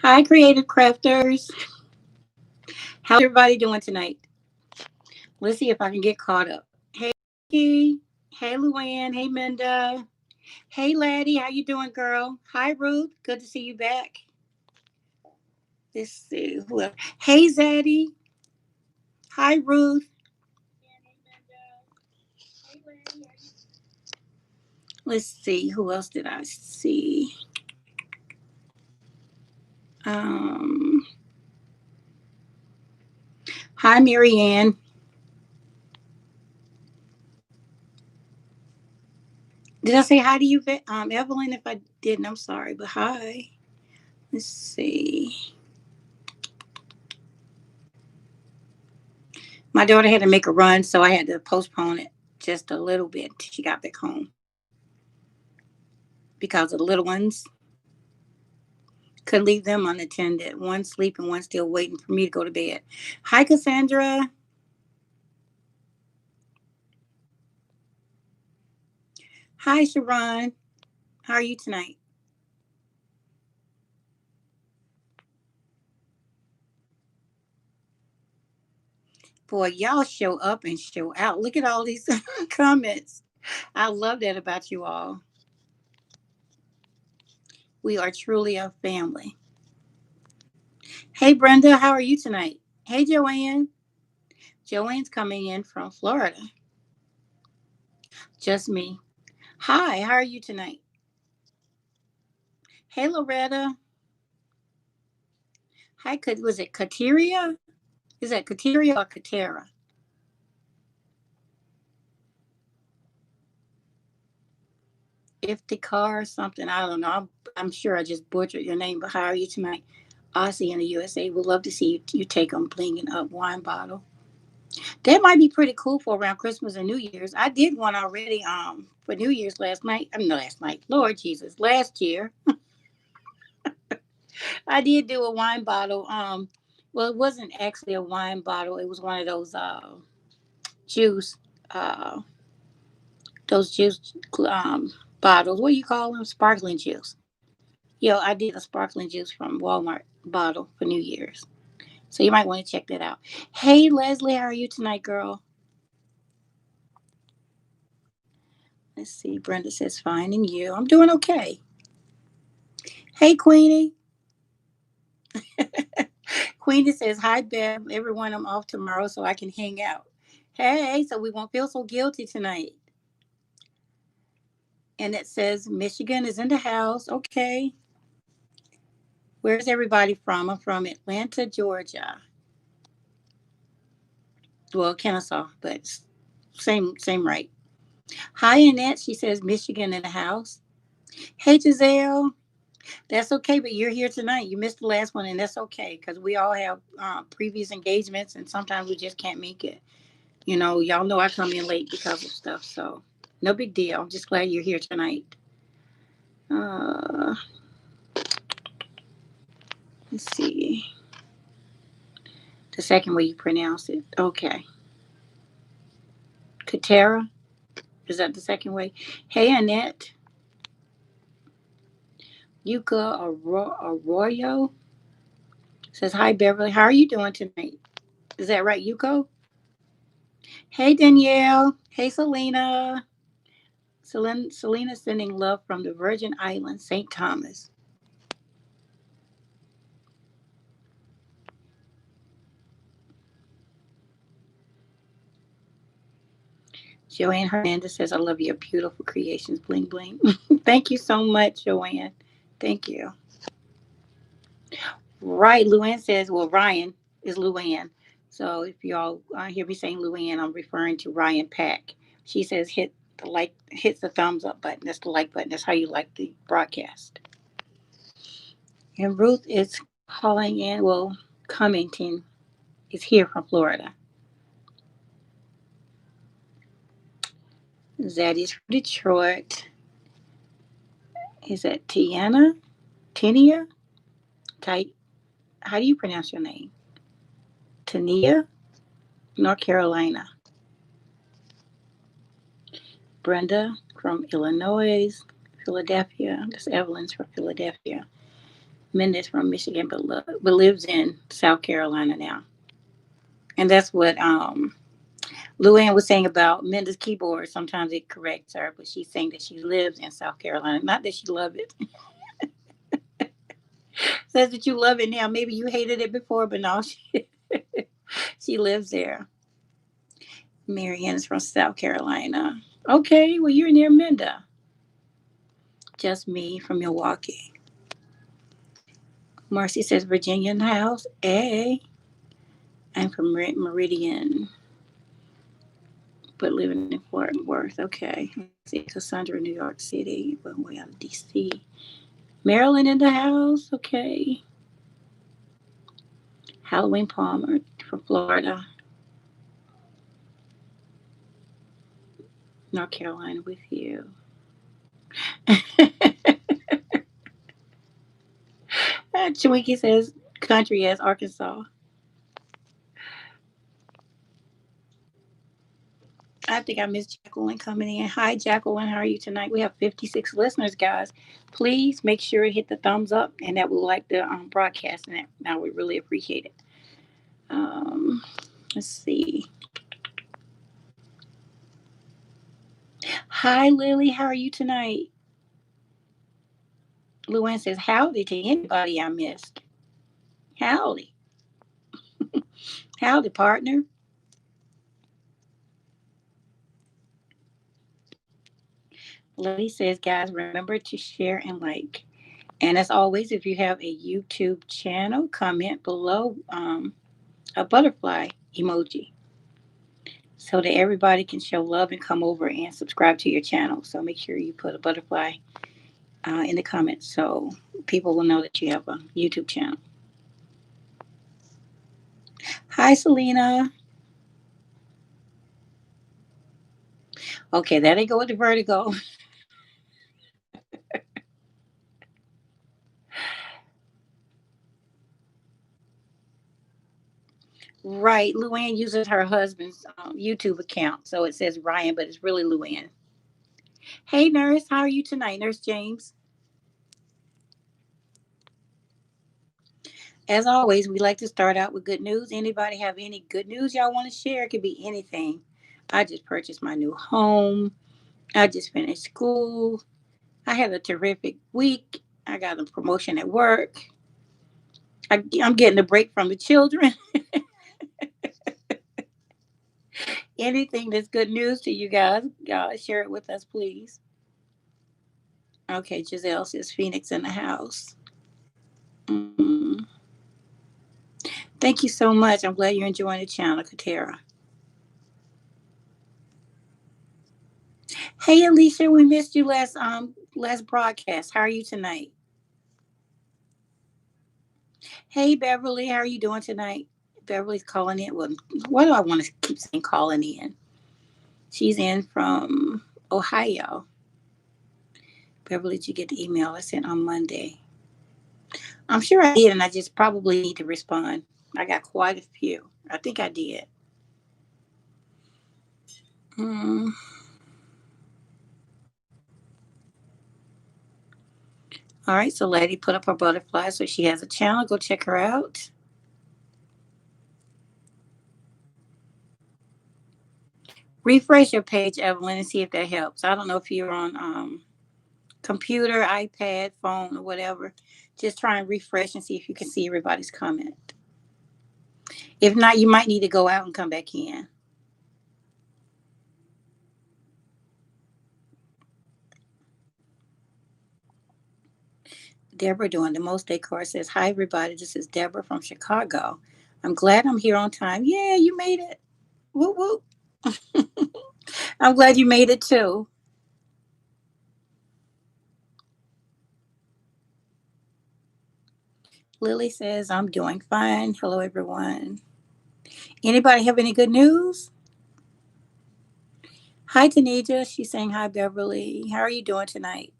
Hi, creative crafters. How's everybody doing tonight? Let's see if I can get caught up. Hey, Key. Hey, Luann. Hey, Minda. Hey, Laddie. How you doing, girl? Hi, Ruth. Good to see you back. Let's see who else. Hey, Zaddy. Hi, Ruth. Let's see who else did I see. Um. Hi, Marianne. Did I say hi to you, Evelyn? If I didn't, I'm sorry, but hi. Let's see. My daughter had to make a run, so I had to postpone it just a little bit till she got back home because of the little ones. Could leave them unattended. One sleeping, one still waiting for me to go to bed. Hi, Cassandra. Hi, Sharon. How are you tonight? Boy, y'all show up and show out. Look at all these comments. I love that about you all. We are truly a family. Hey, Brenda, how are you tonight? Hey, Joanne. Joanne's coming in from Florida. Just me. Hi, how are you tonight? Hey, Loretta. Hi, was it Kateria? Is that Kateria or Katera? If the car or something, I don't know. I'm sure I just butchered your name, but how are you tonight? Aussie in the USA would love to see you take a blinging up wine bottle. That might be pretty cool for around Christmas and New Year's. I did one already for New Year's last night. I mean, no, last night. Lord Jesus, last year I did do a wine bottle. Well, it wasn't actually a wine bottle. It was one of juice uh those juice bottles. What do you call them? Sparkling juice. Yo, I did a sparkling juice from Walmart bottle for New Year's. So you might want to check that out. Hey, Leslie, how are you tonight, girl? Let's see. Brenda says, fine, and you? I'm doing okay. Hey, Queenie. Queenie says, hi, Bev. Everyone, I'm off tomorrow so I can hang out. Hey, so we won't feel so guilty tonight. And it says, Michigan is in the house. Okay. Where's everybody from? I'm from Atlanta, Georgia. Well, Kennesaw, but same right. Hi, Annette. She says Michigan in the house. Hey, Giselle. That's okay, but you're here tonight. You missed the last one, and that's okay because we all have previous engagements, and sometimes we just can't make it. Y'all know I come in late because of stuff, so no big deal. I'm just glad you're here tonight. Uh, let's see. The second way you pronounce it. Okay. Katera. Is that the second way? Hey, Annette. Yuka Arroyo says, hi, Beverly. How are you doing tonight? Is that right, Yuko? Hey, Danielle. Hey, Selena. Selena sending love from the Virgin Islands, St. Thomas. Joanne Hernandez says, I love your beautiful creations. Bling, bling. Thank you so much, Joanne. Thank you. Right. Luann says, well, Ryan is Luann. So if y'all hear me saying Luann, I'm referring to Ryan Pack. She says, hit the thumbs up button. That's the like button. That's how you like the broadcast. And Ruth is calling in, well, commenting, is here from Florida. Zaddy's from Detroit. Is that Tiana? Tania? Ty- how do you pronounce your name? Tania? North Carolina. Brenda from Illinois. Philadelphia. That's Evelyn's from Philadelphia. Minda's from Michigan, but lives in South Carolina now. And that's what Luann was saying about Minda's keyboard. Sometimes it corrects her, but she's saying that she lives in South Carolina. Not that she loves it. Says that you love it now. Maybe you hated it before, but no, she lives there. Marianne is from South Carolina. Okay, well, you're near Minda. Just me from Milwaukee. Marcy says Virginia in the house. Hey, I'm from Meridian, but living in Fort Worth. Okay. Let's see. Cassandra, New York City, but way out of DC. Maryland in the house. Okay. Halloween Palmer from Florida. North Carolina with you. Chewinky says country as Arkansas. I think I missed Jacqueline coming in. Hi, Jacqueline. How are you tonight? We have 56 listeners, guys. Please make sure you hit the thumbs up and that we like the broadcast. And that now we really appreciate it. Um, let's see. Hi, Lily. How are you tonight? Luann says, howdy to anybody I missed. Howdy. Howdy, partner. Lily says, guys, remember to share and like. And as always, if you have a YouTube channel, comment below a butterfly emoji so that everybody can show love and come over and subscribe to your channel. So make sure you put a butterfly in the comments so people will know that you have a YouTube channel. Hi, Selena. Okay, there they go with the vertigo. Right. Luann uses her husband's YouTube account. So it says Ryan, but it's really Luann. Hey, nurse. How are you tonight, Nurse James? As always, we like to start out with good news. Anybody have any good news y'all want to share? It could be anything. I just purchased my new home. I just finished school. I had a terrific week. I got a promotion at work. I'm getting a break from the children. Anything that's good news to you guys, share it with us, please. Okay, Giselle says Phoenix in the house. Mm. Thank you so much. I'm glad you're enjoying the channel, Katera. Hey, Alicia, we missed you last broadcast. How are you tonight? Hey, Beverly, how are you doing tonight? Beverly's calling in. Well, why do I want to keep saying calling in? She's in from Ohio. Beverly, did you get the email I sent on Monday? I'm sure I did, and I just probably need to respond. I got quite a few. I think I did. Mm. All right, so Lady put up her butterfly, so she has a channel. Go check her out. Refresh your page, Evelyn, and see if that helps. I don't know if you're on computer, iPad, phone, or whatever. Just try and refresh and see if you can see everybody's comment. If not, you might need to go out and come back in. Deborah doing the most decor says, hi, everybody. This is Deborah from Chicago. I'm glad I'm here on time. Yeah, you made it. Whoop, whoop. I'm glad you made it too. Lily says, I'm doing fine. Hello, everyone. Anybody have any good news? Hi, Tanisha. She's saying hi, Beverly. How are you doing tonight?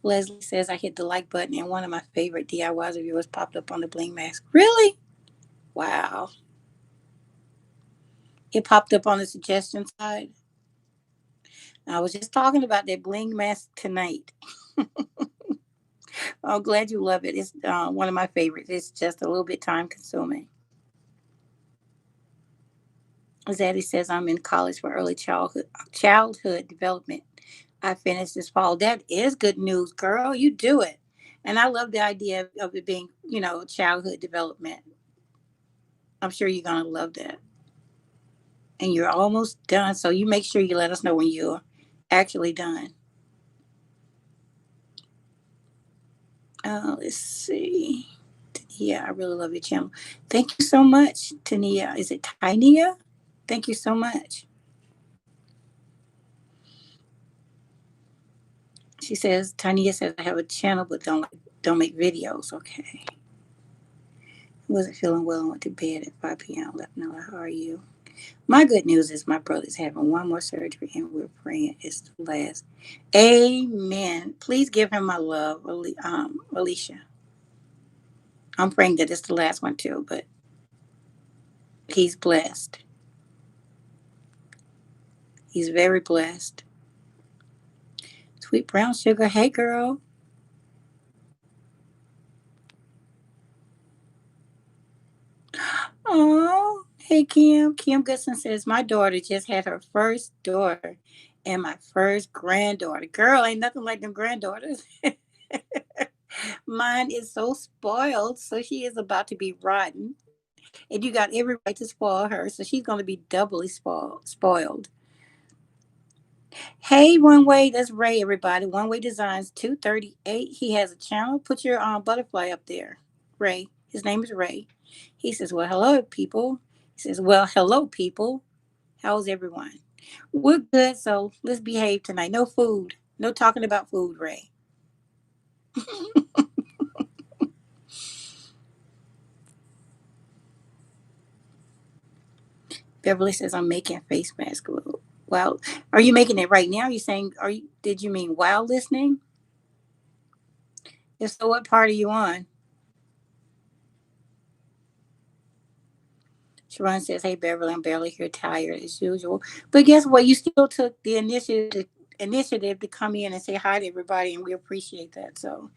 Leslie says, I hit the like button and one of my favorite DIYs of yours popped up on the bling mask. Really? Wow. It popped up on the suggestion side. I was just talking about that bling mask tonight. I'm glad you love it. It's one of my favorites. It's just a little bit time consuming. Zaddy says I'm in college for early childhood development. I finished this fall. That is good news, girl. You do it. And I love the idea of it being, childhood development. I'm sure you're gonna love that. And you're almost done. So you make sure you let us know when you're actually done. Let's see. Yeah, I really love your channel. Thank you so much, Tania. Is it Tania? Thank you so much. She says, Tania says I have a channel but don't make videos. Okay. Wasn't feeling well and went to bed at 5 p.m. Left no, how are you? My good news is my brother's having one more surgery and we're praying it's the last. Amen. Please give him my love, Alicia. I'm praying that it's the last one too, but he's blessed. He's very blessed. Sweet brown sugar. Hey, girl. Oh, hey, Kim. Kim Goodson says, my daughter just had her first daughter and my first granddaughter. Girl, ain't nothing like them granddaughters. Mine is so spoiled, so she is about to be rotten. And you got every right to spoil her, so she's going to be doubly spoiled. Hey, One Way, that's Ray, everybody. One Way Designs 238. He has a channel. Put your butterfly up there, Ray. His name is Ray. He says, well, hello, people. He says, well, hello, people. How's everyone? We're good, so let's behave tonight. No food. No talking about food, Ray. Beverly says, I'm making face mask. Well, are you making it right now? Are you saying, did you mean while listening? If so, what part are you on? Sharon says, hey, Beverly, I'm barely here, tired as usual. But guess what? You still took the initiative to come in and say hi to everybody, and we appreciate that. So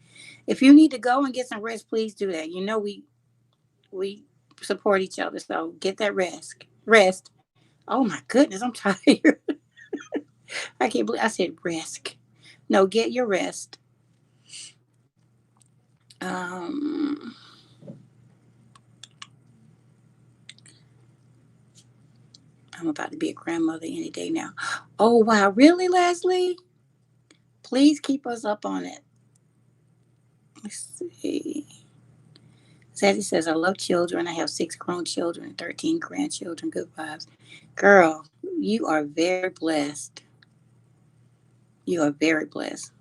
if you need to go and get some rest, please do that. You know we support each other, so get that rest. Rest. Oh my goodness, I'm tired. I can't believe I said rest. No, get your rest. Um, I'm about to be a grandmother any day now. Oh wow, really, Leslie? Please keep us up on it. Let's see. Sadie says, I love children. I have 6 grown children and 13 grandchildren. Good vibes. Girl, you are very blessed. You are very blessed.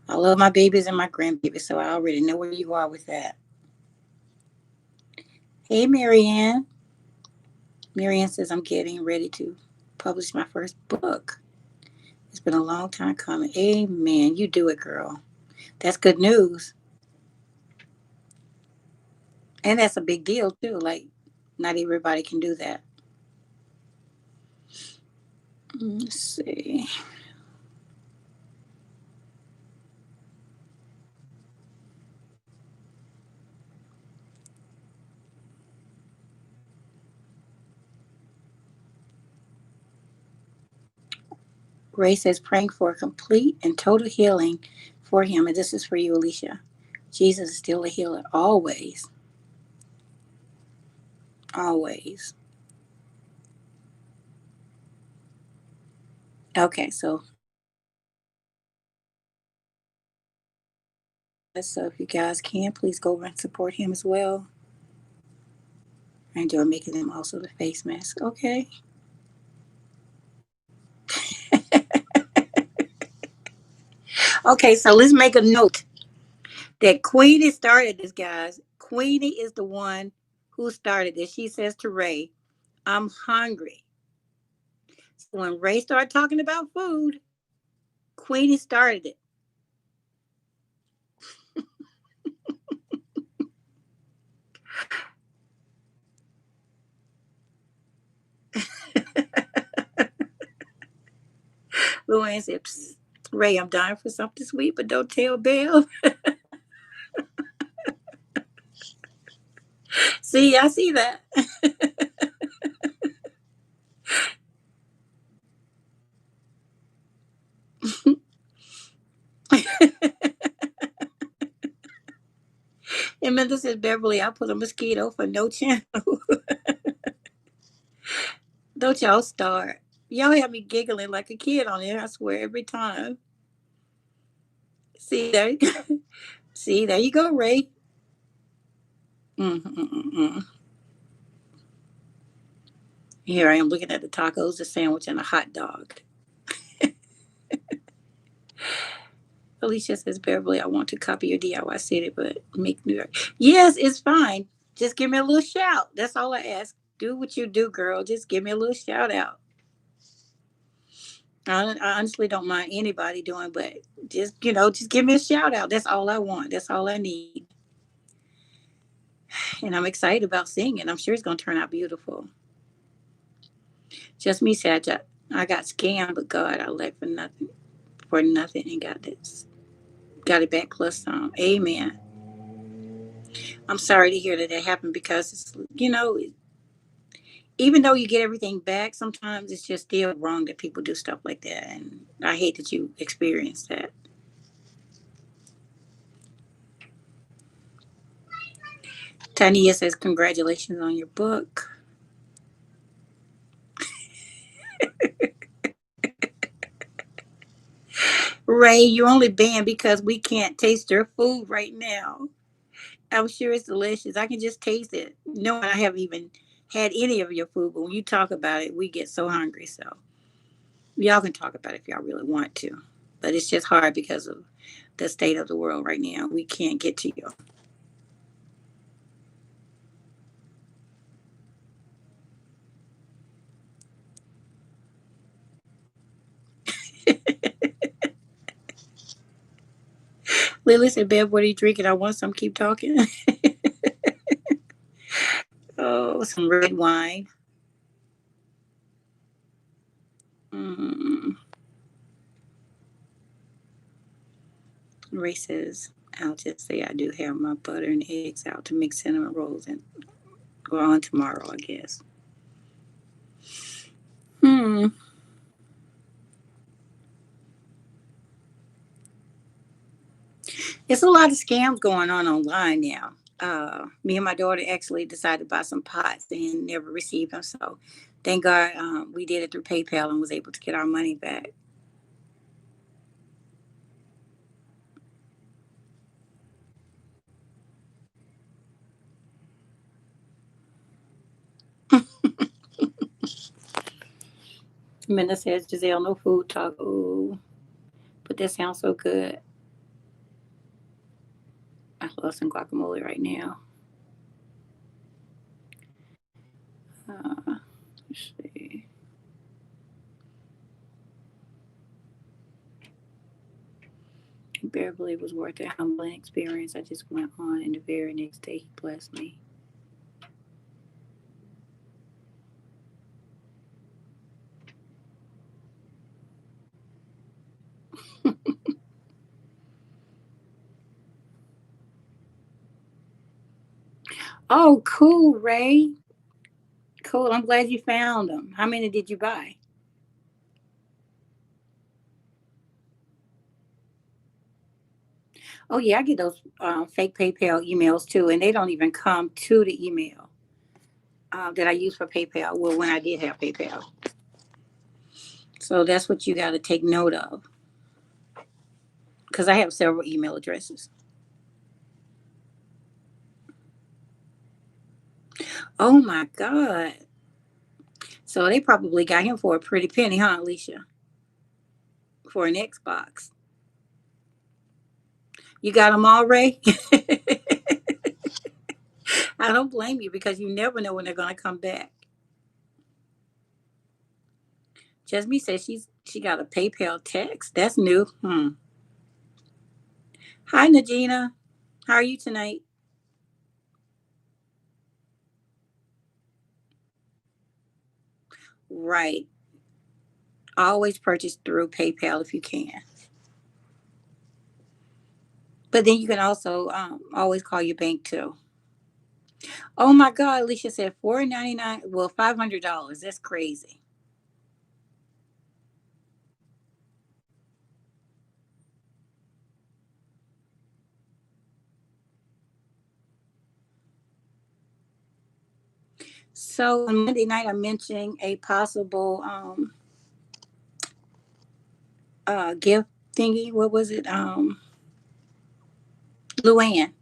I love my babies and my grandbabies, so I already know where you are with that. Hey, Marianne. Marianne says, I'm getting ready to publish my first book. It's been a long time coming. Amen. You do it, girl. That's good news. And that's a big deal, too. Like, not everybody can do that. Let's see. Ray says, praying for a complete and total healing for him. And this is for you, Alicia. Jesus is still a healer, always. Always. Okay, so if you guys can, please go over and support him as well. I enjoy making them also the face mask. Okay. Okay, so let's make a note that Queenie started this, guys. Queenie is the one who started this. She says to Ray, I'm hungry. So when Ray started talking about food, Queenie started it. Luann said, "Psst, Ray, I'm dying for something sweet, but don't tell Belle." See, I see that. And Linda says, Beverly, I put a mosquito for no channel. Don't y'all start. Y'all have me giggling like a kid on there, I swear, every time. See, there you go. See, there you go, Ray. Mm-mm-mm-mm. Here I am looking at the tacos, the sandwich, and a hot dog. Alicia says, Beverly, I want to copy your DIY city, but make New York. Yes, it's fine. Just give me a little shout. That's all I ask. Do what you do, girl. Just give me a little shout out. I honestly don't mind anybody doing, but just give me a shout out. That's all I want. That's all I need. And I'm excited about seeing it. I'm sure it's going to turn out beautiful. Just me said I got scammed, but God, I left for nothing, and got it back plus some. Amen. I'm sorry to hear that happened because even though you get everything back, sometimes it's just still wrong that people do stuff like that, and I hate that you experienced that. Tania says, "Congratulations on your book." Ray, you only banned because we can't taste your food right now. I'm sure it's delicious. I can just taste it. No, I haven't even had any of your food, but when you talk about it, we get so hungry. So y'all can talk about it if y'all really want to. But it's just hard because of the state of the world right now. We can't get to you. Lily said, Bev, what are you drinking? I want some. Keep talking. Oh, some red wine. Mm. Ray says, I'll just say I do have my butter and eggs out to make cinnamon rolls and go on tomorrow, I guess. Hmm. It's a lot of scams going on online now. Me and my daughter actually decided to buy some pots and never received them. So thank God we did it through PayPal and was able to get our money back. Minna says, Giselle, no food talk. Ooh, but that sounds so good. I love some guacamole right now. Let's see. Beverly was worth a humbling experience. I just went on, and the very next day, he blessed me. Oh, cool, Ray. Cool. I'm glad you found them. How many did you buy? Oh, yeah, I get those fake PayPal emails too, and they don't even come to the email that I use for PayPal. Well, when I did have PayPal. So that's what you got to take note of because I have several email addresses. Oh, my God. So they probably got him for a pretty penny, huh, Alicia? For an Xbox. You got them all, Ray? I don't blame you because you never know when they're going to come back. Jasmine says she got a PayPal text. That's new. Hmm. Hi, Najina. How are you tonight? Right. Always purchase through PayPal if you can. But then you can also always call your bank too. Oh my God, Alicia said $4.99. Well, $500. That's crazy. So on Monday night, I'm mentioning a possible gift thingy. What was it? Luann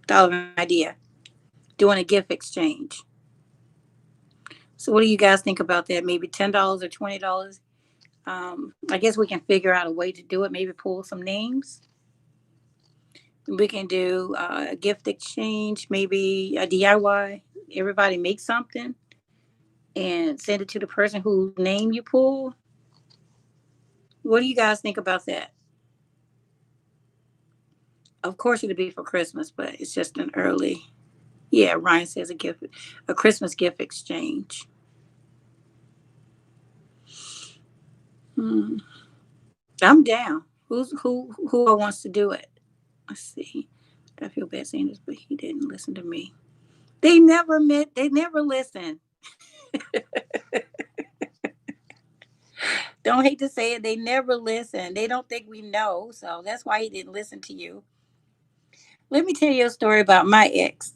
thought of an idea doing a gift exchange. So what do you guys think about that? Maybe $10 or $20. I guess we can figure out a way to do it. Maybe pull some names. We can do a gift exchange, maybe a DIY. Everybody make something and send it to the person whose name you pull. What do you guys think about that? Of course, it'd be for Christmas, but it's just an early. Yeah, Ryan says a Christmas gift exchange. Hmm. I'm down. Who wants to do it? Let's see. I feel bad saying this, but he didn't listen to me. They never met. They never listen. Don't hate to say it. They never listen. They don't think we know, so that's why he didn't listen to you. Let me tell you a story about my ex.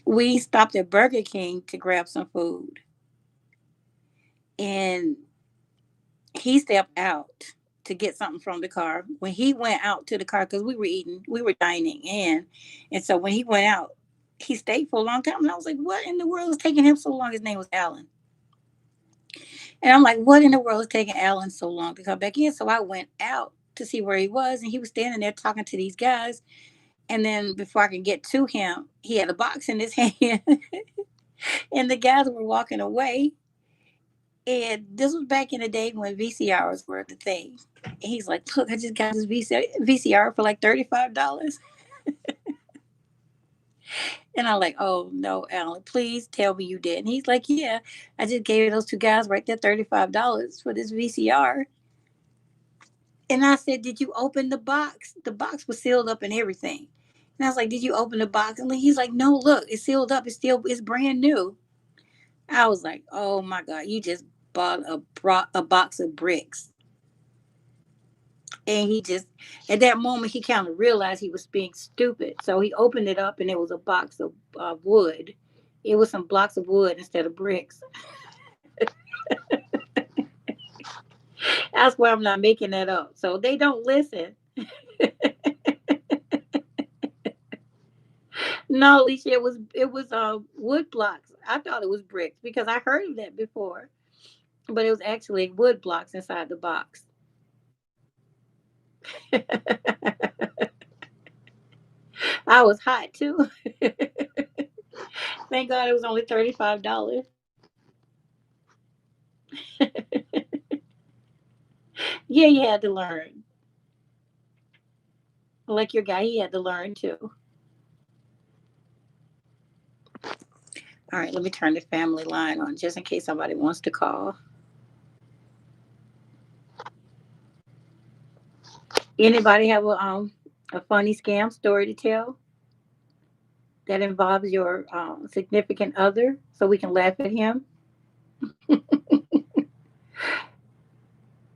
We stopped at Burger King to grab some food, and he stepped out to get something from the car. When he went out to the car, because we were dining in, and so when he went out, he stayed for a long time, and I was like, "What in the world is taking him so long?" His name was Alan, and I'm like, "What in the world is taking Alan so long to come back in?" So I went out to see where he was, and he was standing there talking to these guys. And then before I could get to him, he had a box in his hand, and the guys were walking away. And this was back in the day when VCRs were the thing. And he's like, "Look, I just got this VCR for like $35." And I'm like, "Oh no, Alan, please tell me you did." And he's like, "Yeah, I just gave those two guys right there $35 for this VCR." And I said, "Did you open the box? The box was sealed up and everything." And I was like, "Did you open the box?" And he's like, "No, look, it's sealed up. It's brand new." I was like, "Oh my God, you just brought a box of bricks." And he just, at that moment, he kind of realized he was being stupid. So he opened it up and it was a box of wood. It was some blocks of wood instead of bricks. That's why I'm not making that up. So they don't listen. No, Alicia, it was wood blocks. I thought it was bricks because I heard of that before, but it was actually wood blocks inside the box. I was hot too. Thank God it was only $35. Yeah, you had to learn. Like your guy, he had to learn too. All right, let me turn the family line on just in case somebody wants to call. Anybody have a funny scam story to tell that involves your significant other so we can laugh at him?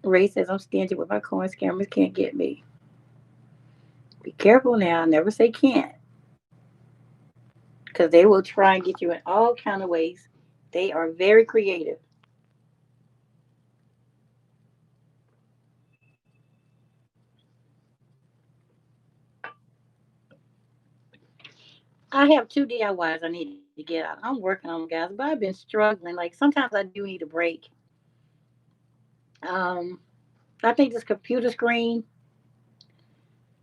Ray says I'm stingy with my coin. Scammers can't get me. Be careful now. Never say can't, because they will try and get you in all kind of ways. They are very creative. I have two DIYs I need to get out. I'm working on them, guys, but I've been struggling. Like sometimes I do need a break. Um, I think this computer screen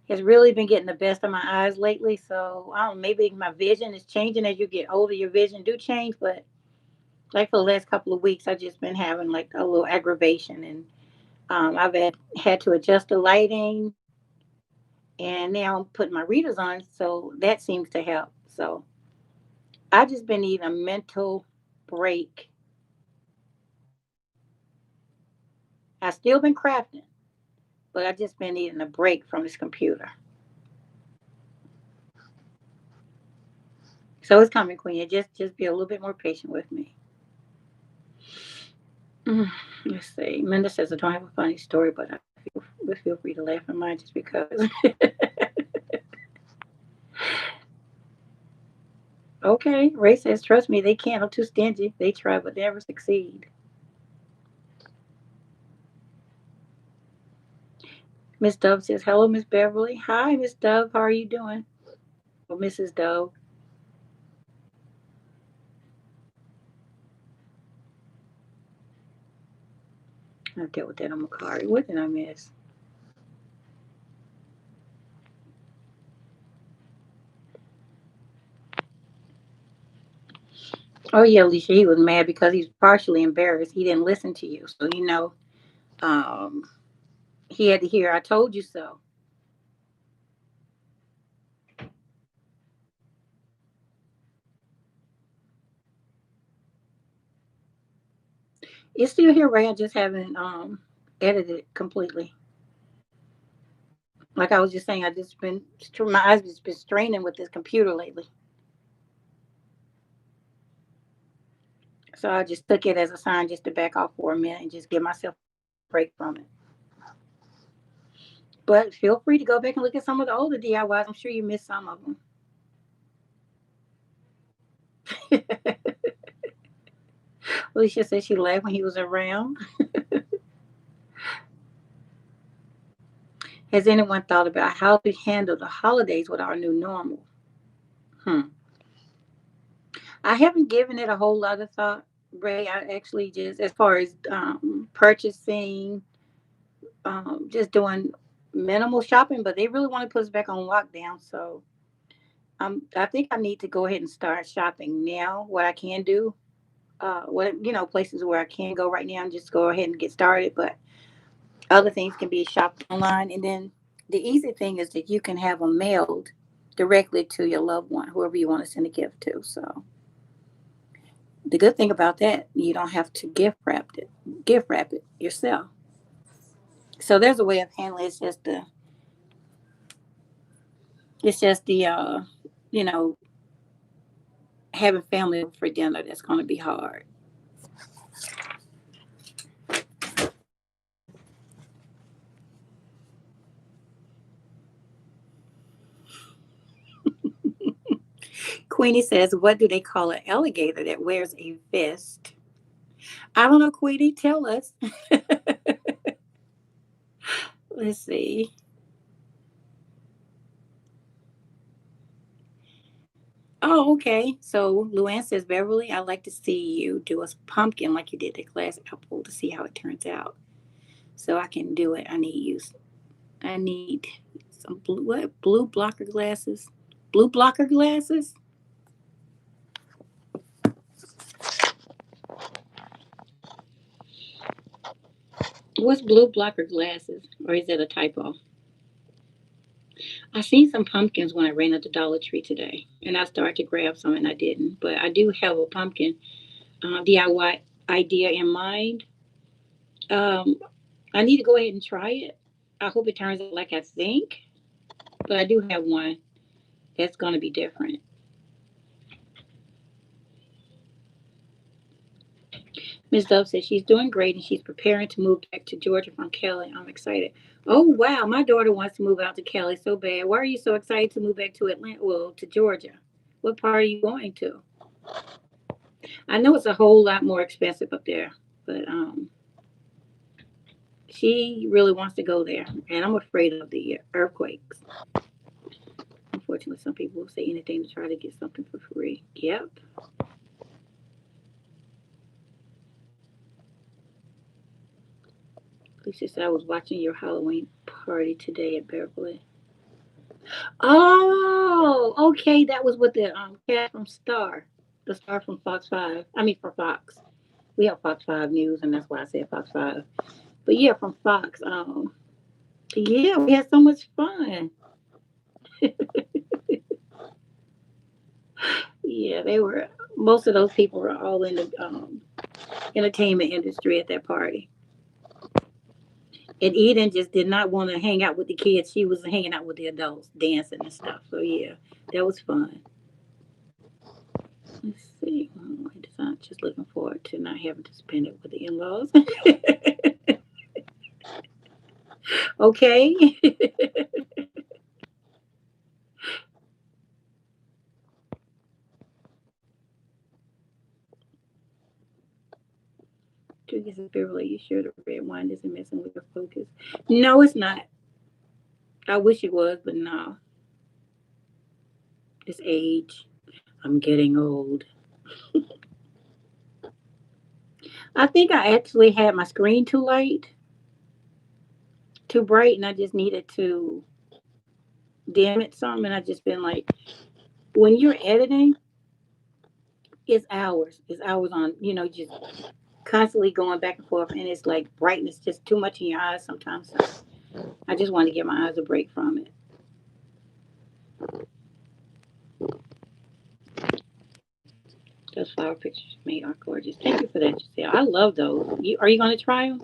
has really been getting the best of my eyes lately. So I don't know, maybe my vision is changing as you get older. Your vision do change, but like for the last couple of weeks, I've just been having like a little aggravation, and I've had to adjust the lighting, and now I'm putting my readers on, so that seems to help. So I just been needing a mental break I still been crafting, but I just been needing a break from this computer. So it's coming, Queen. Just be a little bit more patient with me. Mm, let's see. Minda says I don't have a funny story, but feel free to laugh at mine just because. Okay. Ray says, trust me, they can't. I'm too stingy. They try but never succeed. Miss Dove says, hello, Miss Beverly. Hi, Miss Dove. How are you doing? Or Mrs. Dove. I dealt with that on Macari. What did I miss? Oh yeah, Alicia, he was mad because he's partially embarrassed. He didn't listen to you. So um he had to hear I told you so. It's still here, Ray. I just haven't edited it completely. Like I was just saying, I just been my eyes just been straining with this computer lately. So I just took it as a sign just to back off for a minute and just give myself a break from it. But feel free to go back and look at some of the older DIYs. I'm sure you missed some of them. Alicia said she laughed when he was around. Has anyone thought about how to handle the holidays with our new normal? Hmm. I haven't given it a whole lot of thought, Ray. I actually just, as far as purchasing, just doing minimal shopping, but they really want to put us back on lockdown. So I think I need to go ahead and start shopping now. What I can do, places where I can go right now and just go ahead and get started. But other things can be shopped online, and then the easy thing is that you can have them mailed directly to your loved one, whoever you want to send a gift to. So the good thing about that, you don't have to gift wrap it yourself. So there's a way of handling it. It's just the you know having family for dinner that's going to be hard. Queenie says, "What do they call an alligator that wears a vest?" I don't know, Queenie. Tell us. Let's see. Oh, okay. So Luann says, Beverly, I'd like to see you do a pumpkin like you did the glass apple to see how it turns out. So I can do it. I need some blue blocker glasses. Blue blocker glasses? What's blue blocker glasses? Or is it a typo? I seen some pumpkins when I ran at the Dollar Tree today, and I started to grab some, and I didn't. But I do have a pumpkin DIY idea in mind. Um, I need to go ahead and try it. I hope it turns out like I think, but I do have one that's going to be different. Miss Dove says she's doing great and she's preparing to move back to Georgia from Cali. I'm excited. Oh wow, my daughter wants to move out to Cali so bad. Why are you so excited to move back to Atlanta? Well, to Georgia. What part are you going to? I know it's a whole lot more expensive up there, but she really wants to go there, and I'm afraid of the earthquakes. Unfortunately, some people will say anything to try to get something for free. Yep. Lisa said I was watching your Halloween party today at Beverly. Oh, okay. That was with the cat from Star, the star from Fox Five. I mean, for Fox. We have Fox Five News, and that's why I said Fox Five. But yeah, from Fox. Yeah, we had so much fun. Yeah, they were. Most of those people were all in the entertainment industry at that party. And Eden just did not want to hang out with the kids. She was hanging out with the adults, dancing and stuff. So yeah, that was fun. Let's see. I'm just looking forward to not having to spend it with the in-laws. Okay. Drinking some Beverly, you sure the red wine isn't messing with your focus? No, it's not. I wish it was, but no. It's age. I'm getting old. I think I actually had my screen too light, too bright, and I just needed to dim it some. And I just been like, when you're editing, it's hours. It's hours on, just constantly going back and forth, and it's like brightness just too much in your eyes sometimes. So I just want to give my eyes a break from it. Those flower pictures you made are gorgeous. Thank you for that, Giselle. I love those. Are you going to try them?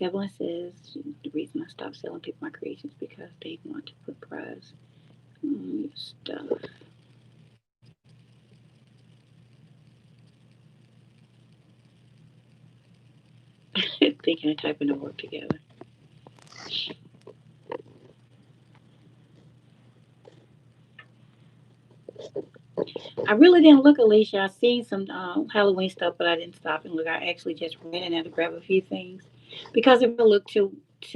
Evelyn says the reason I stopped selling people my creations because they want to put prize on your stuff. Thinking and typing to work together. I really didn't look, Alicia. I seen some Halloween stuff, but I didn't stop and look. I actually just ran in there to grab a few things because if I look too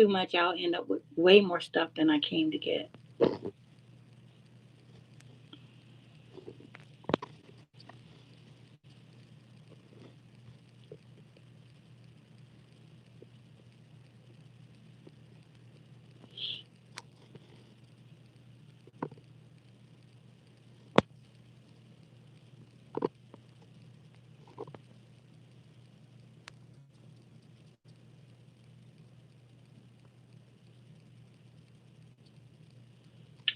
much, I'll end up with way more stuff than I came to get.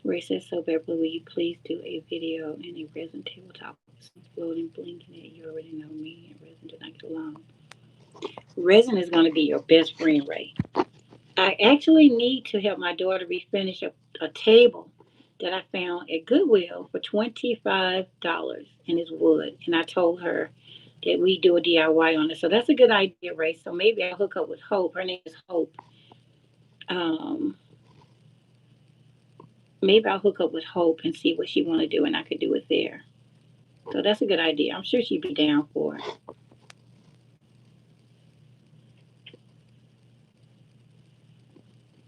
Ray says, so Beverly, will you please do a video and a resin tabletop with some floating blinking it? You already know me and resin do not get along. Resin is going to be your best friend, Ray. I actually need to help my daughter refinish a table that I found at Goodwill for $25 and it's wood. And I told her that we do a DIY on it. So that's a good idea, Ray. So maybe I'll hook up with Hope. Her name is Hope. Um, Maybe I'll hook up with Hope and see what she want to do, and I could do it there. So that's a good idea. I'm sure she'd be down for it.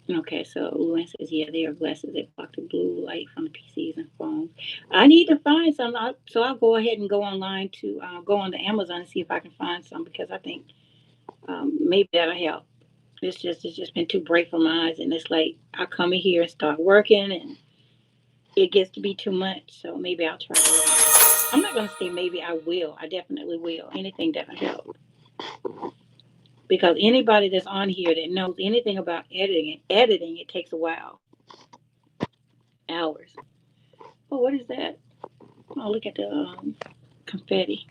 Okay, so Luann says, yeah, they are glasses that block the blue light from the PCs and phones. I need to find some, so I'll go ahead and go online to go on to Amazon and see if I can find some because I think maybe that'll help. It's just been too bright for my eyes, and it's like I come in here and start working, and it gets to be too much. So maybe I'll try it. I'm not gonna say maybe I will. I definitely will. Anything that'll help. Because anybody that's on here that knows anything about editing, it takes a while, hours. Oh, what is that? Oh, look at the confetti.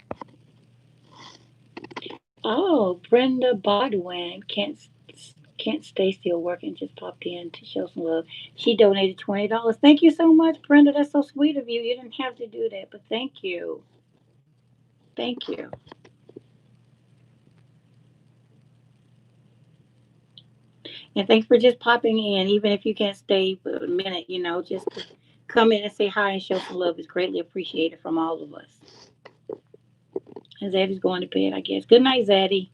Oh, Brenda Bodwin can't stay still working. Just popped in to show some love. She donated $20. Thank you so much, Brenda. That's so sweet of you. You didn't have to do that, but thank you. Thank you. And thanks for just popping in, even if you can't stay for a minute. Just to come in and say hi and show some love is greatly appreciated from all of us. And Zaddy's going to bed, I guess. Good night, Zaddy.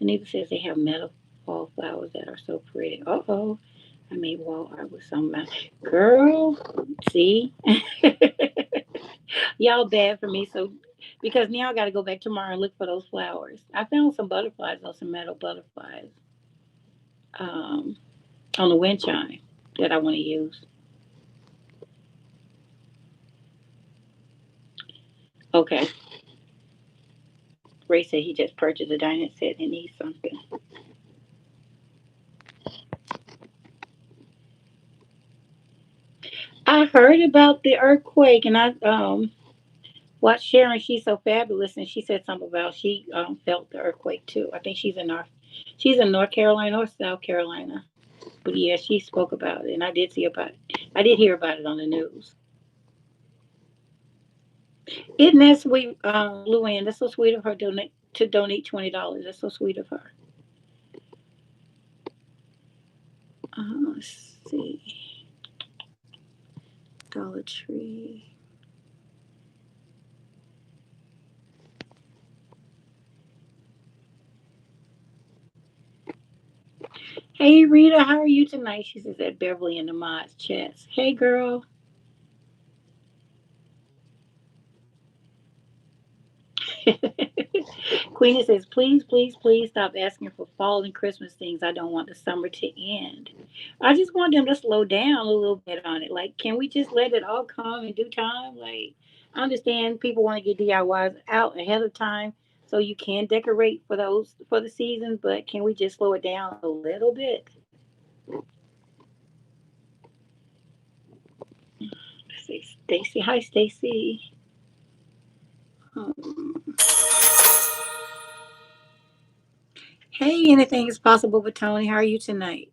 Anita says they have metal wallflowers that are so pretty. Uh oh. I made wall art with some of my girl. See, y'all bad for me. So because now I got to go back tomorrow and look for those flowers. I found some butterflies, though, some metal butterflies, um, on the wind chime that I want to use. Okay. Ray said he just purchased a dining set and needs something. I heard about the earthquake, and I watched Sharon. She's so fabulous, and she said something about she felt the earthquake too. I think she's in North Carolina or South Carolina. But yeah, she spoke about it, and I did see about it. I did hear about it on the news. Isn't that sweet, Luann? That's so sweet of her donate $20. That's so sweet of her. Let's see, Dollar Tree. Hey Rita, how are you tonight? She says that Beverly in the mods chats. Hey girl. Queenie says, please, please, please stop asking for fall and Christmas things. I don't want the summer to end. I just want them to slow down a little bit on it. Like, can we just let it all come in due time? Like, I understand people want to get DIYs out ahead of time so you can decorate for those for the season, but can we just slow it down a little bit? Let's see, Stacy. Hi, Stacy. Um, hey, anything is possible with Tony. How are you tonight?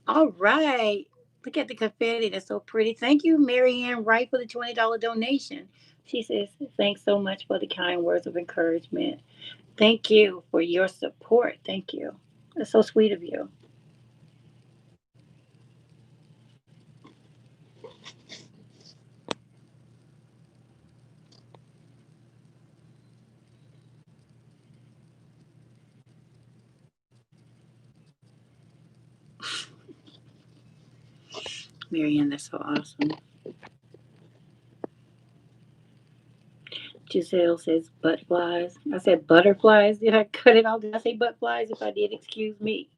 All right. Look at the confetti. That's so pretty. Thank you, Marianne Wright, for the $20 donation. She says, thanks so much for the kind words of encouragement. Thank you for your support. Thank you. That's so sweet of you. Marianne, that's so awesome. Giselle says butterflies. I said butterflies. Did I cut it off? Did I say butterflies? If I did, excuse me.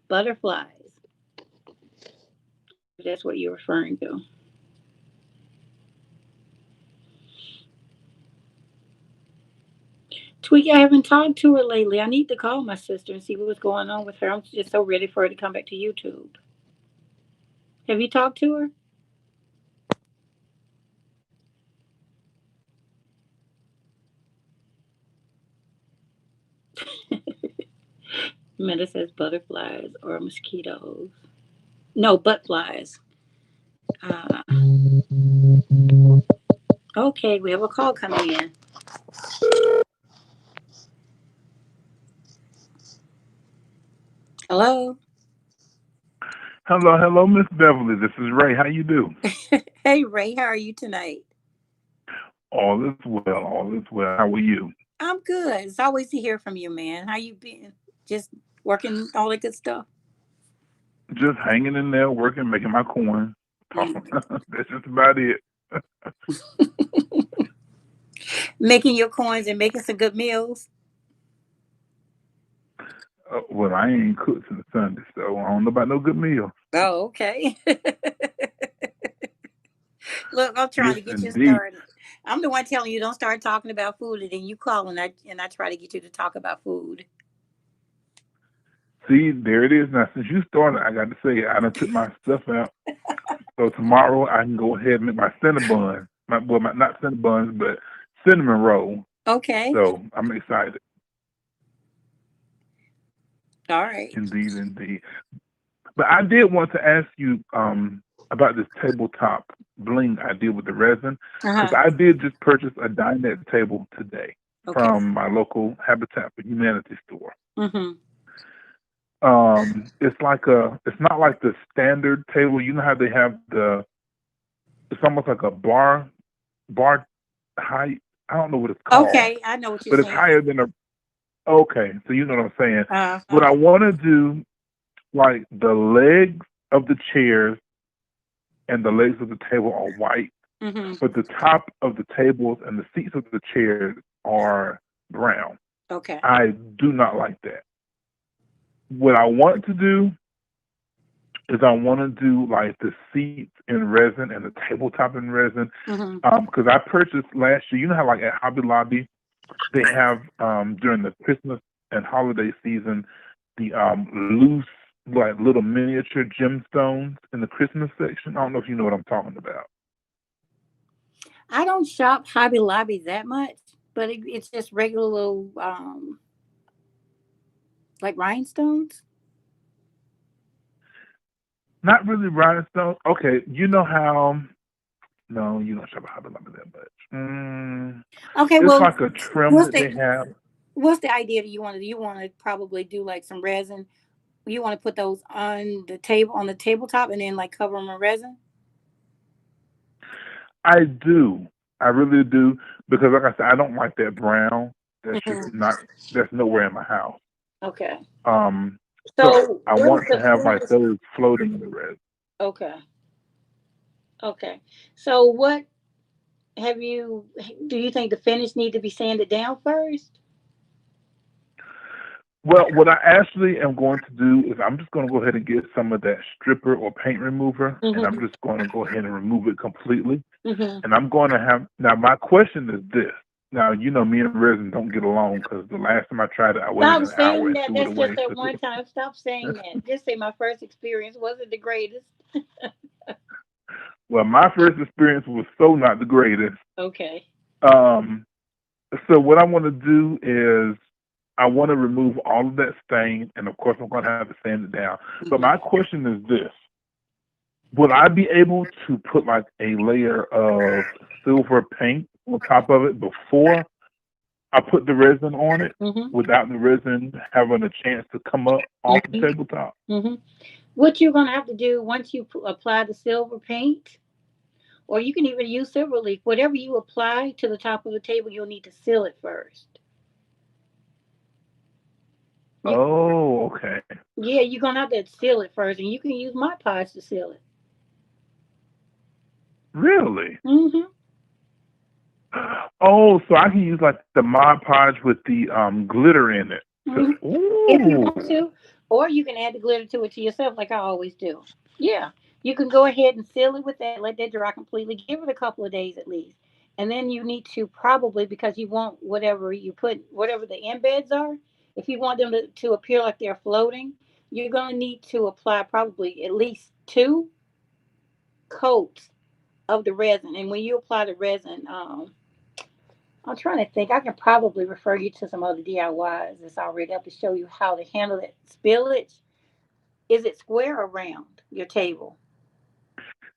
Butterflies. If that's what you're referring to. Tweaky, I haven't talked to her lately. I need to call my sister and see what's going on with her. I'm just so ready for her to come back to YouTube. Have you talked to her? Amanda says butterflies or mosquitoes. No, butt flies. Uh, okay, we have a call coming in. Hello. Hello, Miss Beverly. This is Ray. How you do? Hey, Ray, how are you tonight? All is well. All is well. How are you? I'm good. It's always to hear from you, man. How you been? Just working all that good stuff. Just hanging in there, working, making my coin. Mm. That's just about it. Making your coins and making some good meals. Well, I ain't cooked since Sunday, so I don't know about no good meal. Oh, okay. Look, I'm trying Yes, to get you indeed. started. I'm the one telling you don't start talking about food, and then you call and I try to get you to talk about food. See, there it is. Now, since you started, I got to say, I done took my stuff out. So tomorrow I can go ahead and make my cinnamon. Not cinnamons, but cinnamon roll. Okay. So I'm excited. All right. Indeed, indeed. But I did want to ask you about this tabletop bling I did with the resin Uh because huh. I did just purchase a dinette table today Okay. from my local Habitat for Humanity store. Mm-hmm. It's not like the standard table. You know how they have it's almost like a bar height. I don't know what it's called, Okay, I know what you're but it's saying. higher than a. Okay, so you know what I'm saying. Uh But huh. I want to do like the legs of the chairs and the legs of the table are white, Mm-hmm. but the top of the tables and the seats of the chairs are brown. Okay. I do not like that. What I want to do is I want to do like the seats in resin and the tabletop in resin. Mm-hmm. Because I purchased last year. You know how like at Hobby Lobby they have during the Christmas and holiday season. the loose like little miniature gemstones in the Christmas section. I don't know if you know what I'm talking about. I don't shop Hobby Lobby that much, but it's just regular little like rhinestones. Not really rhinestones. Okay, you know how? No, you don't shop at Hobby Lobby that much. Okay, It's well, like a trim what's that they the have. what's the idea that you want to do? You want to probably do like some resin. You want to put those on the table on the tabletop and then like cover them in resin. I do. I really do because, like I said, I don't like that brown. That's just Hmm. not. That's nowhere in my house. Okay. Um, so So I what is want to the have like furthest? those floating in the red. Okay. Okay. So what have you? Do you think the finish need to be sanded down first? Well, what I actually am going to do is I'm just going to go ahead and get some of that stripper or paint remover, and I'm Mm-hmm. just going to go ahead and remove it completely. Mm-hmm. And I'm going to have now. My question is this. Now, you know, me and Resin don't get along because the last time I tried it, I waited Stop an hour saying and that. threw it That's just away. that one time. Stop saying that. Just say my first experience wasn't the greatest. Well, my first experience was so not the greatest. Okay. Um, so what I want to do is I want to remove all of that stain, and of course I'm going to have to sand it down. But my Mm-hmm. question is this: would I be able to put like a layer of silver paint on top of it before I put the resin on it, Mm-hmm. without the resin having a chance to come up off the Mm-hmm. tabletop? Mm-hmm. What you're gonna have to do once you apply the silver paint, or you can even use silver leaf. Whatever you apply to the top of the table, you'll need to seal it first. You, Oh, okay. yeah, you're gonna have to seal it first, and you can use my Podge to seal it. Really? Mm-hmm. Oh, so I can use like the Mod Podge with the glitter in it. To, Mm-hmm. If you want ooh. to, or you can add the glitter to it to yourself, like I always do. Yeah, you can go ahead and seal it with that. Let that dry completely. Give it a couple of days at least, and then you need to probably because you want whatever you put, whatever the embeds are. If you want them to appear like they're floating, you're gonna need to apply probably at least 2 coats of the resin. And when you apply the resin, I'm trying to think. I can probably refer you to some other DIYs that's already up to show you how to handle it. Spillage. Is it square or round, your table?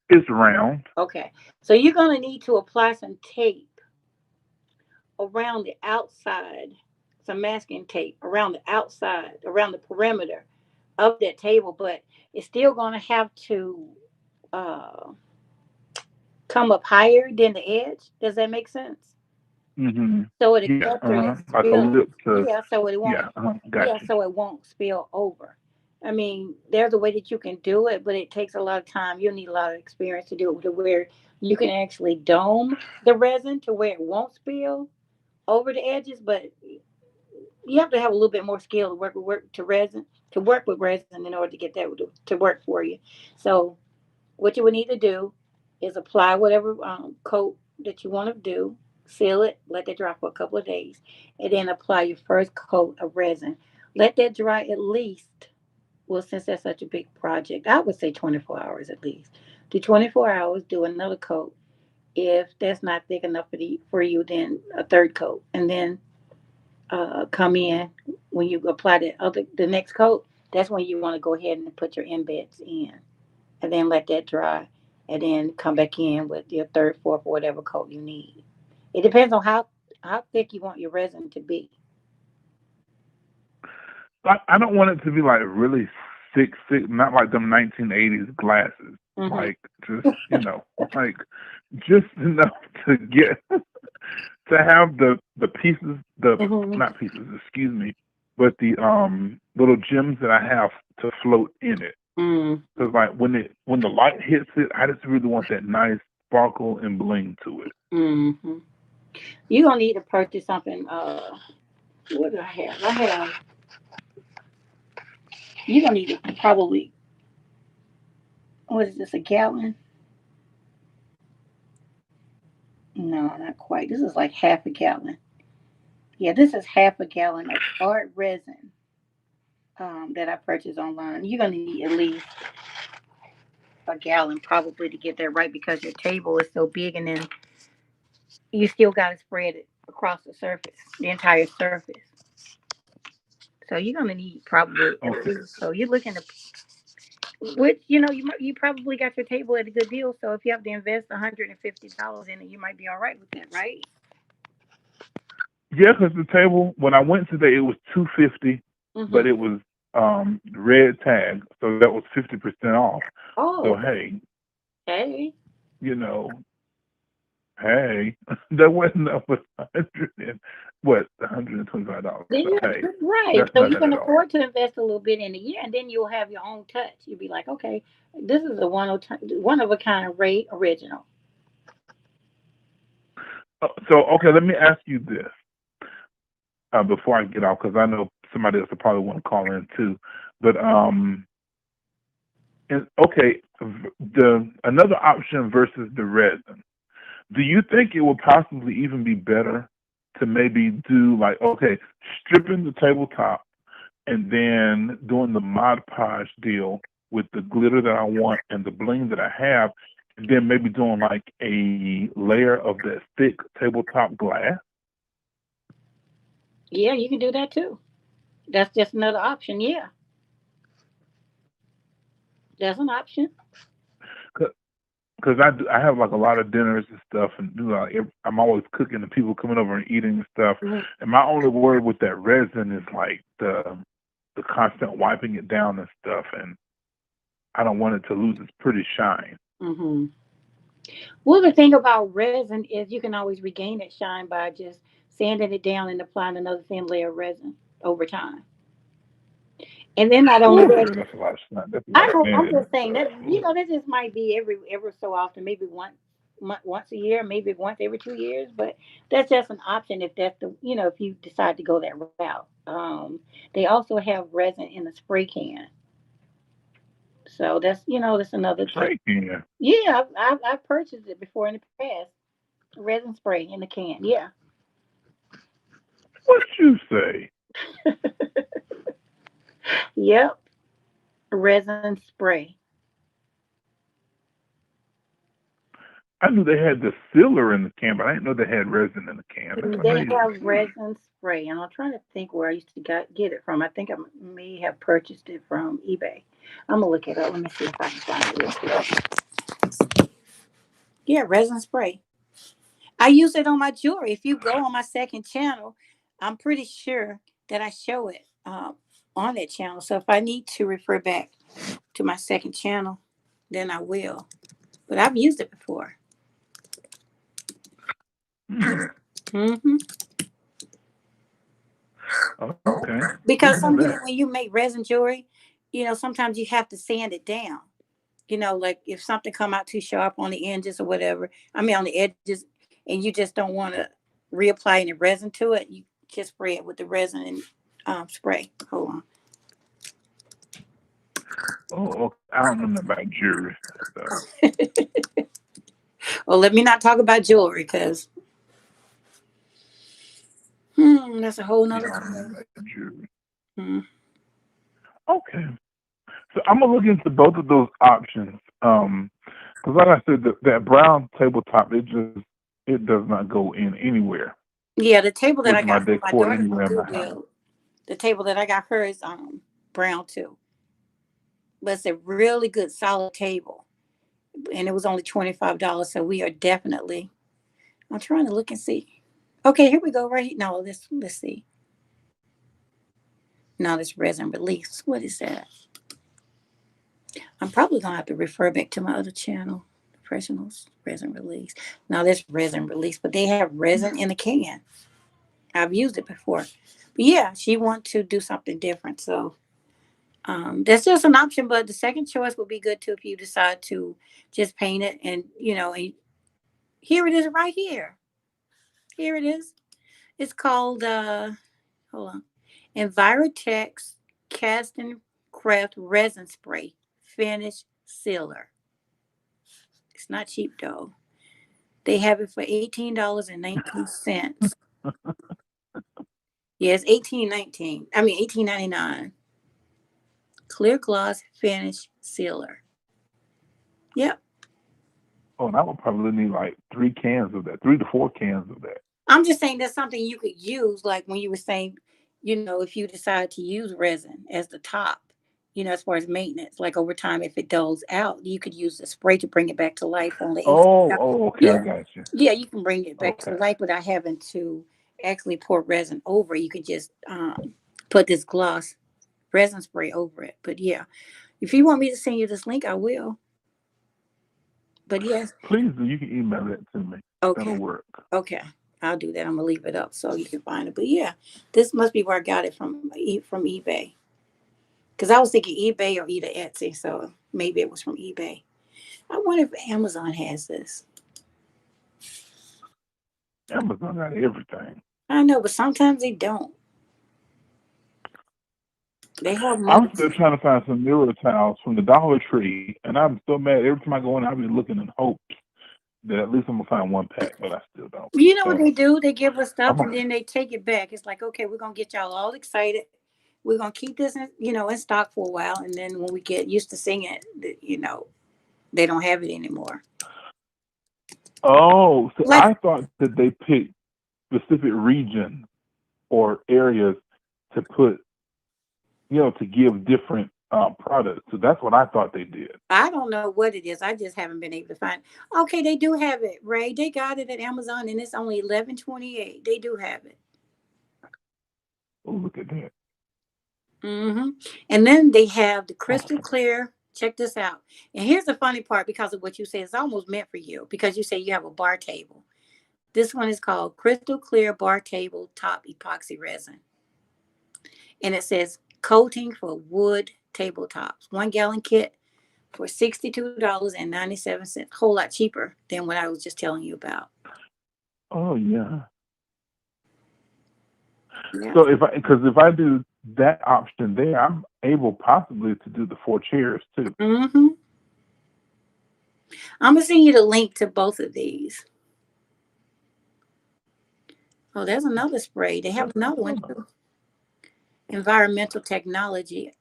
It's round. Okay. So you're going to need to apply some tape around the outside, some masking tape around the outside, around the perimeter of that table, but it's still going to have to uh, come up higher than the edge. Does that make sense? Hmm. So it Yeah, after it like a spills, lip to. yeah, so it won't, Yeah, got yeah, you. so it won't spill over. I mean, there's a way that you can do it, but it takes a lot of time. You'll need a lot of experience to do it to where you can actually dome the resin to where it won't spill over the edges. But you have to have a little bit more skill to work with resin in order to get that to work for you. So what you would need to do is apply whatever coat that you want to do, seal it, let that dry for a couple of days, and then apply your first coat of resin. Let that dry at least, well, since that's such a big project, I would say 24 hours at least. Do 24 hours, do another coat. If that's not thick enough for you, then a third coat, and then come in when you apply the next coat. That's when you want to go ahead and put your embeds in and then let that dry, and then come back in with your third, fourth, or whatever coat you need. It depends on how thick you want your resin to be. I don't want it to be like really thick, thick, not like them 1980s glasses. Hmm. Like just like just enough to get to have the pieces, the Hmm. not pieces, excuse me, but the little gems that I have to float in it. Mm. Because like when the light hits it, I just really want that nice sparkle and bling to it. Hmm. You're gonna need to purchase something. What do I have? I have. You're gonna need to probably. What is this? A gallon? No, not quite. This is like half a gallon. Yeah, this is half a gallon of hard resin. that I purchased online. You're gonna need at least a gallon probably to get that right because your table is so big, and then you still got to spread it across the surface, the entire surface. So you're gonna need probably at Okay. least. So you're looking to, which you probably got your table at a good deal. So if you have to invest $150 in it, you might be all right with that, right? Yeah, because the table when I went today, it was 250, but Mm-hmm. it was red tag, so that was 50% off. So Oh, hey, hey. you know, hey, that wasn't up with 125 dollars. Then So you hey, right. that's So you nothing can at all. afford to invest a little bit in a year, and then you'll have your own touch. You'll be like, okay, this is a one of a kind rate original. So okay, let me ask you this before I get off, because I know somebody else will probably want to call in too. But okay, the another option versus the resin. Do you think it would possibly even be better to maybe do like, okay, stripping the tabletop and then doing the Mod Podge deal with the glitter that I want and the bling that I have, and then maybe doing like a layer of that thick tabletop glass? Yeah, you can do that too. That's just another option. Yeah, that's an option. Because I have like a lot of dinners and stuff, and I'm always cooking, and people coming over and eating and stuff. Mhm. And my only worry with that resin is like the constant wiping it down and stuff, and I don't want it to lose its pretty shine. Mhm. Well, the thing about resin is you can always regain that shine by just sanding it down and applying another thin layer of resin over time. And then not only Oh, that, girl, that's a lot of shine. That's a lot I of know I'm sanding just and saying stuff. that Ooh. that just might be every so often, maybe once a year, maybe once every 2 years, but that's just an option if that's the if you decide to go that route. They also have resin in a spray can, so that's another thing. Spray can. Yeah, I've purchased it before in the past. Resin spray in the can. Yeah. What you say? Yep. Resin spray. I knew they had the sealer in the can, but I didn't know they had resin in the can. That's They amazing. have resin spray, and I'm trying to think where I used to get it from. I think I may have purchased it from eBay. I'm gonna look it up. Let me see if I can find it real quick. Yeah, resin spray. I use it on my jewelry. If you go on my second channel, I'm pretty sure that I show it on that channel. So if I need to refer back to my second channel, then I will. But I've used it before. Hmm. Hmm. Okay. Didn't Because know that. when you make resin jewelry, sometimes you have to sand it down. Like if something come out too sharp on the edges or whatever, I mean on the edges, and you just don't want to reapply any resin to it, you just spray it with the resin and spray. Hold Oh, okay. I don't know nothing about jewelry. So on. Well, let me not talk about jewelry because that's a whole yeah, nother I don't know thing. about jewelry. Hmm. Okay. So I'm gonna look into both of those options. Because like I said, that brown tabletop, it does not go in anywhere Yeah, the table that with I my got for my decor daughter from anywhere in my house. Goodwill, the table that I got her is brown too, but it's a really good solid table, and it was only $25. So we are definitely. I'm trying to look and see. Okay, here we go. Right here. No, let's see. No, this resin release. What is that? I'm probably gonna have to refer back to my other channel, professionals resin release. Now this resin release, but they have resin in a can. I've used it before, but yeah, she wants to do something different. So that's just an option. But the second choice would be good too if you decide to just paint it, and and here it is right here. Here it is. It's called hold on. Envirotex Cast and Craft Resin Spray Finish Sealer. It's not cheap though. They have it for $18.19. Yeah, it's 18.19. I mean 18.99. Clear gloss finish sealer. Yep. Oh, and I would probably need like 3 cans of that, 3 to 4 cans of that. I'm just saying that's something you could use, like when you were saying, if you decide to use resin as the top, as far as maintenance, like over time, if it dulls out, you could use the spray to bring it back to life on the inside Oh, out. oh, okay, I Yeah. got you. Yeah, you can bring it back to Okay. life without having to actually pour resin over. You could just put this gloss resin spray over it. But yeah, if you want me to send you this link, I will. But yes, Please do. You can email that to me. That'll okay. work. Okay, I'll do that. I'm gonna leave it up so you can find it. But yeah, this must be where I got it from eBay. Because I was thinking eBay or either Etsy, so maybe it was from eBay. I wonder if Amazon has this. Amazon got everything. I know, but sometimes they don't. They have I'm most. still trying to find some mirror towels from the Dollar Tree, and I'm so mad. Every time I go in, I'll be looking in hopes that at least I'm gonna find one pack, but I still don't. You know what So they do? They give us I'm stuff a, and then they take it back. It's like, okay, we're gonna get y'all all excited. We're gonna keep this in stock for a while, and then when we get used to seeing it, they don't have it anymore. oh, so Like I thought that they picked specific regions or areas to put, to give different products. So that's what I thought they did. I don't know what it is. I just haven't been able to find. Okay, they do have it, Ray. They got it at Amazon, and it's only 11.28. They do have it. Oh, look at that. hmm And then they have the crystal Awesome. clear. Check this out. And here's the funny part because of what you said. It's almost meant for you because you say you have a bar table. This one is called Crystal Clear Bar Table Top Epoxy Resin, and it says coating for wood tabletops. 1 gallon kit for $62.97. A whole lot cheaper than what I was just telling you about. Oh yeah. Yeah. So if I do that option there, I'm able possibly to do the 4 chairs too. hmm I'm gonna send you the link to both of these. Oh, there's another spray. They have That's another one another. too. Environmental Technology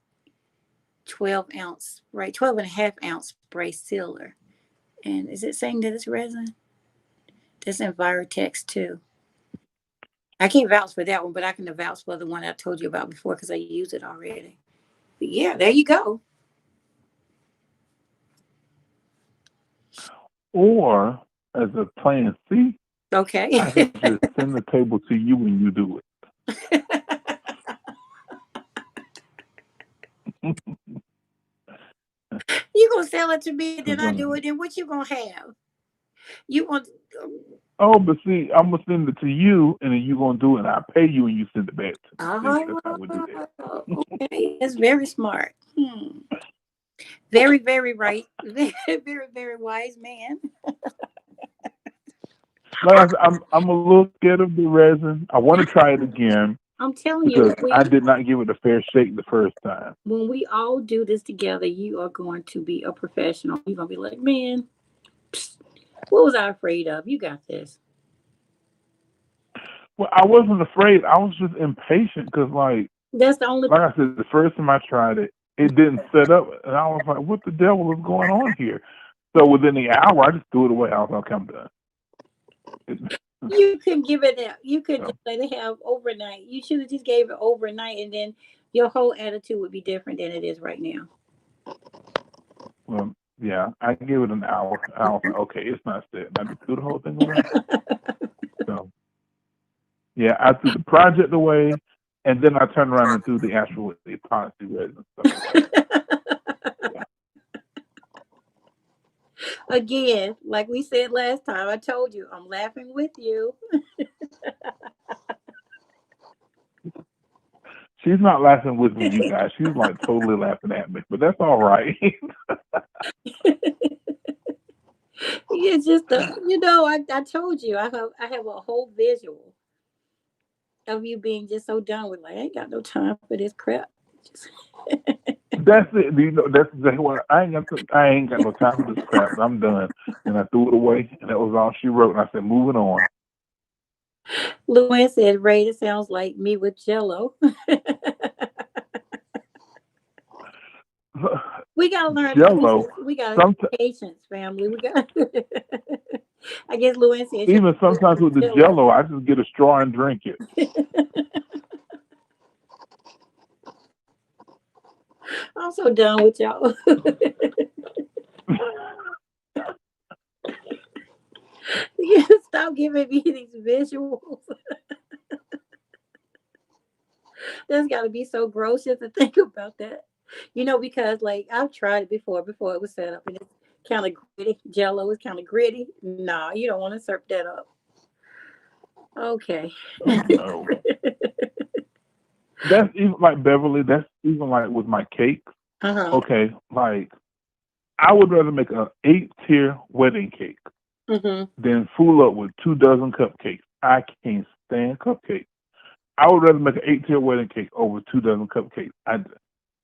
12 ounce, right? 12 and a half ounce spray sealer. And is it saying that it's resin? That's Envirotex too. I can't vouch for that one, but I can vouch for the one I told you about before because I use it already. But yeah, there you go. Or as a plan C, Okay. I can just send the table to you when you do it. You gonna sell it to me, then Because I do it. Then what you gonna have? You want? oh, but see, I'm gonna send it to you, and then you gonna do it, and I pay you, and you send it back to me. See, that's how we do that. Okay, that's very smart. Very, very right. Very, very, very wise man. Like I said, I'm a little scared of the resin. I want to try it again I'm telling you, because I did not give it a fair shake the first time. when we all do this together, you are going to be a professional. You're gonna be like, man, what was I afraid of? You got this. Well, I wasn't afraid. I was just impatient because, That's the only. like I said, the first time I tried it, it didn't set up, and I was like, "What the devil is going on here?" So within the hour, I just threw it away. I was like, "I'm done." It, You could give it out. You could so, just let it have overnight. You should have just gave it overnight, and then your whole attitude would be different than it is right now. well, yeah, I gave it an hour. I was like, "Okay, it's not set," and I just threw the whole thing away. So yeah, I threw the project away, and then I turned around and threw the actual epoxy resin stuff away. Yeah. Again, like we said last time, I told you I'm laughing with you. She's not laughing with me, you guys. She's like totally laughing at me, but that's all right. It's just I told you I have a whole visual of you being just so done with like I ain't got no time for this crap. Just- That's it. That's exactly what I ain't got no time for this crap. I'm done. And I threw it away, and that was all she wrote. And I said, moving on. Luann said, Ray, it sounds like me with Jello. We gotta learn Jello. patience. We gotta Sometimes, patience, family. We got. I guess Luann said she even sometimes with the Jello. Jello, I just get a straw and drink it. I'm so done with y'all. You stop giving me these visuals. That's got to be so gross just to think about that. Because like I've tried it before it was set up, and it's kind of gritty. Jello is kind of gritty. Nah, you don't want to serve that up. Okay. Oh no. That's even like Beverly. That's even like with my cakes. Uh huh. Okay, like I would rather make an 8 tier wedding cake Mhm. than fool up with 2 dozen cupcakes. I can't stand cupcakes. I would rather make an 8 tier wedding cake over 2 dozen cupcakes.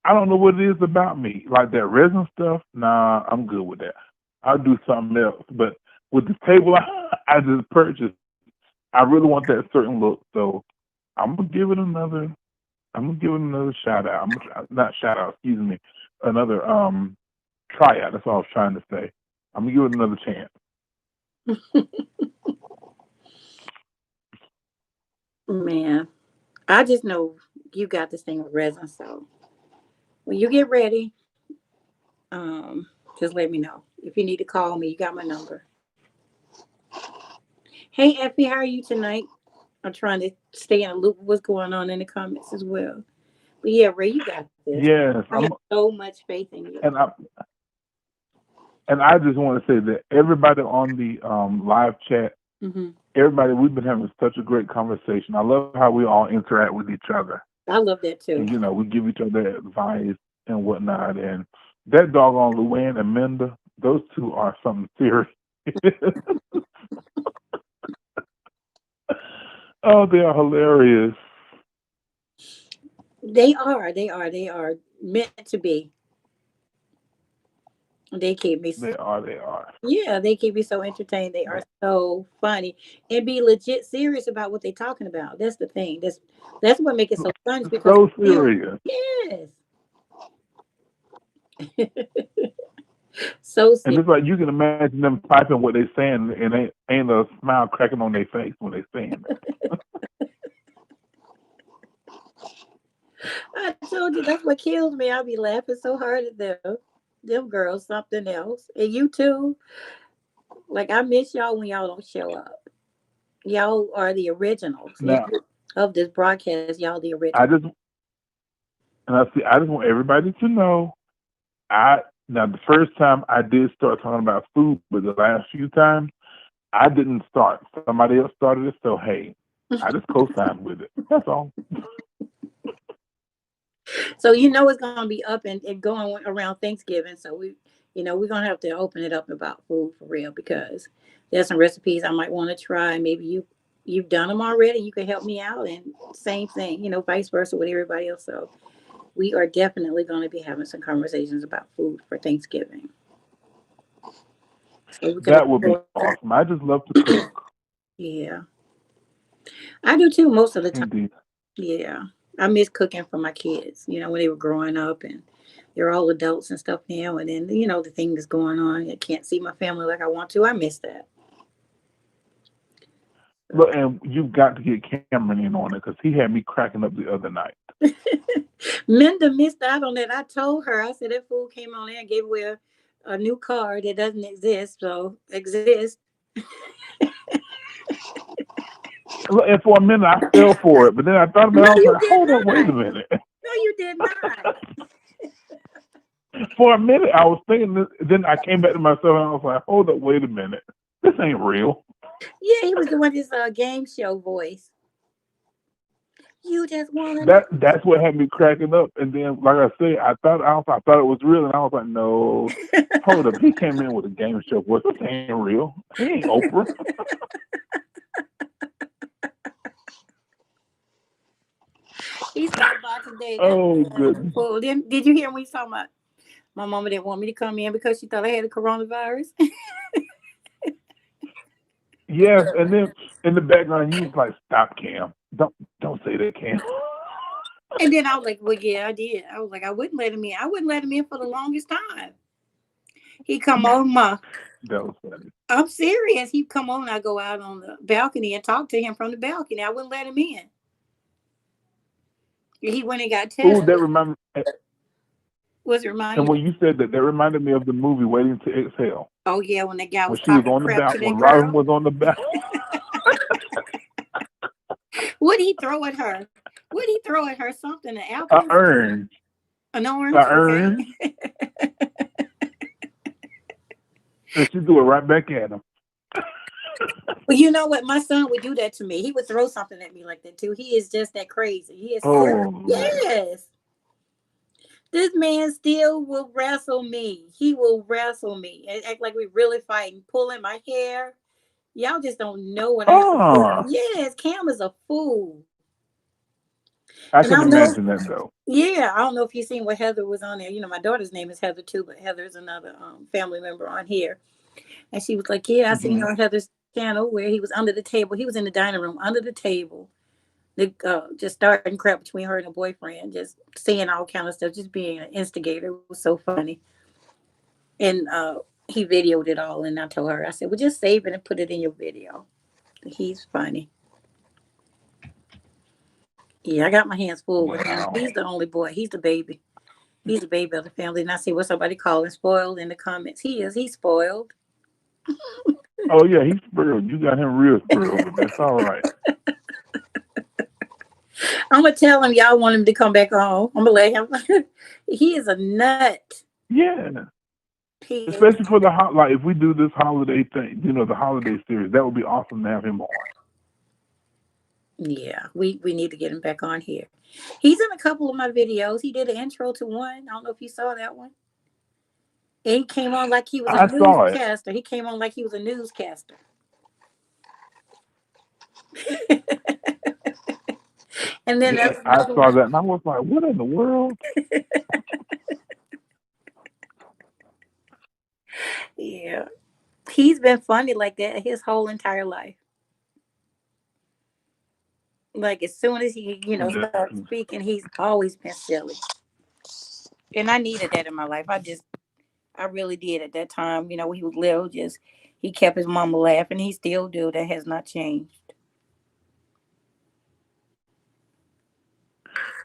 I don't know what it is about me. Like that resin stuff, nah, I'm good with that. I'll do something else. But with the table I just purchased, I really want that certain look. So I'm gonna give it another. I'm gonna give it another shout out. Not shout out, excuse me, another tryout. That's what I was trying to say. I'm gonna give it another chance. Man, I just know you got this thing with resin. So when you get ready, um, just let me know. If you need to call me, you got my number. Hey, Effie, how are you tonight? I'm trying to stay in a loop of what's going on in the comments as well. But yeah, Ray, you got this. Yes, I have so much faith in you. and I and I just want to say that everybody on the live chat, Hmm. everybody, we've been having such a great conversation. I love how we all interact with each other, I love that too. and we give each other advice and whatnot. And that doggone Luann and Minda, those two are something serious. Oh, they are hilarious. They are. They are. They are meant to be. They keep me. They are. They are. Yeah, they keep me so entertained. They are so funny and be legit serious about what they're talking about. That's the thing. That's what makes it so fun because So it's real. serious. Yes. So And serious. it's like you can imagine them typing what they're saying, and ain't a smile cracking on their face when they're saying it. I told you that's what kills me. I'll be laughing so hard at them. Them girls, something else. And you too. Like I miss y'all when y'all don't show up. Y'all are the originals. Now, Of this broadcast. Y'all the I original. just and I just want everybody to know. I Now the first time I did start talking about food, but the last few times I didn't start. Somebody else started it, so hey, I just co-signed with it. That's all. So it's gonna be up and going around Thanksgiving. So we're gonna have to open it up about food for real because there's some recipes I might want to try. Maybe you've done them already. You can help me out, and same thing. Vice versa with everybody else. So we are definitely going to be having some conversations about food for Thanksgiving. So we can look That would be forward to awesome. I just love to cook. yeah, I do too most of the time. Indeed. Yeah. I miss cooking for my kids, when they were growing up and they're all adults and stuff now. And then, the thing that's going on, I can't see my family like I want to. I miss that. Look, So. and you've got to get Cameron in on it because he had me cracking up the other night. Minda missed out on that. I told her, I said that fool came on there and gave away a new car that doesn't exist. So, exist. Look, and for a minute, I fell for it, but then I thought about No, it. I was you like, did hold up, wait a not. minute. No, you did not. For a minute, I was thinking this. Then I came back to myself and I was like, hold up, wait a minute. This ain't real. Yeah, he was doing this game show voice. You just want to know. That's what had me cracking up. And then, like I said, I thought it was real, and I was like, no, hold up. He came in with a game show voice. This ain't real. He ain't Oprah. He stopped by today. That Oh goodness. fool. Did you hear when he talking about my mama didn't want me to come in because she thought I had the coronavirus? Yes, and then in the background, you was like, stop, Cam. Don't say that, Cam. And then I was like, well, yeah, I did. I was like, I wouldn't let him in. I wouldn't let him in for the longest time. He come on my, That was funny. I'm serious. He come on. I go out on the balcony and talk to him from the balcony. I wouldn't let him in. He went and got Oh, tested. that remember. Was it remind And you? when you said that, that reminded me of the movie Waiting to Exhale, Oh yeah, when that guy when was she was talking on the crap back, to when that Robin girl. was on the back, What did he throw at her? What did he throw at her? Something? An a apple? urn, An a orange? Okay. urn, and she threw it right back at him. Well, you know what? My son would do that to me. He would throw something at me like that too. He is just that crazy. He is so Oh man, yes. This man still will wrestle me. He will wrestle me and act like we really fighting, pulling my hair. Y'all just don't know what I have to go through. oh, Yes, Cam is a fool. I And I can don't know. imagine that though. Yeah, I don't know if you've seen what Heather was on there. You know, my daughter's name is Heather too, but Heather is another family member on here. And she was like, "Yeah, I seen Hmm. her on Heather's channel where he was under the table. He was in the dining room under the table, just starting crap between her and her boyfriend, just saying all kind of stuff, just being an instigator. It was so funny. And he videoed it all, and I told her, I said, "Well, just save it and put it in your video." He's funny. Yeah, I got my hands full with him. Wow. He's the only boy. He's the baby. He's the baby of the family. And I see what somebody calling spoiled in the comments. He is. He's spoiled. Oh yeah, he's spoiled. You got him real spoiled, but that's all right. I'm gonna tell him y'all want him to come back home. I'm gonna let him. He is a nut. Yeah, He is. especially for the like if we do this holiday thing, the holiday series, that would be awesome to have him on. Yeah, we need to get him back on here. He's in a couple of my videos. He did an intro to one. I don't know if you saw that one. And he came on like he was a I saw it. newscaster. He came on like he was a newscaster. And then Yeah, there's I another saw one. that, and I was like, "What in the world?" Yeah, he's been funny like that his whole entire life. Like as soon as he, starts speaking, he's always been silly. And I needed that in my life. I really did at that time. When he was little, just he kept his mama laughing. He still do. That has not changed.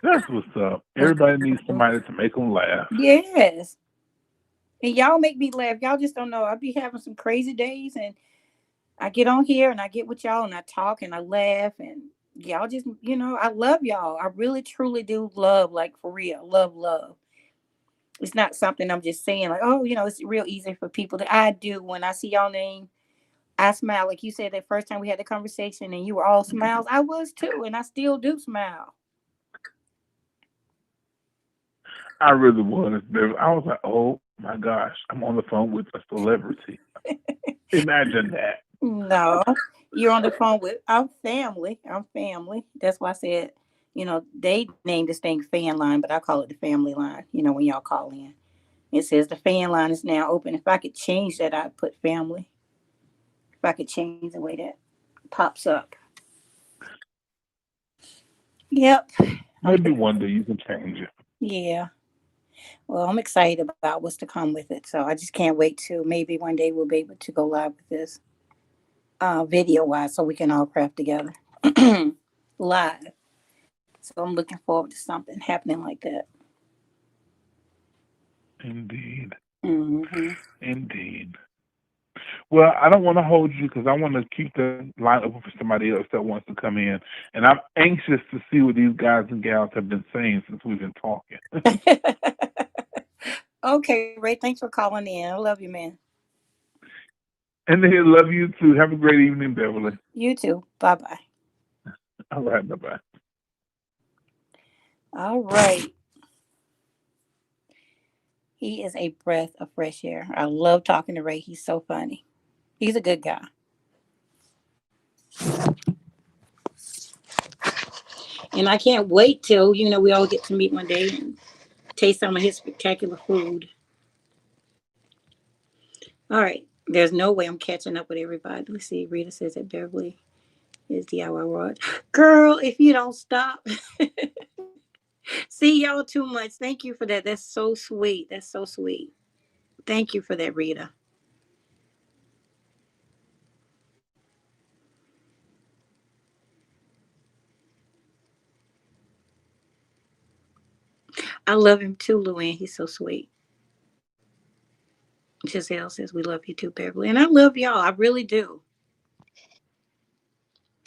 That's what's up. Everybody needs somebody to make them laugh. Yes. And y'all make me laugh. Y'all just don't know. I be having some crazy days and I get on here and I get with y'all and I talk and I laugh and y'all just, I love y'all. I really truly do love, like for real. Love, love. It's not something I'm just saying like, oh, it's real easy for people that I do when I see y'all name. I smile. Like you said that first time we had the conversation and you were all smiles. I was too, and I still do smile. I really was. I was like, "Oh my gosh, I'm on the phone with a celebrity." Imagine that. No, you're on the phone with our family. Our family. That's why I said, they named this thing fan line, but I call it the family line. When y'all call in, it says the fan line is now open. If I could change that, I'd put family. If I could change the way that pops up. Yep. I'm. Maybe one day you can change it. Yeah. Well, I'm excited about what's to come with it. So I just can't wait to maybe one day we'll be able to go live with this video wise so we can all craft together live. So I'm looking forward to something happening like that. Indeed, Hmm. indeed. Well, I don't want to hold you because I want to keep the line open for somebody else that wants to come in, and I'm anxious to see what these guys and gals have been saying since we've been talking. Okay, Ray. Thanks for calling in. I love you, man. And they love you too. Have a great evening, Beverly. You too. Bye bye. All right, bye bye. All right. He is a breath of fresh air. I love talking to Ray. He's so funny. He's a good guy. And I can't wait till, we all get to meet one day and taste some of his spectacular food. All right. There's no way I'm catching up with everybody. Let's see. Rita says that Beverly is DIY Rod. Girl, if you don't stop. See y'all too much. Thank you for that. That's so sweet. That's so sweet. Thank you for that, Rita. I love him too, Luann. He's so sweet. Giselle says we love you too, Beverly. And I love y'all. I really do.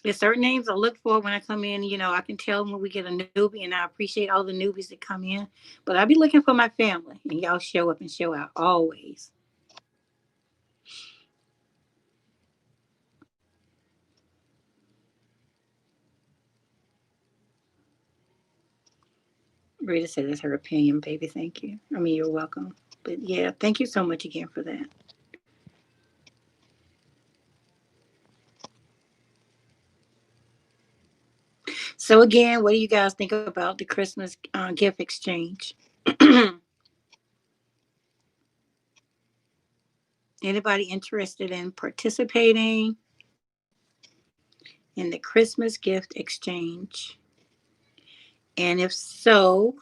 There's certain names I look for when I come in. I can tell when we get a newbie, and I appreciate all the newbies that come in. But I be looking for my family, and y'all show up and show out always. Rita said it's her opinion, baby. Thank you. I mean, you're welcome. But yeah, thank you so much again for that. So again, what do you guys think about the Christmas gift exchange? Anybody interested in participating in the Christmas gift exchange? And if so,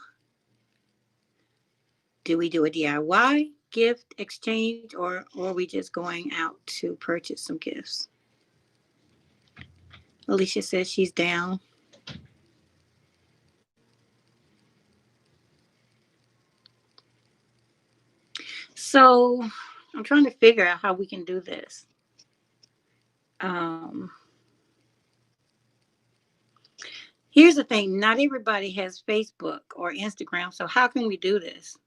do we do a DIY gift exchange, or are we just going out to purchase some gifts? Alicia says she's down. So I'm trying to figure out how we can do this. Um, Here's the thing: not everybody has Facebook or Instagram. So how can we do this?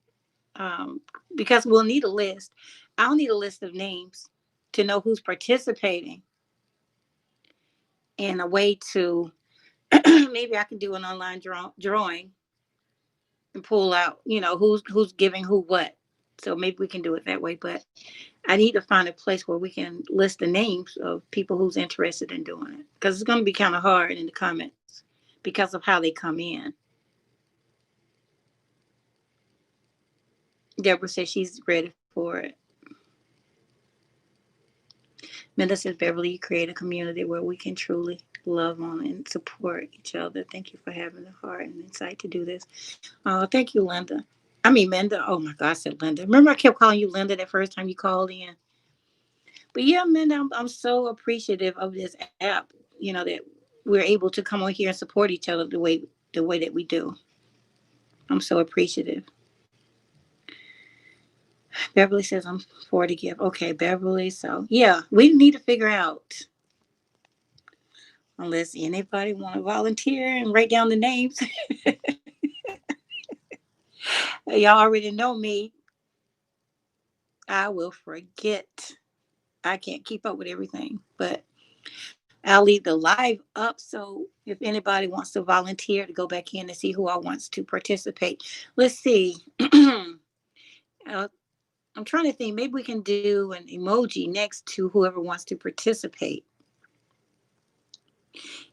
Because we'll need a list. I'll need a list of names to know who's participating, and a way to maybe I can do an online drawing and pull out, who's giving who what. So maybe we can do it that way. But I need to find a place where we can list the names of people who's interested in doing it, because it's going to be kind of hard in the comments because of how they come in. Deborah says she's ready for it. Minda says, Beverly, you create a community where we can truly love on and support each other. Thank you for having the heart and insight to do this. Oh, thank you, Linda. I mean, Minda. Oh my God, I said Linda. Remember, I kept calling you Linda that first time you called in. But yeah, Minda, I'm so appreciative of this app. That we're able to come on here and support each other the way that we do. I'm so appreciative. Beverly says I'm for to give. Okay, Beverly. So yeah, we need to figure out, unless anybody want to volunteer and write down the names. Y'all already know me. I will forget. I can't keep up with everything, but I'll leave the live up. So if anybody wants to volunteer to go back in and see who all wants to participate, let's see. I'm trying to think. Maybe we can do an emoji next to whoever wants to participate,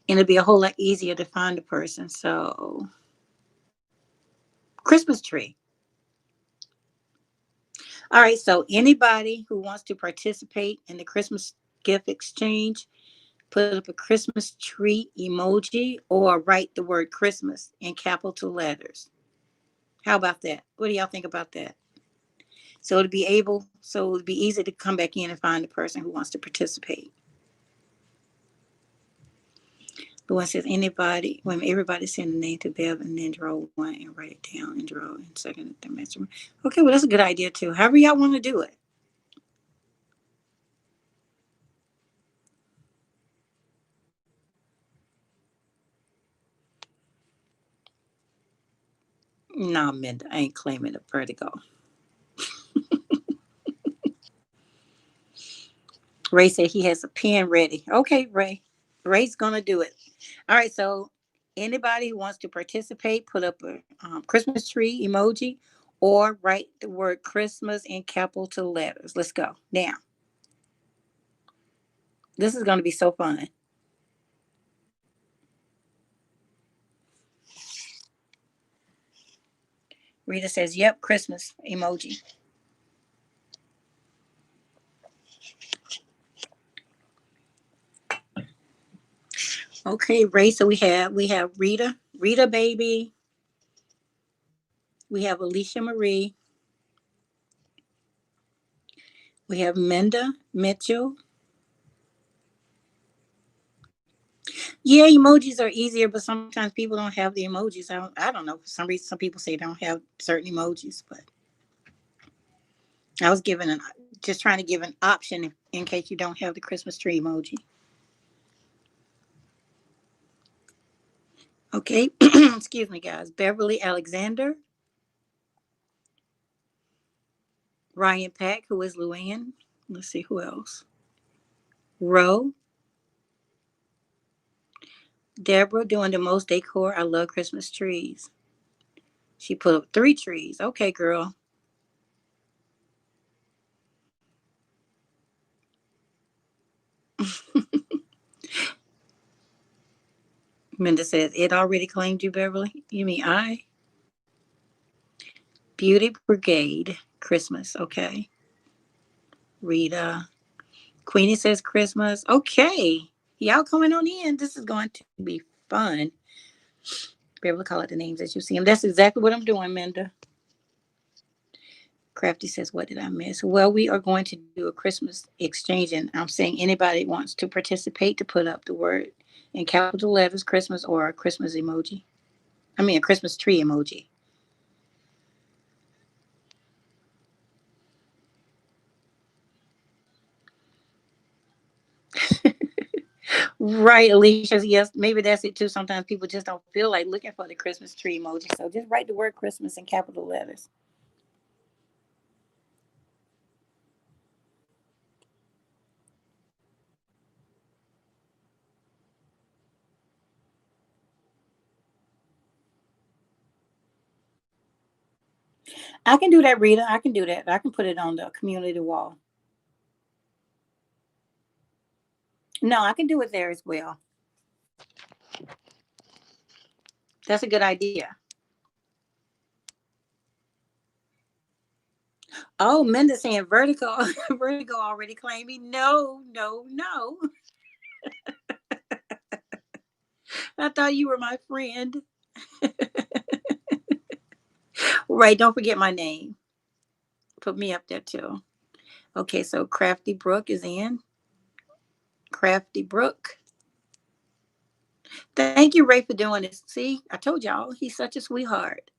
and it'll be a whole lot easier to find a person. So, Christmas tree. All right. So anybody who wants to participate in the Christmas gift exchange, put up a Christmas tree emoji or write the word Christmas in capital letters. How about that? What do y'all think about that? So it'd be easy to come back in and find the person who wants to participate. The one says anybody, when everybody send a name to Bev and then draw one and write it down and draw in second dimension. Okay, well that's a good idea too. However y'all want to do it. Nah, man, I ain't claiming a vertigo. Ray said he has a pen ready. Okay, Ray. Ray's gonna do it. All right, so anybody who wants to participate, put up a Christmas tree emoji or write the word Christmas in capital letters. Let's go. Now, this is going to be so fun. Rita says, yep, Christmas emoji. Okay, Ray, so we have Rita, baby, We have Alicia Marie. We have Minda Mitchell. Yeah, emojis are easier, but sometimes people don't have the emojis. I don't know. For some reason, some people say they don't have certain emojis, but I was given an just trying to give an option in case you don't have the Christmas tree emoji. Okay, excuse me, guys. Beverly Alexander, Ryan Pack, who is Luann. Let's see who else. Roe, Deborah doing the most decor. I love Christmas trees. She put up 3 trees. Okay, girl. Minda says, it already claimed you, Beverly. You mean I? Beauty Brigade, Christmas. Okay. Rita. Queenie says Christmas. Okay. Y'all coming on in. This is going to be fun. Be able to call it the names as you see them. That's exactly what I'm doing, Minda. Crafty says, what did I miss? Well, we are going to do a Christmas exchange, and I'm saying anybody wants to participate to put up the word in capital letters, Christmas, or a Christmas emoji. I mean, a Christmas tree emoji. Right, Alicia. Yes, maybe that's it too. Sometimes people just don't feel like looking for the Christmas tree emoji. So just write the word Christmas in capital letters. I can do that, Rita. I can do that. I can put it on the community wall. No, I can do it there as well. That's a good idea. Oh, Minda saying vertical. Vertigo already claimed me. No, no, no. I thought you were my friend. Right. Don't forget my name. Put me up there too. Okay. So Crafty Brook is in. Crafty Brook. Thank you, Ray, for doing this. See, I told y'all he's such a sweetheart.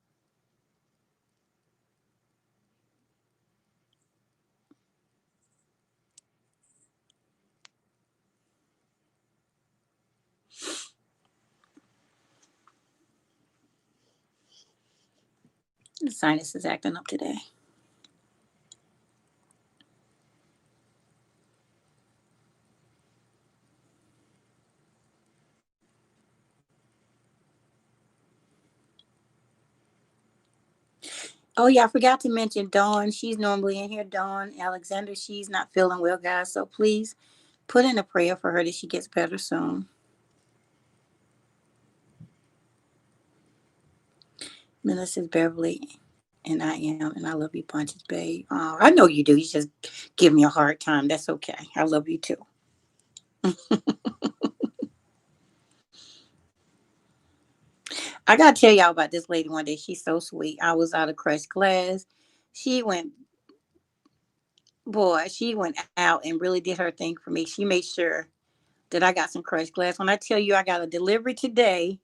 The sinus is acting up today. Oh yeah, I forgot to mention Dawn. She's normally in here. Dawn Alexander. She's not feeling well, guys. So please put in a prayer for her that she gets better soon. Melissa's Beverly, and I am, and I love you, Punches, babe. Oh, I know you do. You just give me a hard time. That's okay. I love you too. I gotta tell y'all about this lady one day. She's so sweet. I was out of crushed glass. She went, boy, she went out and really did her thing for me. She made sure that I got some crushed glass. When I tell you I got a delivery today,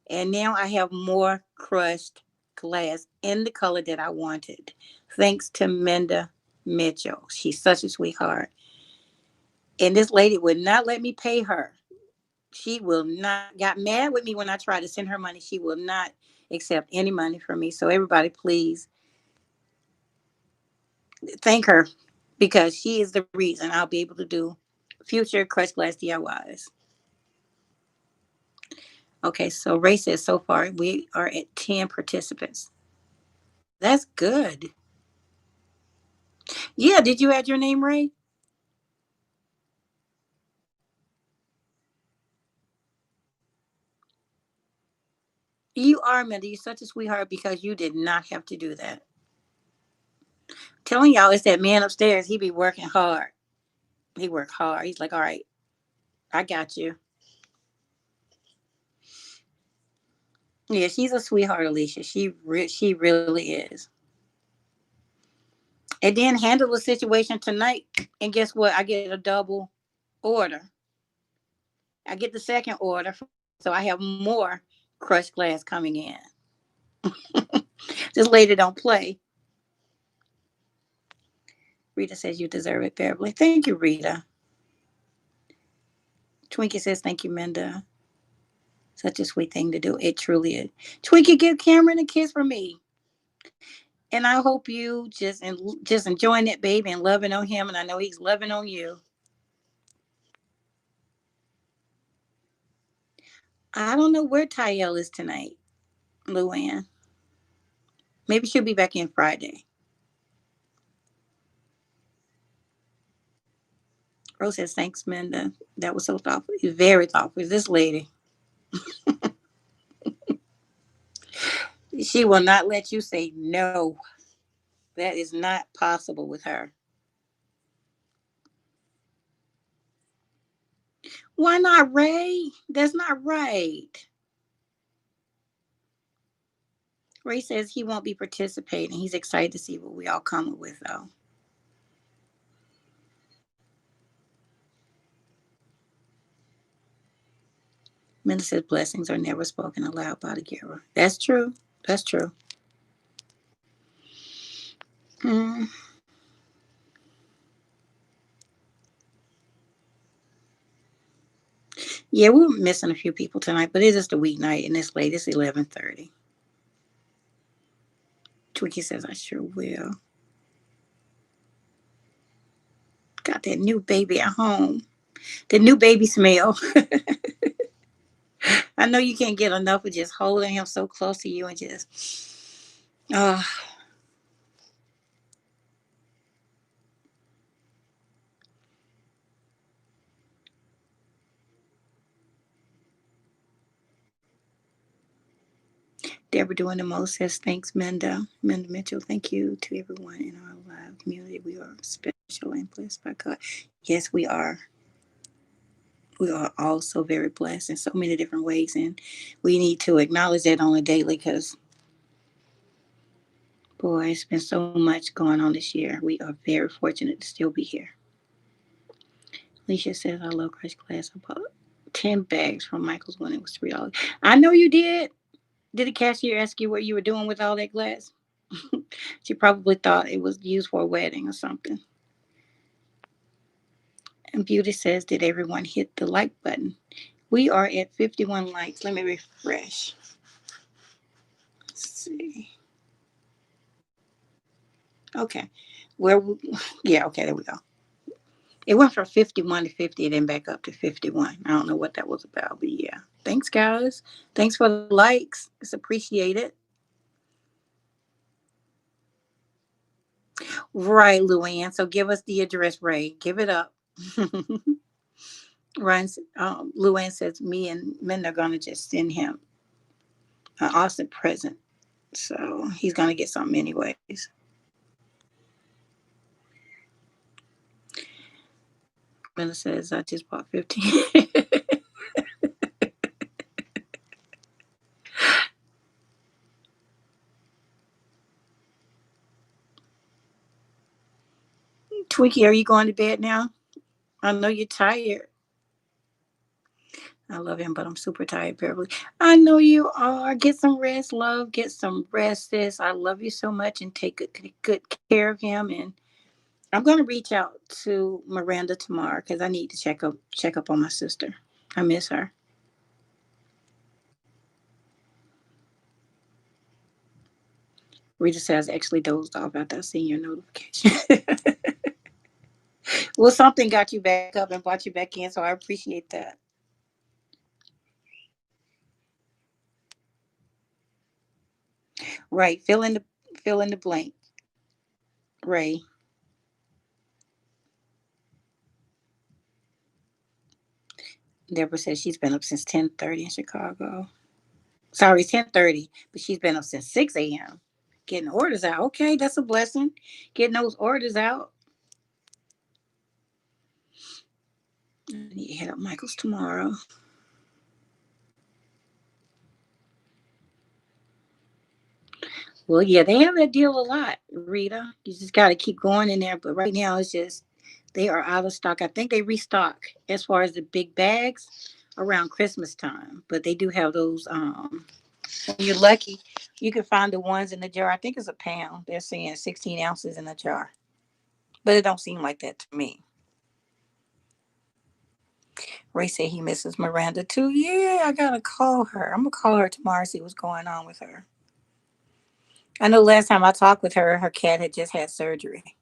and now I have more crushed glass in the color that I wanted. Thanks to Minda Mitchell. She's such a sweetheart. And this lady would not let me pay her. She will not got mad with me when I tried to send her money. She will not accept any money from me. So everybody please thank her because she is the reason I'll be able to do future crushed glass DIYs. Okay, so Ray says so far we are at 10 participants. That's good. Yeah, did you add your name, Ray? You are, Mindy. You're such a sweetheart because you did not have to do that. Telling y'all, it's that man upstairs. He be working hard. He work hard. He's like, all right, I got you. Yeah, she's a sweetheart, Alicia. She really is. And then handle the situation tonight. And guess what? I get a double order. I get the second order, so I have more crushed glass coming in. This lady don't play. Rita says you deserve it, Beverly. Thank you, Rita. Twinkie says thank you, Minda. Such a sweet thing to do. It truly is. Twinkie, give Cameron a kiss from me. And I hope you just enjoying it, baby, and loving on him. And I know he's loving on you. I don't know where Tyel is tonight, Luann. Maybe she'll be back in Friday. Rose says, thanks, Minda. That was so thoughtful. Very thoughtful. This lady, she will not let you say no. That is not possible with her. Why not, Ray? That's not right. Ray says he won't be participating. He's excited to see what we all come up with, though. Minda says blessings are never spoken aloud by the giver. That's true. That's true. Mm. Yeah, we're missing a few people tonight, but it is the weeknight and it's late. It's 11:30. Twinkie says I sure will. Got that new baby at home. The new baby smell. I know you can't get enough of just holding him so close to you and just, oh, Deborah doing the most says thanks, Minda. Minda Mitchell, thank you to everyone in our live community. We are special and blessed by God. Yes, we are. We are all so very blessed in so many different ways, and we need to acknowledge that on a daily because, boy, it's been so much going on this year. We are very fortunate to still be here. Alicia says, I love Crush Glass. I bought 10 bags from Michael's when it was $3. I know you did. Did the cashier ask you what you were doing with all that glass? She probably thought it was used for a wedding or something. And Beauty says, did everyone hit the like button? We are at 51 likes. Let me refresh. Let's see. Okay. Where? Yeah. Okay. There we go. It went from 51 to 50, and then back up to 51. I don't know what that was about, but yeah. Thanks, guys. Thanks for the likes. It's appreciated. Right, Luann. So give us the address, Ray. Give it up. Ryan, Luann says me and Minda are gonna just send him an awesome present. So he's gonna get something anyways. Minda says I just bought 15. Twinkie, are you going to bed now? I know you're tired. I love him, but I'm super tired, Beverly. I know you are. Get some rest, love. Get some rest, sis. I love you so much, and take good care of him. And I'm gonna reach out to Miranda tomorrow because I need to check up on my sister. I miss her. Rita says actually dozed off after I seen your notification. Well, something got you back up and brought you back in, so I appreciate that. Right, fill in the blank. Ray. Deborah says she's been up since 10:30 in Chicago. Sorry, 10:30, but she's been up since 6 a.m. getting orders out. Okay, that's a blessing. Getting those orders out. I need to hit up Michael's tomorrow. Well, yeah, they have that deal a lot, Rita. You just got to keep going in there. But right now, it's just they are out of stock. I think they restock as far as the big bags around Christmas time. But they do have those. When you're lucky, you can find the ones in the jar. I think it's a pound. They're saying 16 ounces in a jar, but it don't seem like that to me. Ray said he misses Miranda too. Yeah, I gotta call her. I'm gonna call her tomorrow, see what's going on with her. I know last time I talked with her, her cat had just had surgery.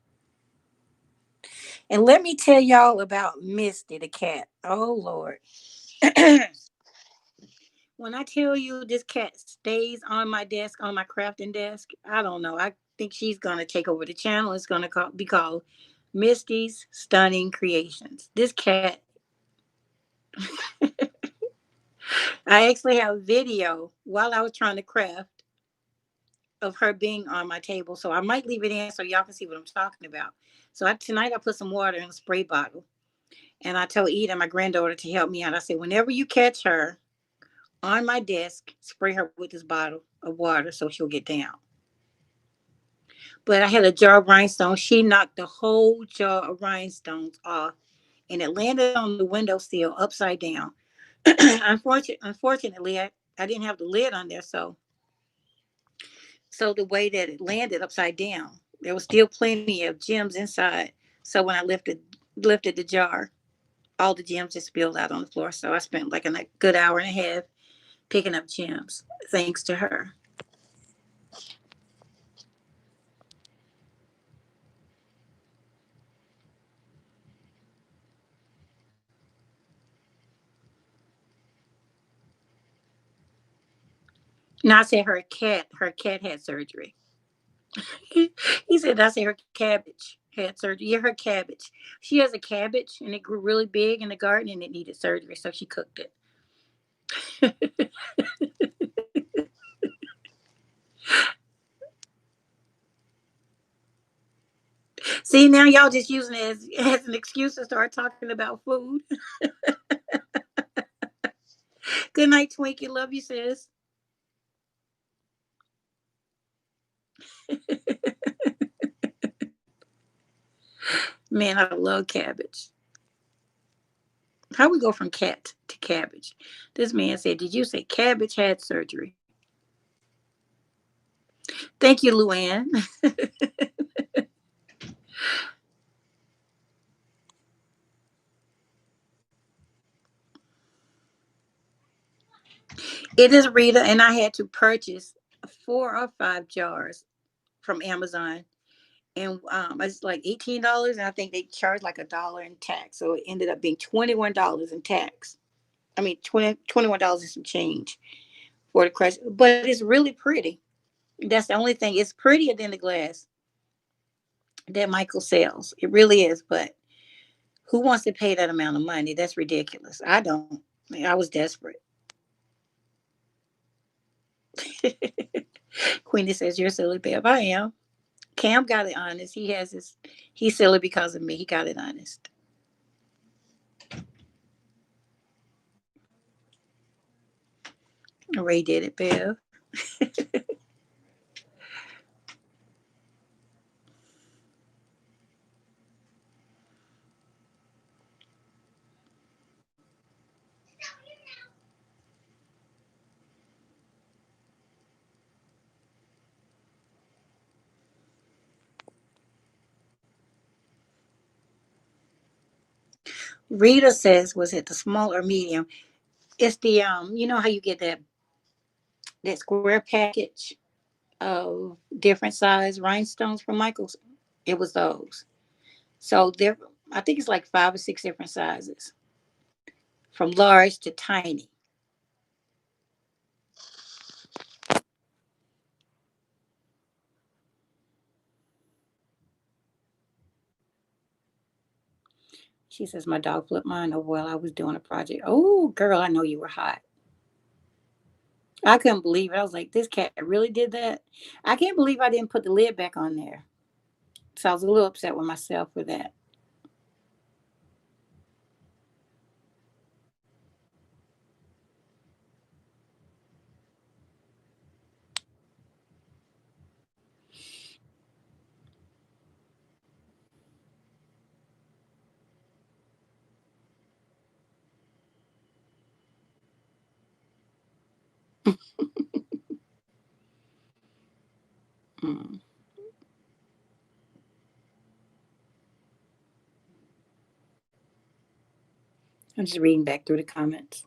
And let me tell y'all about Misty the cat. Oh Lord. When I tell you this cat stays on my desk, on my crafting desk, I don't know. I think she's gonna take over the channel. It's gonna be called Misty's Stunning Creations. This cat, I actually have video while I was trying to craft of her being on my table. So I might leave it in so y'all can see what I'm talking about. So tonight I put some water in a spray bottle. And I told Eda, my granddaughter, to help me out. I said, whenever you catch her on my desk, spray her with this bottle of water so she'll get down. But I had a jar of rhinestones. She knocked the whole jar of rhinestones off, and it landed on the windowsill upside down. Unfortunately, I didn't have the lid on there, so the way that it landed upside down, there was still plenty of gems inside. So when I lifted the jar, all the gems just spilled out on the floor. So I spent like a good hour and a half picking up gems, thanks to her. Now I said her cat had surgery. He said, I said her cabbage had surgery. Yeah, her cabbage. She has a cabbage and it grew really big in the garden and it needed surgery, so she cooked it. See, now y'all just using it as an excuse to start talking about food. Good night, Twinkie. Love you, sis. Man, I love cabbage. How we go from cat to cabbage? This man said, did you say cabbage had surgery? Thank you, Luann. It is Rita, and I had to purchase 4 or 5 jars from Amazon. And it's like $18, and I think they charged like $1 in tax. So it ended up being $21 in tax. I mean, $21 and some change for the crush. But it's really pretty. That's the only thing. It's prettier than the glass that Michael sells. It really is. But who wants to pay that amount of money? That's ridiculous. I don't. I mean, I was desperate. Queenie says, you're silly, babe. I am. Cam got it honest. He's silly because of me. He got it honest. Ray did it, Bev. Rita says, was it the small or medium? It's the you know how you get that square package of different size rhinestones from Michael's? It was those. So there, I think it's like 5 or 6 different sizes, from large to tiny. She says my dog flipped mine over while I was doing a project. Oh, girl, I know you were hot. I couldn't believe it. I was like, this cat really did that. I can't believe I didn't put the lid back on there. So I was a little upset with myself for that. Mm. I'm just reading back through the comments.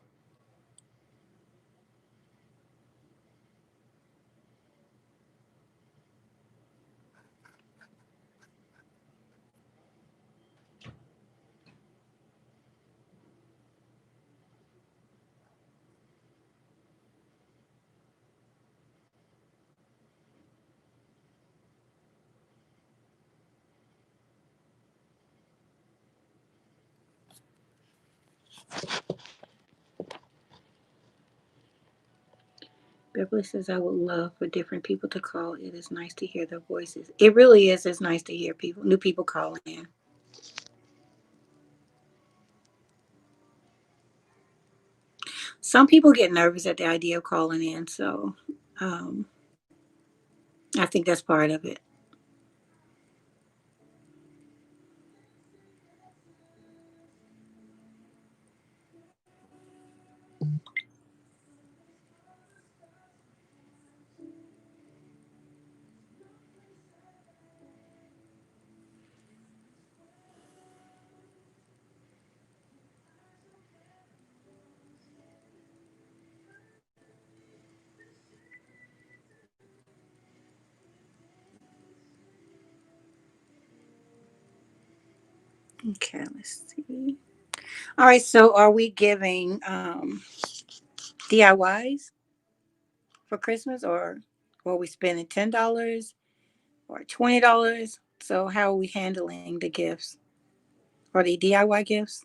Beverly says, I would love for different people to call. It is nice to hear their voices. It really is. It's nice to hear people, new people call in. Some people get nervous at the idea of calling in. So um, I think that's part of it. Okay, let's see. All right, so are we giving DIYs for Christmas, or are we spending $10 or $20? So how are we handling the gifts or the DIY gifts,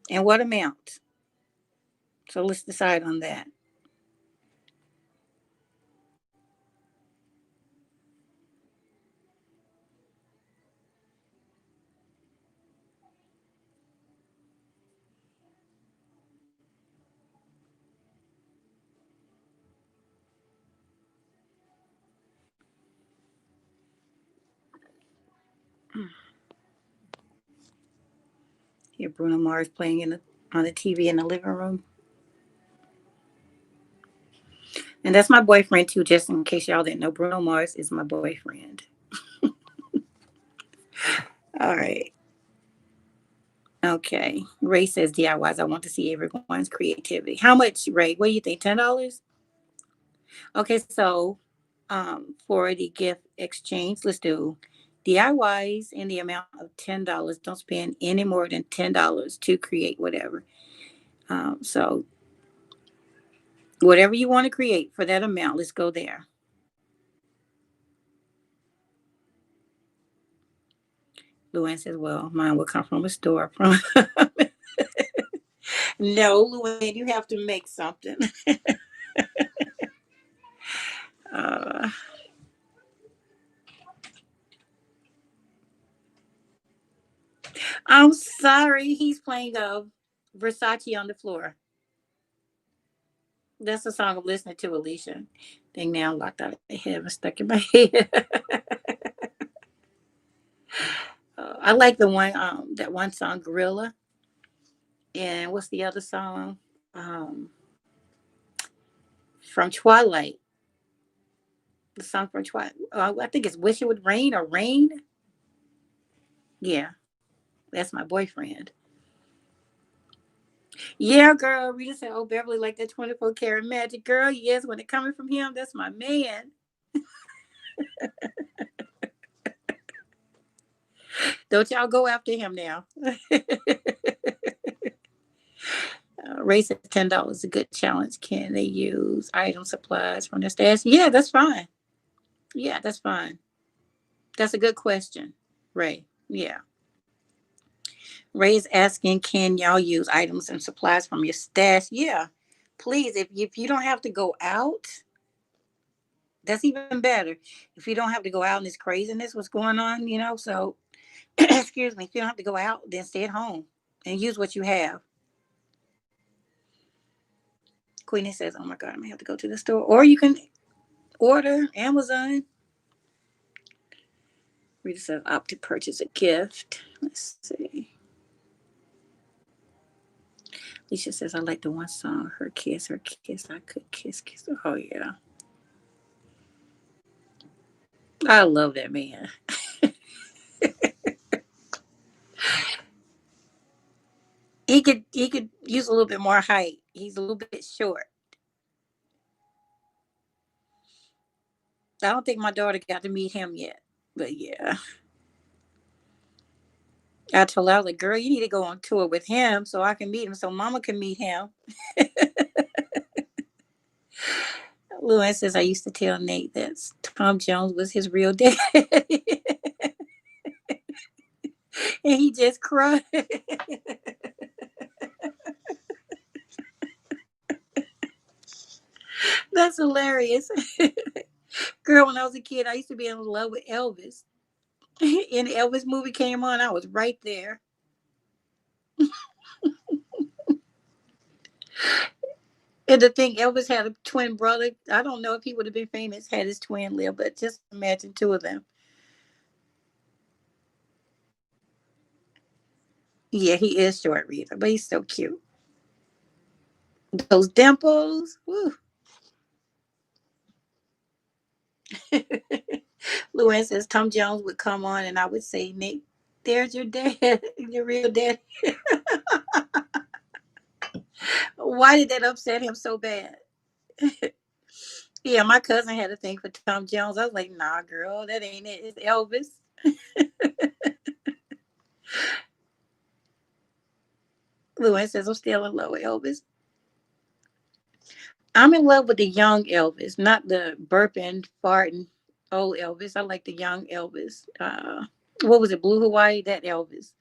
and what amount? So let's decide on that. Here, Bruno Mars playing on the TV in the living room, and that's my boyfriend too. Just in case y'all didn't know, Bruno Mars is my boyfriend. All right. Okay. Ray says DIYs. I want to see everyone's creativity. How much, Ray? What do you think? $10? Okay, so for the gift exchange, let's do DIYs in the amount of $10. Don't spend any more than $10 to create whatever. So whatever you want to create for that amount, let's go there. Luann says, "Well, mine will come from a store." From no, Luann, you have to make something. uh, I'm sorry, he's playing Versace on the floor. That's the song I'm listening to, Alicia. Thing now locked out of my head and stuck in my head. I like the one that one song, Gorilla. And what's the other song? From Twilight. The song from Twilight. I think it's Wish It Would Rain or Rain. Yeah, that's my boyfriend. Yeah, girl. Rita said, "Oh, Beverly like that 24 karat magic, girl." Yes, when it coming from him, that's my man. Don't y'all go after him now. Race at $10 a good challenge. Can they use item supplies from their stash? Yeah, that's fine. Yeah, that's fine. That's a good question, Ray. Yeah. Ray's asking, can y'all use items and supplies from your stash? Yeah. Please, if you don't have to go out, that's even better. If you don't have to go out and this craziness, what's going on, so excuse me, if you don't have to go out, then stay at home and use what you have. Queenie says, oh my God, I may have to go to the store. Or you can order Amazon. Rita says, opt to purchase a gift. Let's see. Alicia says, I like the one song, her kiss, I could kiss, kiss. Oh, yeah. I love that man. He could use a little bit more height. He's a little bit short. I don't think my daughter got to meet him yet. But yeah. I told her, I was like, girl, you need to go on tour with him so I can meet him, so mama can meet him. Luann says, I used to tell Nate that Tom Jones was his real dad. And he just cried. That's hilarious. Girl, when I was a kid, I used to be in love with Elvis. And the Elvis movie came on, I was right there. And to think Elvis had a twin brother, I don't know if he would have been famous had his twin lived, but just imagine two of them. Yeah, he is short, Rita, but he's so cute. Those dimples. Woo. Luann says Tom Jones would come on and I would say, Nick, there's your dad, your real dad. Why did that upset him so bad? Yeah, my cousin had a thing for Tom Jones. I was like, nah, girl, that ain't it. It's Elvis. Luann says, I'm still in love with Elvis. I'm in love with the young Elvis, not the burping, farting old Elvis. I like the young Elvis. What was it, Blue Hawaii? That Elvis.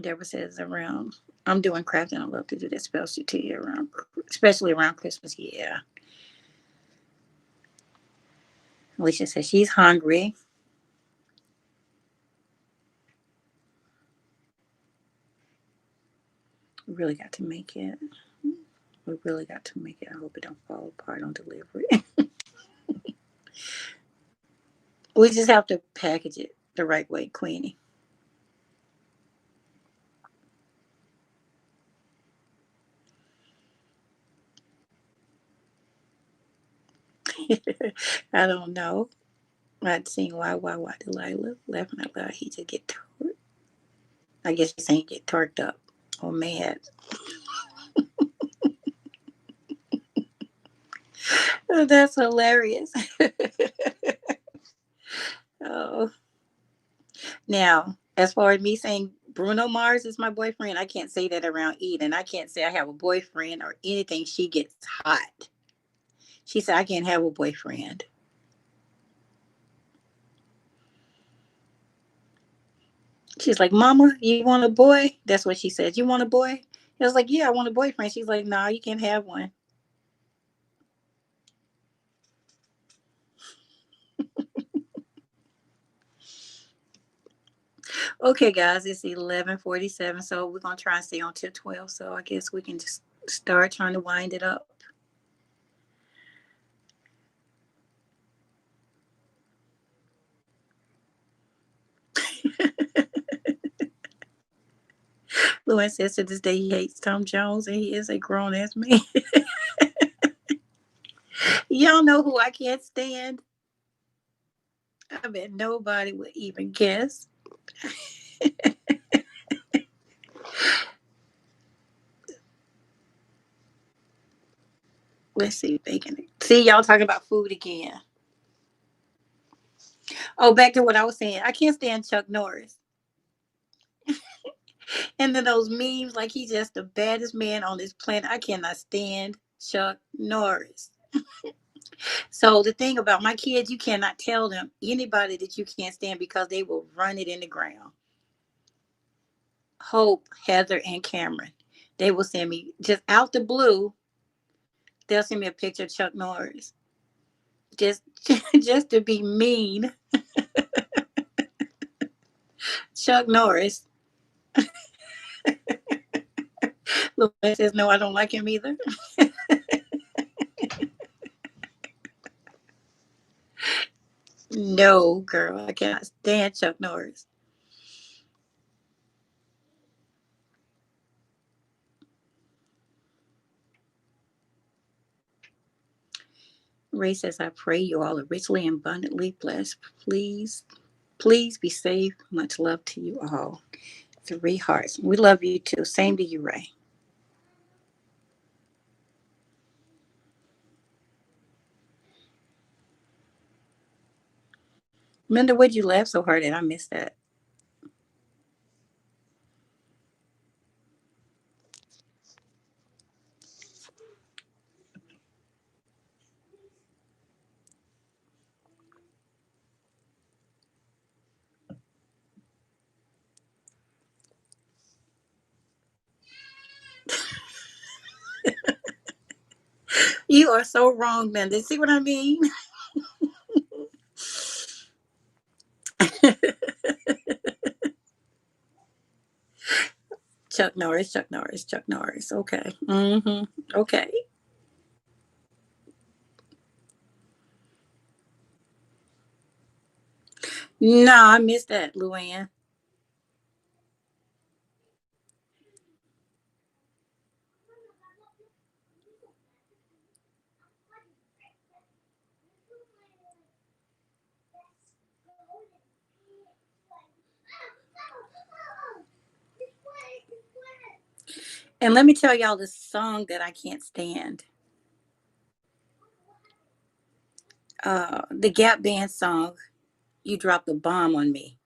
Deborah says around. I'm doing crafting. I love to do that specialty around, especially around Christmas. Yeah. Alicia says she's hungry. We really got to make it. We really got to make it. I hope it don't fall apart on delivery. We just have to package it the right way, Queenie. I don't know. I'd seen why Delilah laughing out loud. He just get torqued. I guess he's saying get torqued up or mad. Oh, that's hilarious. Oh, now as far as me saying Bruno Mars is my boyfriend, I can't say that around Eden. I can't say I have a boyfriend or anything. She gets hot. She said I can't have a boyfriend. She's like, Mama, you want a boy? That's what she said. You want a boy? I was like, yeah, I want a boyfriend. She's like, no, you can't have one. Okay, guys, it's 11:47, so we're gonna try and stay on till 12. So I guess we can just start trying to wind it up. Luann says to this day he hates Tom Jones and he is a grown ass man. Y'all know who I can't stand? I bet nobody would even guess. Let's see if they can see y'all talking about food again. Oh, back to what I was saying. I can't stand Chuck Norris. And then those memes like he's just the baddest man on this planet. I cannot stand Chuck Norris. So the thing about my kids, you cannot tell them anybody that you can't stand because they will run it in the ground. Hope, Heather, and Cameron. They will send me just out the blue. They'll send me a picture of Chuck Norris. Just just to be mean. Chuck Norris. Louis says no, I don't like him either. No, girl, I cannot stand Chuck Norris. Ray says, I pray you all are richly and abundantly blessed. Please, please be safe. Much love to you all. 3 hearts. We love you too. Same to you, Ray. Minda, what'd you laugh so hard at? I missed that. You are so wrong, Minda. See what I mean? Chuck Norris, Chuck Norris, Chuck Norris. Okay. Mm-hmm. Okay. No, I missed that, Luann. And let me tell y'all the song that I can't stand. The Gap Band song, You Dropped the Bomb on Me.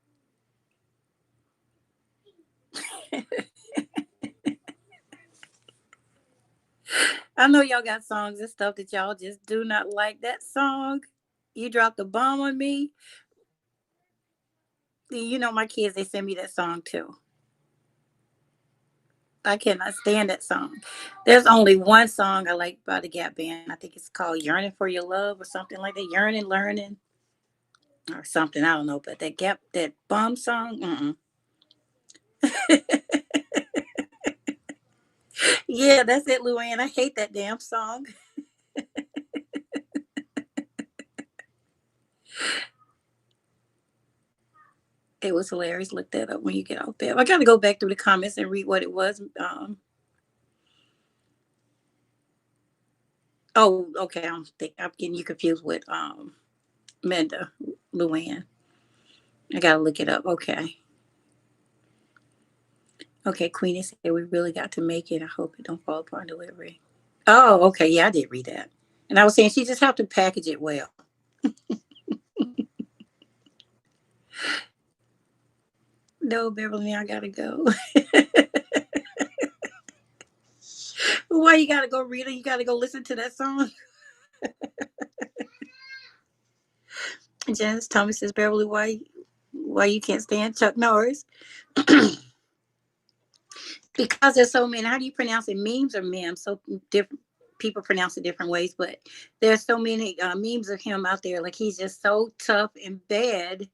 I know y'all got songs and stuff that y'all just do not like. That song, You Dropped the Bomb on Me. You know, my kids, they send me that song too. I cannot stand that song. There's only one song I like by the Gap Band. I think it's called Yearning for Your Love or something like that. Yearning, Learning or something. I don't know. But that bomb song, yeah, that's it, Luann. I hate that damn song. It was hilarious. Look that up when you get out there. I got to go back through the comments and read what it was. Oh, okay. I'm getting you confused with Minda, Luann. I gotta look it up. Okay. Okay, Queenie said we really got to make it. I hope it don't fall apart in delivery. Oh, okay. Yeah, I did read that. And I was saying she just have to package it well. No, Beverly, I gotta go. Why you gotta go read it? You gotta go listen to that song. Janice Thomas says, Beverly, why you can't stand Chuck Norris? Because there's so many. How do you pronounce it? Memes or memes? So different people pronounce it different ways, but there's so many memes of him out there. Like he's just so tough and bad.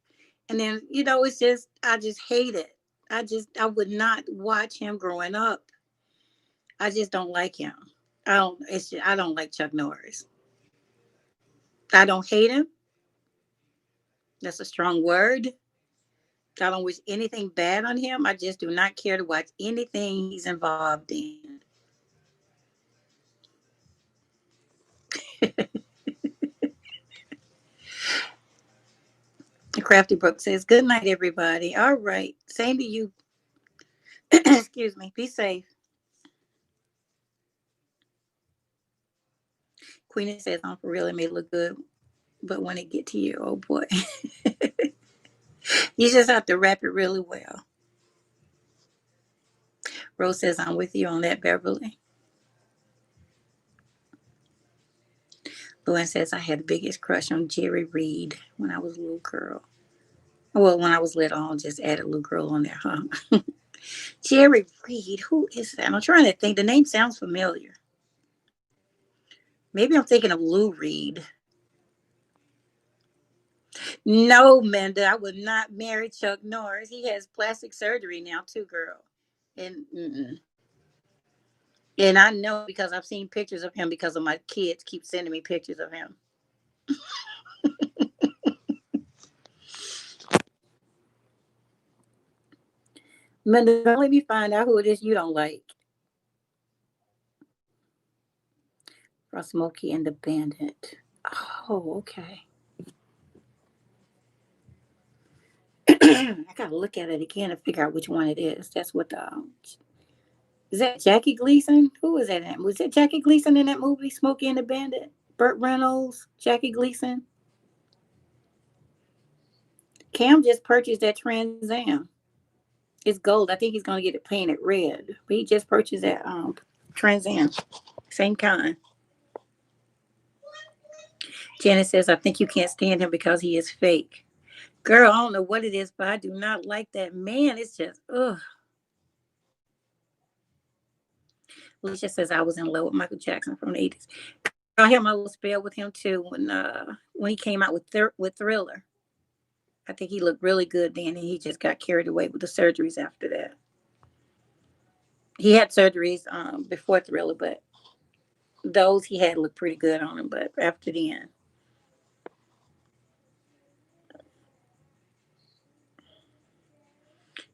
And then it's just I just hate it. I would not watch him growing up. I just don't like him. I don't. I don't like Chuck Norris. I don't hate him. That's a strong word. I don't wish anything bad on him. I just do not care to watch anything he's involved in. Crafty Brook says, good night, everybody. All right. Same to you. Excuse me. Be safe. Queenie says, I'm for real. It may look good, but when it get to you, oh boy. You just have to wrap it really well. Rose says, I'm with you on that, Beverly. Luann says, I had the biggest crush on Jerry Reed when I was a little girl. Well, when I was little, I'll just add a little girl on there, huh? Jerry Reed, who is that? I'm trying to think. The name sounds familiar. Maybe I'm thinking of Lou Reed. No, Menda, I would not marry Chuck Norris. He has plastic surgery now, too, girl. And and I know because I've seen pictures of him because of my kids keep sending me pictures of him. Menda, don't let me find out who it is you don't like. From Smokey and the Bandit. Oh, okay. I gotta look at it again and figure out which one it is. That's what the is that Jackie Gleason? Who was that in? Was it Jackie Gleason in that movie, Smokey and the Bandit? Burt Reynolds, Jackie Gleason. Cam just purchased that Trans Am. It's gold. I think he's gonna get it painted red. But he just purchased that Trans Am. Same kind. Janet says, I think you can't stand him because he is fake. Girl, I don't know what it is, but I do not like that man. It's just, ugh. Alicia says I was in love with Michael Jackson from the 80s. Girl, I had my little spell with him too when he came out with with Thriller. I think he looked really good then, and he just got carried away with the surgeries after that. He had surgeries before Thriller, but those he had looked pretty good on him. But after then,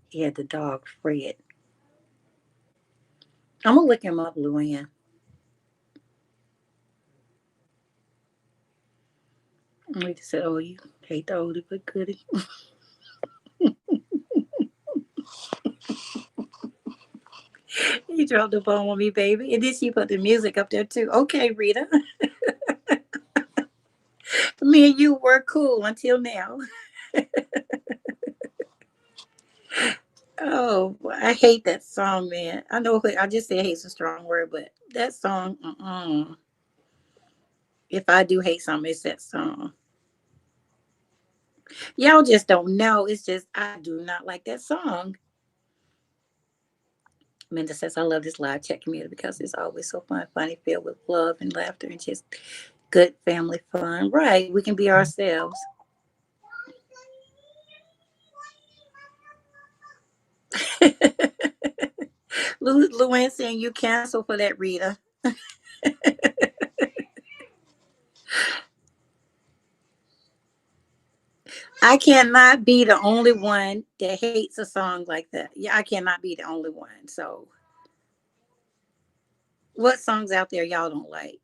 he had the dog Fred. I'm gonna look him up, Luann. We just said, "Oh, you hate the oldie but goodie." You dropped the bone on me, baby, and then she put the music up there too. Okay, Rita, me and you were cool until now. Oh, I hate that song, man. I know I just said hate's a strong word, but that song, if I do hate something, it's that song. Y'all just don't know. It's just I do not like that song. Minda says I love this live chat community because it's always so fun, funny, filled with love and laughter and just good family fun. Right, we can be ourselves. Luann saying you cancel for that, Rita. I cannot be the only one that hates a song like that. Yeah, I cannot be the only one. So, what songs out there y'all don't like?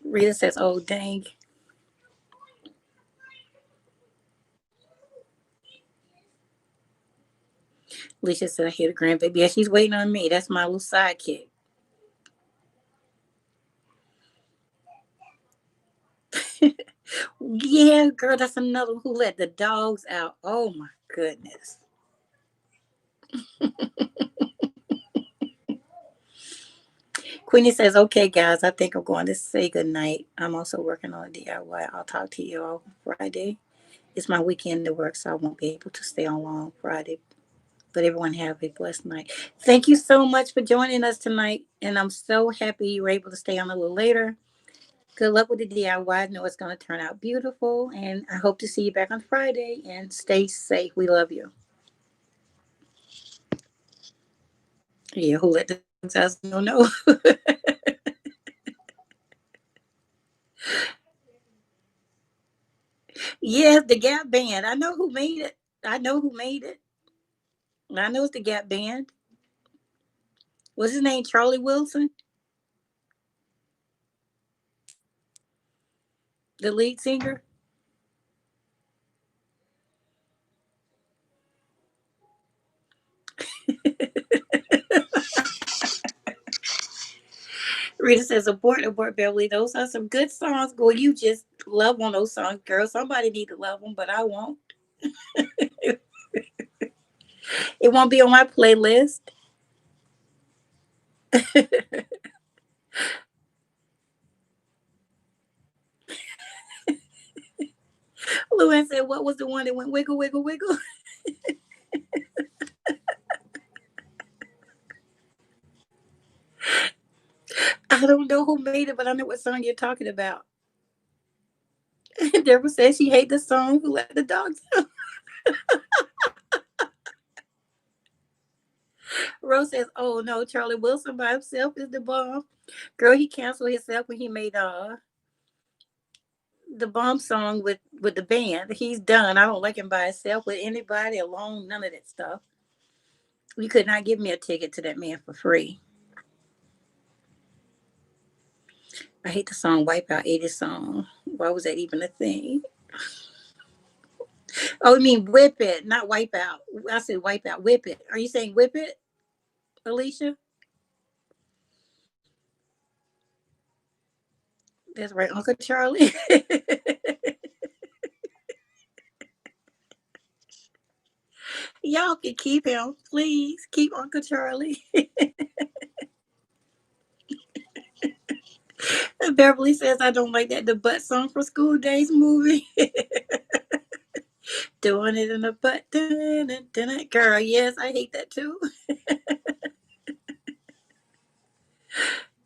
Rita says, "Oh dang." Alicia said, "I hear the grandbaby. Yeah, she's waiting on me. That's my little sidekick." Yeah, girl, that's another one who let the dogs out. Oh my goodness. Queenie says, "Okay, guys, I think I'm going to say goodnight. I'm also working on a DIY. I'll talk to you all Friday. It's my weekend to work, so I won't be able to stay on long Friday. But everyone have a blessed night. Thank you so much for joining us tonight. And I'm so happy you were able to stay on a little later. Good luck with the DIY. I know it's going to turn out beautiful. And I hope to see you back on Friday. And stay safe. We love you. Yeah, who let the dogs out? No, no. Yes, the Gap Band. I know who made it. I know who made it. I know it's the Gap Band. What's his name? Charlie Wilson, the lead singer. Rita says, abort, Beverly. Those are some good songs. Girl, you just love on those songs, girl. Somebody need to love them, but I won't. It won't be on my playlist. Luann said, what was the one that went wiggle, wiggle, wiggle? I don't know who made it, but I know what song you're talking about. Deborah says she hate the song Who Let the Dogs Out. Rose says, "Oh no, Charlie Wilson by himself is the bomb." Girl, he canceled himself when he made the bomb song with the band. He's done. I don't like him by himself with anybody alone. None of that stuff. You could not give me a ticket to that man for free. I hate the song "Wipeout" 80s song. Why was that even a thing? Oh, you mean whip it, not wipe out. I said wipe out, whip it. Are you saying whip it, Alicia? That's right, Uncle Charlie. Y'all can keep him, please. Keep Uncle Charlie. Beverly says I don't like that the butt song for School Days movie. Doing it in the butt. Dun, dun, dun, dun. Girl, yes, I hate that too.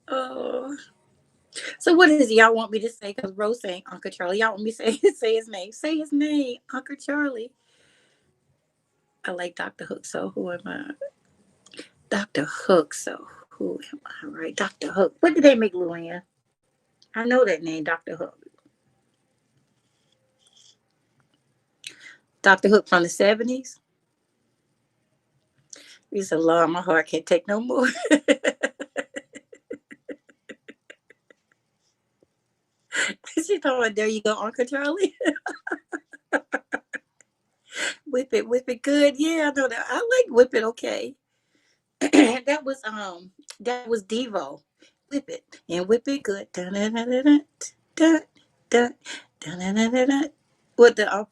Oh. So what is it y'all want me to say? Because Rose saying Uncle Charlie. Y'all want me to say say his name. Say his name, Uncle Charlie. I like Dr. Hook, so who am I? Dr. Hook, so who am I? Right? Dr. Hook. What did they make Luann? I know that name, Dr. Hook. Dr. Hook from the 70s. He said, Lord, my heart can't take no more. She told me, there you go, Uncle Charlie. Whip it good. Yeah, I know that. I like Whip It okay. that was that was Devo. Whip it and whip it good. Dun, dun, dun, dun, dun, dun, dun, dun, dun, dun, dun, dun. With the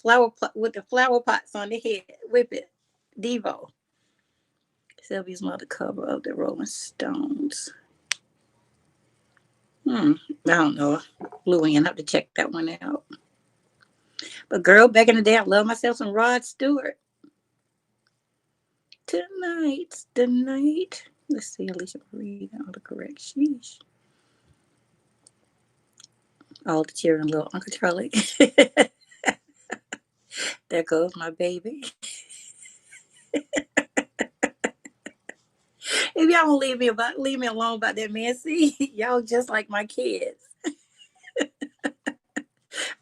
with the flower pots on the head. Whip it. Devo. Sylvia's mother cover of the Rolling Stones. I don't know. Louie, I have to check that one out. But girl, back in the day, I love myself some Rod Stewart. Tonight's the night. Let's see, Alicia read all the correct. Sheesh. All the cheering little Uncle Charlie. There goes my baby. If y'all don't leave me alone about that man, see, y'all just like my kids.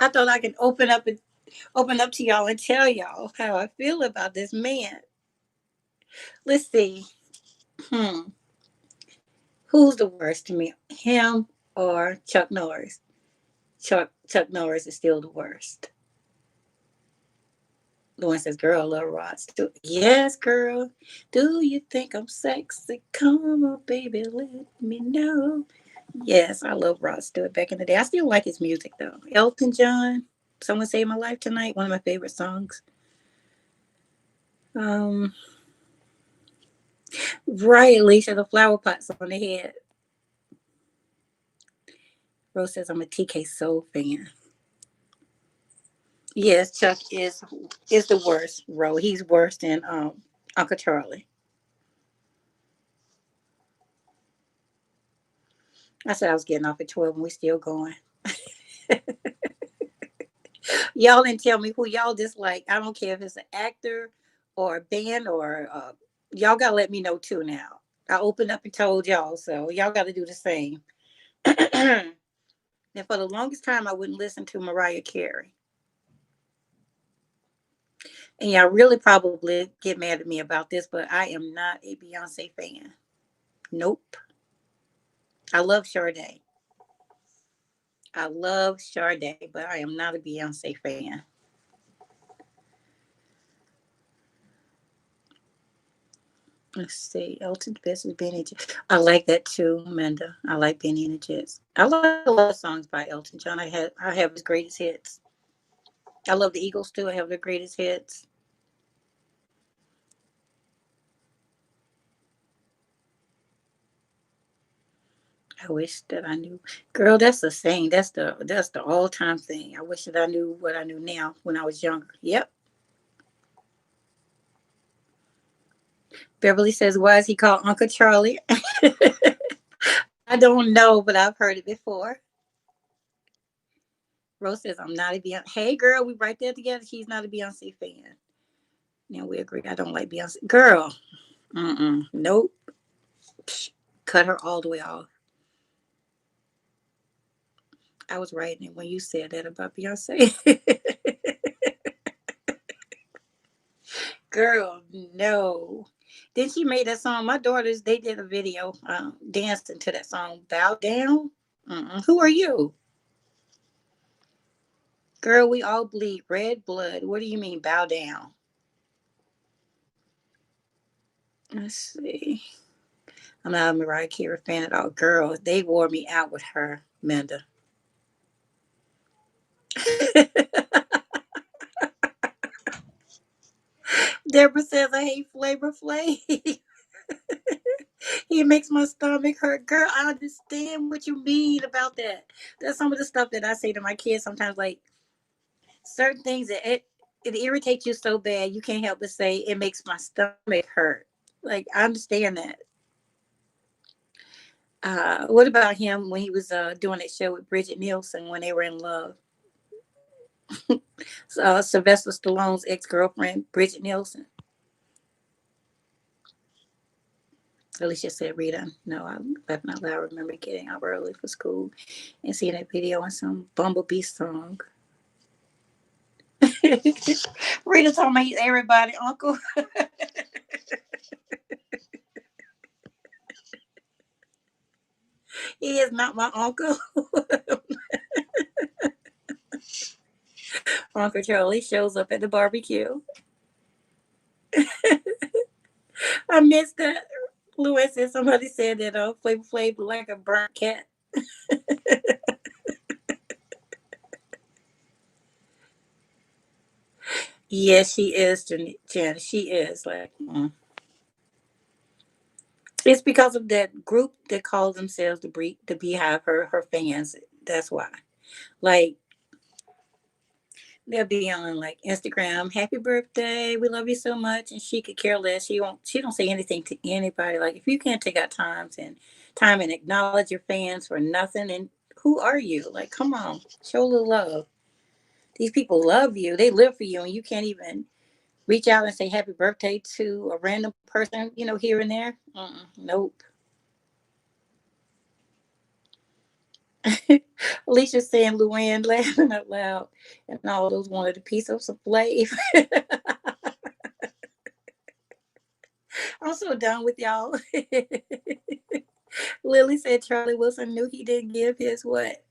I thought I could open up to y'all and tell y'all how I feel about this man. Let's see. Hmm. Who's the worst to me? Him or Chuck Norris? Chuck Norris is still the worst. Lauren says, "Girl, I love Rod Stewart." Yes, girl. Do you think I'm sexy? Come on, baby, let me know. Yes, I love Rod Stewart back in the day. I still like his music though. Elton John, "Someone Saved My Life Tonight," one of my favorite songs. Um, right, Alicia, the flower pots on the head. Rose says, "I'm a TK Soul fan." Yes, Chuck is the worst. Ro, he's worse than Uncle Charlie. I said I was getting off at 12, and we still going. Y'all didn't tell me who y'all dislike. I don't care if it's an actor or a band or y'all gotta let me know too now. I opened up and told y'all, so y'all got to do the same. And for the longest time, I wouldn't listen to Mariah Carey, and y'all really probably get mad at me about this, but I am not a Beyonce fan. Nope. I love Sade. I love Sade, but I am not a Beyonce fan. Let's see. Elton's best is Benny J. I like that too, Amanda. I like Benny and the Jets. I like a lot of songs by Elton John. I have his greatest hits. I love the Eagles too. I have their greatest hits. I wish that I knew. Girl, that's the saying. That's the all time thing. I wish that I knew what I knew now when I was younger. Yep. Beverly says, "Why is he called Uncle Charlie?" I don't know, but I've heard it before. Rose says, "I'm not a Beyonce." Hey, girl, we right there together. She's not a Beyonce fan. Now we agree. I don't like Beyonce. Girl, Mm-mm. Nope. Psh, cut her all the way off. I was writing it when you said that about Beyonce. Girl, no. Then she made that song. My daughters, they did a video dancing to that song, Bow Down. Mm-mm. Who are you? Girl, we all bleed red blood. What do you mean, bow down? Let's see. I'm not a Mariah Carey fan at all. Girl, they wore me out with her, Menda. Deborah says I hate Flavor Flav. He makes my stomach hurt. Girl, I understand what you mean about that. That's some of the stuff that I say to my kids sometimes, like certain things that it irritates you so bad you can't help but say it makes my stomach hurt. Like I understand that. What about him when he was doing that show with Bridget Nielsen when they were in love? Sylvester Stallone's ex girlfriend, Bridget Nielsen. Alicia said, Rita, no, I laughed out loud. I remember getting up early for school and seeing that video on some Bumblebee song. Rita told me he's everybody uncle. He is not my uncle. Uncle Charlie shows up at the barbecue. I missed that. Louis said somebody said that Flavor Flav looked like a burnt cat. Yes, she is, Janet. She is like. It's because of that group that calls themselves the Beehive. Her fans. That's why. Like they'll be on like Instagram, happy birthday, we love you so much, and she could care less. She won't. She don't say anything to anybody. Like if you can't take out time and acknowledge your fans for nothing, and who are you? Like come on, show a little love. These people love you. They live for you, and you can't even reach out and say happy birthday to a random person, here and there. Nope. Alicia's saying Luann laughing out loud, and all those wanted a piece of some Flav. I'm so done with y'all. Lily said Charlie Wilson knew he didn't give his what?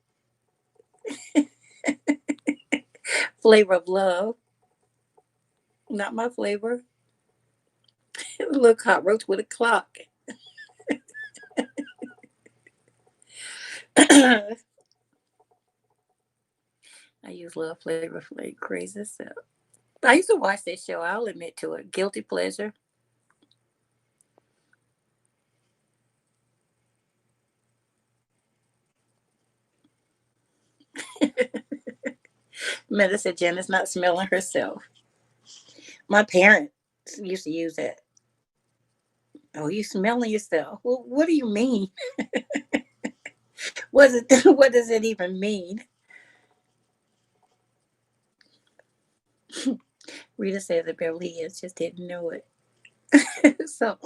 Flavor of love. Not my flavor. Little cockroach with a clock. I use love flavor Flav crazy stuff. I used to watch that show. I'll admit to it. Guilty pleasure. Meta said Janice not smelling herself. My parents used to use that. Oh, you smelling yourself? Well, what do you mean? What is it? What does it even mean? Rita said that Beverly Hills just didn't know it. So,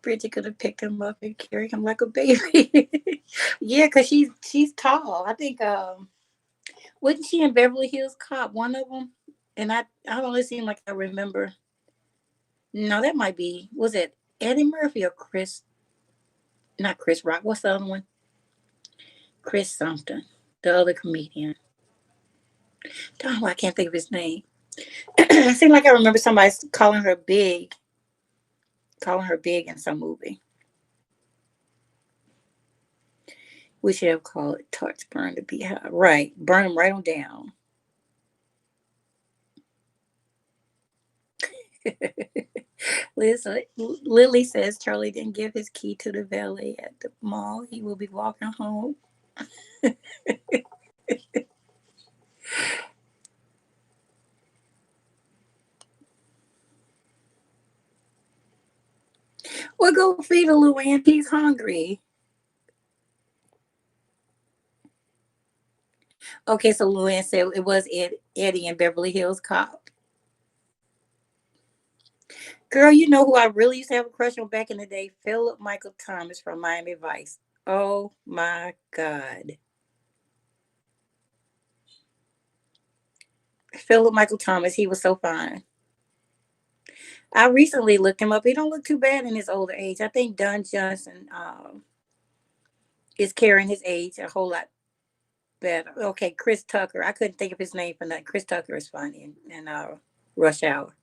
Bridget could have picked him up and carried him like a baby. Yeah, because she's tall. I think wasn't she in Beverly Hills Cop? One of them, and I don't seem like I remember. No, that might be. Was it Eddie Murphy or Chris? Not Chris Rock. What's the other one? Chris something. The other comedian. Oh, I can't think of his name. It seemed like I remember somebody calling her big in some movie. We should have called it Touch Burn the Beehive. Right. Burn them right on down. Lily says Charlie didn't give his key to the valet at the mall. He will be walking home. Well, go feed a Luann. He's hungry. Okay, so Luann said it was Eddie in Beverly Hills Cop. Girl, you know who I really used to have a crush on back in the day? Philip Michael Thomas from Miami Vice. Oh my God. Philip Michael Thomas, he was so fine. I recently looked him up. He don't look too bad in his older age. I think Don Johnson is carrying his age a whole lot better. Okay, Chris Tucker. I couldn't think of his name for that. Chris Tucker is funny in Rush Hour.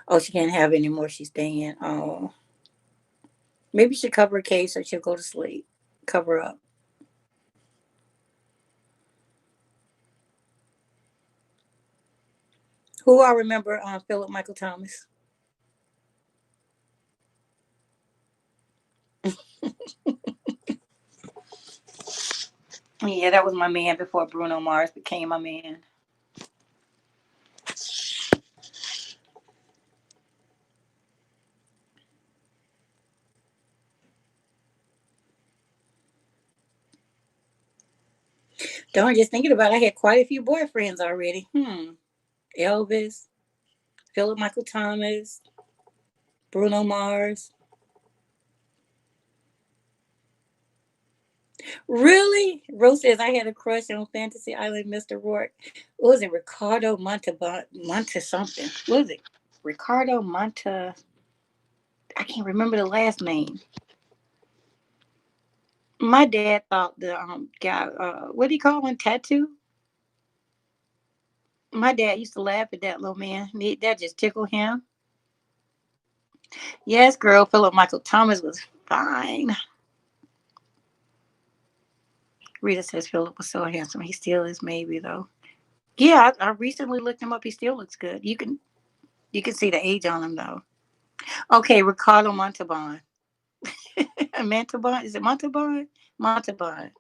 Oh, she can't have any more. She's staying. Oh, maybe she should cover her case so she'll go to sleep. Cover up. Who I remember? Philip Michael Thomas. Yeah, that was my man before Bruno Mars became my man. Darn, just thinking about it, I had quite a few boyfriends already. Elvis, Philip Michael Thomas, Bruno Mars. Really? Rose says I had a crush on Fantasy Island Mr. Rourke. What was it? Ricardo Monte something. What was it? Ricardo Monte. I can't remember the last name. My dad thought the guy, what do you call him? Tattoo? My dad used to laugh at that little man. That just tickled him. Yes, girl, Philip Michael Thomas was fine. Rita says Philip was so handsome. He still is, maybe though. Yeah, I recently looked him up. He still looks good. You can see the age on him though. Okay, Ricardo Montalban. Montalban, is it Montalban? Montalban.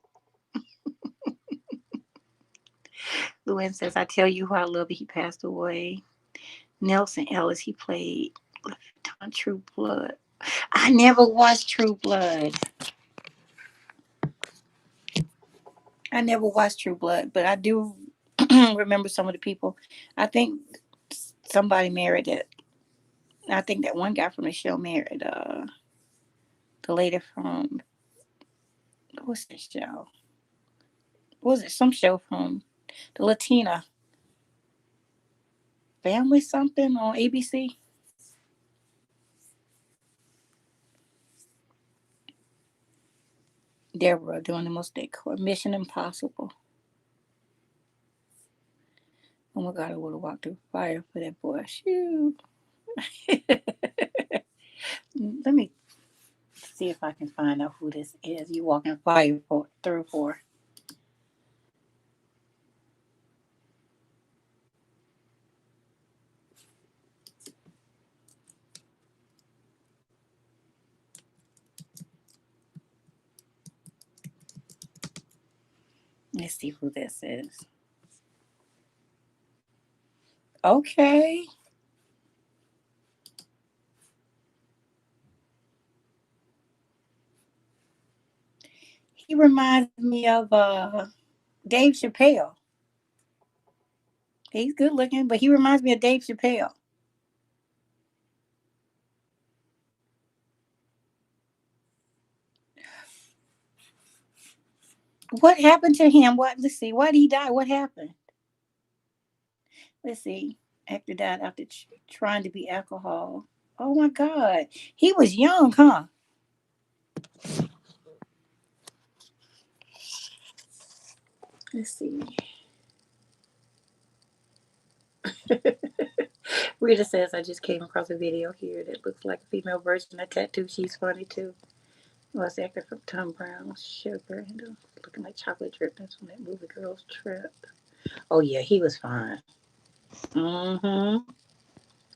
Luann says, "I tell you who I love. He passed away. Nelson Ellis. He played on True Blood. I never watched True Blood. I never watched True Blood, but I do remember some of the people. I think somebody married it. I think that one guy from the show married the lady from what's the show? What was it? Some show from the Latina family something on ABC. Deborah doing the most decor. Mission Impossible. Oh my God, I would have walked through fire for that boy. Shoot. Let me see if I can find out who this is. You walking fire through for. Let's see who this is. Okay. He reminds me of Dave Chappelle. He's good looking, but he reminds me of Dave Chappelle. What happened to him? What? Let's see. Why did he die? What happened? Let's see. Actor died after trying to be alcohol. Oh my God. He was young, huh? Let's see. Rita says I just came across a video here that looks like a female version of Tattoo. She's funny too. Was the actor from Tom Brown, Sugar, and looking like chocolate drip. That's from that movie Girls Trip. Oh yeah, he was fine. Mm-hmm.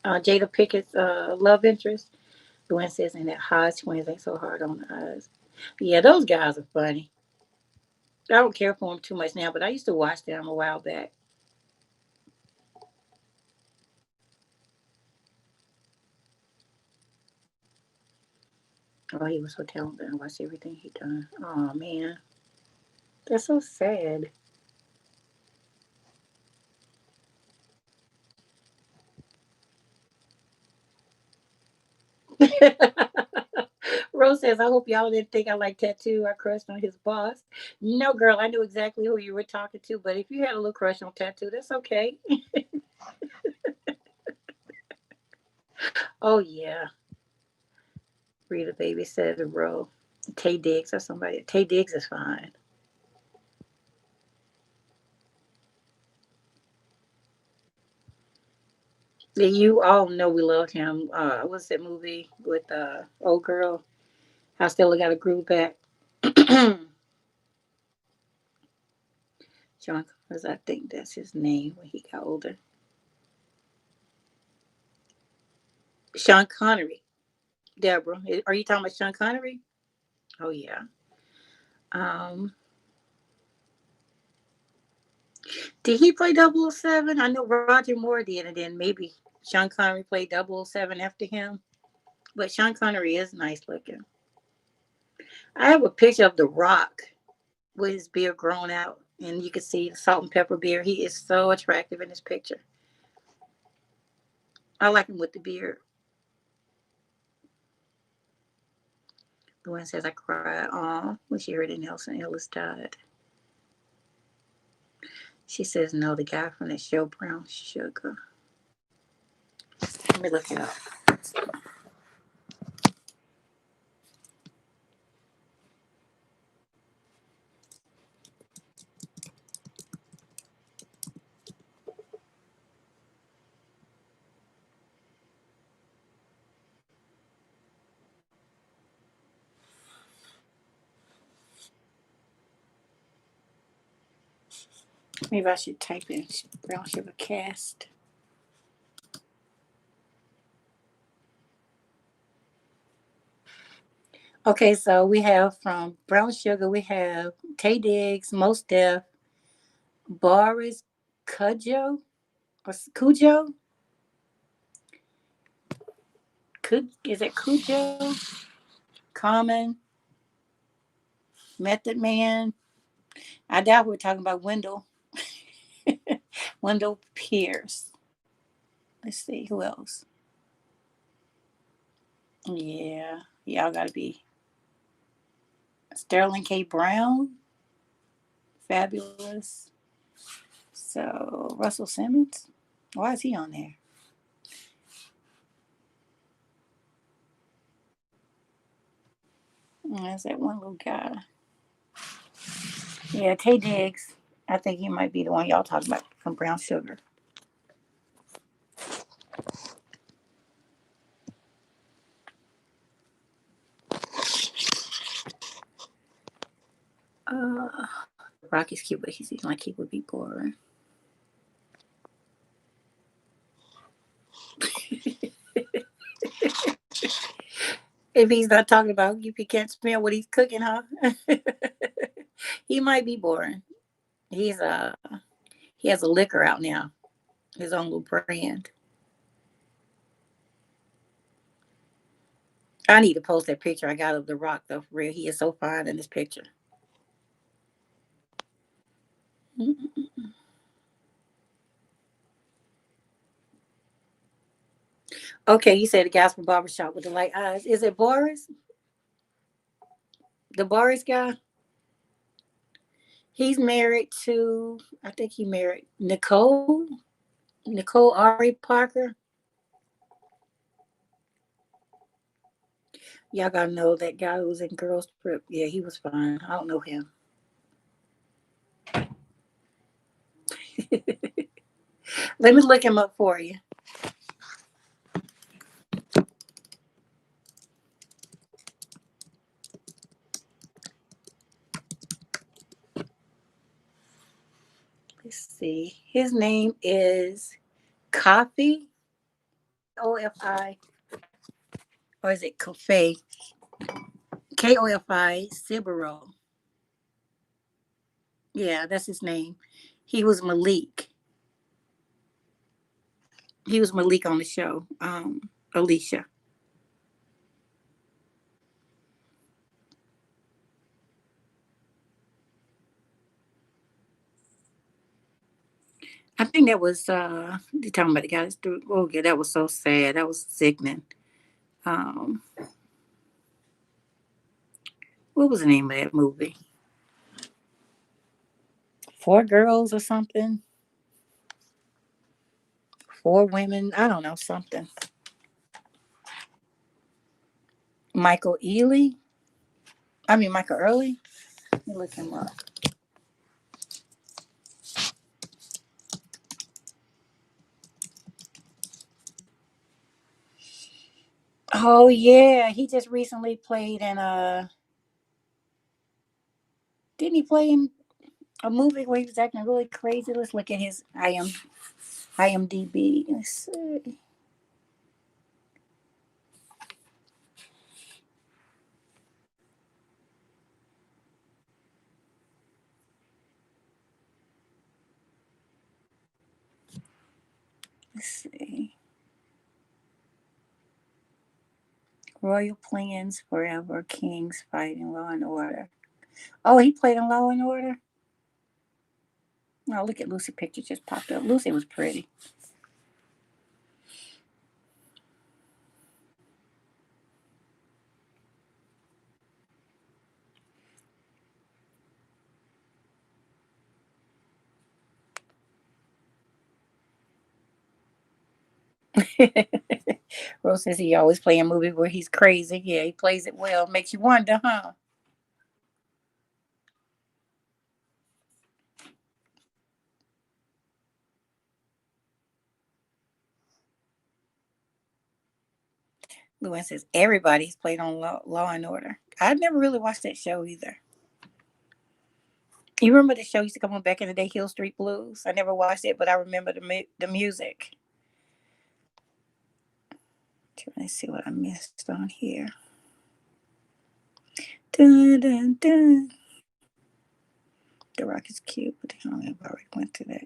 Jada Pickett's love interest. Gwen says, and that Hodge twins ain't so hard on the eyes. Yeah, those guys are funny. I don't care for them too much now, but I used to watch them a while back. Oh, he was so talented. I watched everything he done. Oh man, that's so sad. Rose says, I hope y'all didn't think I like tattoo. I crushed on his boss. No, girl, I knew exactly who you were talking to, but if you had a little crush on tattoo, that's okay. Oh, yeah. Rita Baby says a row. Tay Diggs or somebody. Tay Diggs is fine. Yeah, you all know we love him. What's that movie with old girl? How Stella got a groove back. Sean Connors, I think that's his name when he got older. Sean Connery. Deborah, are you talking about Sean Connery? Oh yeah. Um, did he play 007? I know Roger Moore did, and then maybe Sean Connery played 007 after him. But Sean Connery is nice looking. I have a picture of The Rock with his beard grown out, and you can see the salt and pepper beard. He is so attractive in this picture. I like him with the beard. The one says I cried. Aw, when she heard that Nelson Ellis died. She says no, the guy from the show Brown Sugar. Let me look it up. Maybe I should type in Brown Sugar cast. Okay, so we have from Brown Sugar, we have Tay Diggs, Most Def, Boris Cujo, or Cujo? Is it Cujo? Common, Method Man. I doubt we're talking about Wendell. Wendell Pierce. Let's see, who else? Yeah, y'all gotta be Sterling K. Brown, fabulous. So Russell Simmons, why is he on there? That's that one little guy. Yeah, Tay Diggs. I think he might be the one y'all talking about from Brown Sugar. Rocky's cute, but he seems like he would be boring. If he's not talking about, if he can't smell what he's cooking, huh? He might be boring. He's he has a liquor out now, his own little brand. I need to post that picture I got of the Rock though. For real, he is so fine in this picture. Okay, you said the guys from Barbershop with the light eyes. Is it Boris? The Boris guy? He's married to, I think he married Nicole Ari Parker. Y'all gotta know that guy who was in Girls Trip. Yeah, he was fine. I don't know him. Let me look him up for you. Let's see. His name is Coffee, Kofi, or is it Kofi? Kofi Sibero. Yeah, that's his name. He was Malik. He was Malik on the show. Alicia. I think that was you talking about the guy that's through. Oh yeah, that was so sad. That was sickening. Um, what was the name of that movie? Four Girls or something? Four Women? I don't know, something. Michael Ealy? I mean, Michael Early? Let me look him up. Oh, yeah. He just recently played in didn't he play in a movie where he was acting really crazy? Let's look at his IMDb. Let's see. Let's see. Royal Plans Forever, Kings Fighting, Law and Order. Oh, he played in Law and Order? Oh, look at Lucy picture just popped up. Lucy was pretty. Rose says he always play a movie where he's crazy. Yeah, he plays it well. Makes you wonder, huh? Luann says everybody's played on Law and Order. I never really watched that show either. You remember the show used to come on back in the day, Hill Street Blues? I never watched it, but I remember the music. Trying to see what I missed on here. Dun, dun, dun. The Rock is cute, but I don't know if I already went to that.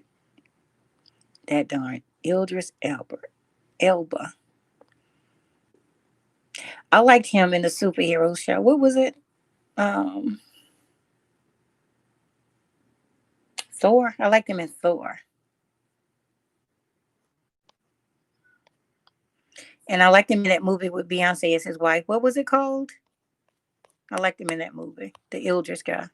That darn Idris Elba. I liked him in the superhero show. What was it? Um, Thor. I liked him in Thor, and I liked him in that movie with Beyonce as his wife. What was it called? I liked him in that movie. The Idris guy.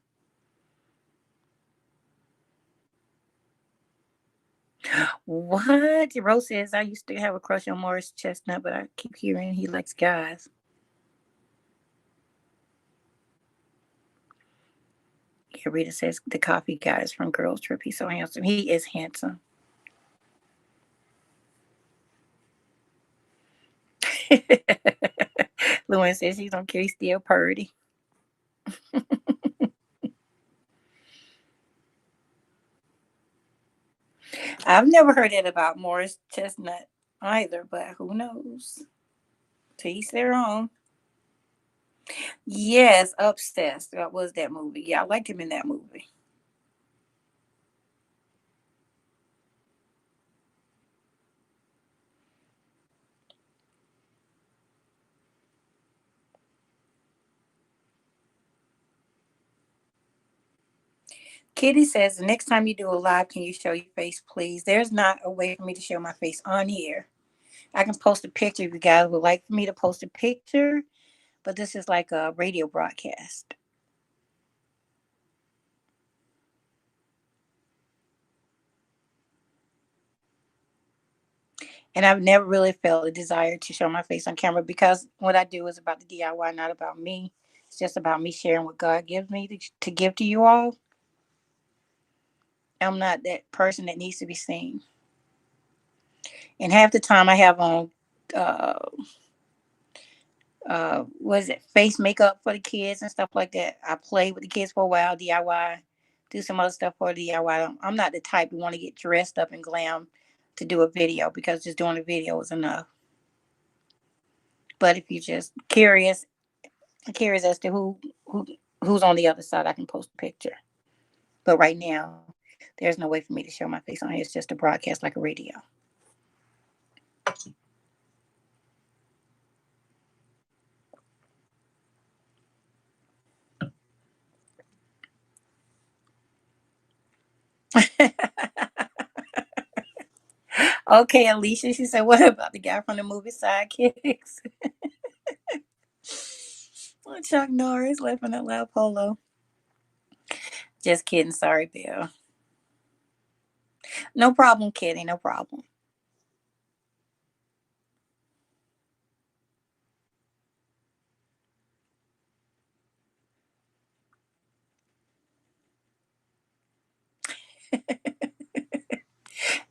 What? Rose says I used to have a crush on Morris Chestnut, but I keep hearing he likes guys. Yeah, Rita says the coffee guy is from Girls Trip. He's so handsome. He is handsome. Luann says he don't care. He's still purdy. I've never heard that about Morris Chestnut either, but who knows? To each their own. Yes, Obsessed. That was that movie. Yeah, I liked him in that movie. Kitty says the next time you do a live, can you show your face, please? There's not a way for me to show my face on here. I can post a picture if you guys would like for me to post a picture, but this is like a radio broadcast. And I've never really felt a desire to show my face on camera because what I do is about the DIY, not about me. It's just about me sharing what God gives me to give to you all. I'm not that person that needs to be seen. And half the time I have on, uh, what is it, face makeup for the kids and stuff like that. I play with the kids for a while, DIY, do some other stuff for DIY. I'm not the type who want to get dressed up and glam to do a video because just doing a video is enough. But if you're just curious as to who who's on the other side, I can post a picture. But right now, there's no way for me to show my face on here. It's just a broadcast like a radio. Okay, Alicia. She said, "What about the guy from the movie Sidekicks?" Chuck Norris laughing at loud polo. Just kidding. Sorry, Bill. No problem, Kitty. No problem.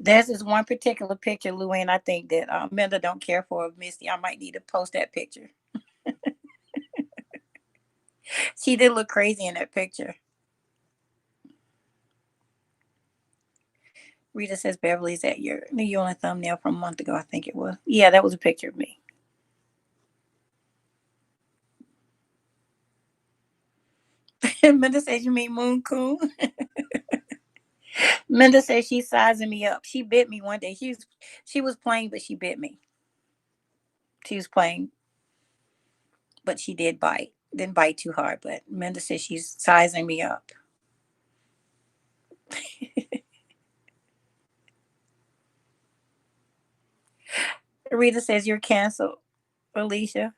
There's this one particular picture, Luann, I think that Minda don't care for Misty. I might need to post that picture. She did look crazy in that picture. Rita says Beverly's at your you on a thumbnail from a month ago, I think it was. Yeah, that was a picture of me. Minda says you mean Moon Coon. Minda says she's sizing me up. She bit me one day. She was playing, but she bit me. She was playing, but she did bite. Didn't bite too hard, but Minda says she's sizing me up. Rita says you're canceled, Alicia.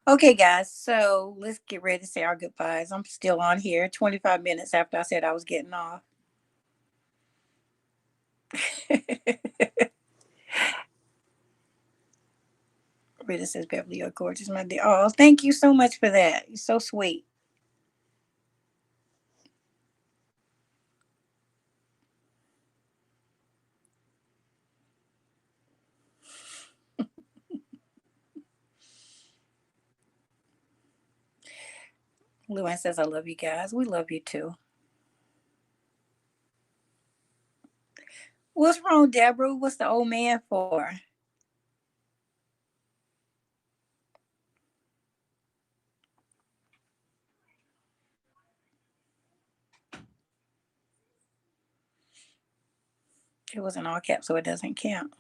Okay, guys, so let's get ready to say our goodbyes. I'm still on here 25 minutes after I said I was getting off. Rita says, Beverly, you're gorgeous, my dear. Oh, thank you so much for that. You're so sweet. Luann says, I love you guys. We love you too. What's wrong, Deborah? What's the old man for? It was in all caps, so it doesn't count.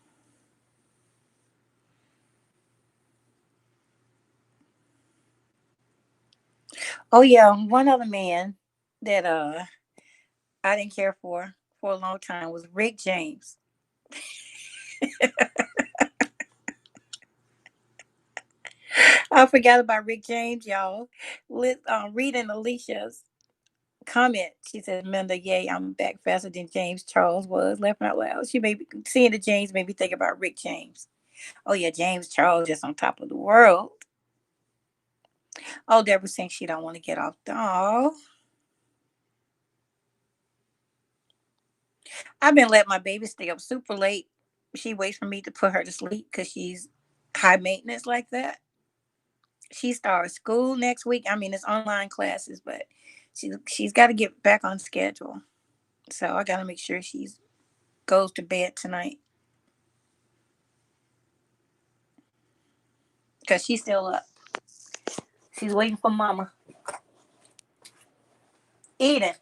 Oh yeah, one other man that I didn't care for a long time was Rick James. I forgot about Rick James, y'all. Reading Alicia's comment. She says, Minda, yay, I'm back faster than James Charles was. Laughing out loud. She made me, seeing the James made me think about Rick James. Oh yeah, James Charles just on top of the world. Oh, Deborah saying she don't want to get off. Oh, I've been letting my baby stay up super late. She waits for me to put her to sleep because she's high maintenance like that. She starts school next week. I mean, it's online classes, but she's got to get back on schedule. So I got to make sure she goes to bed tonight because she's still up. She's waiting for mama. Eden,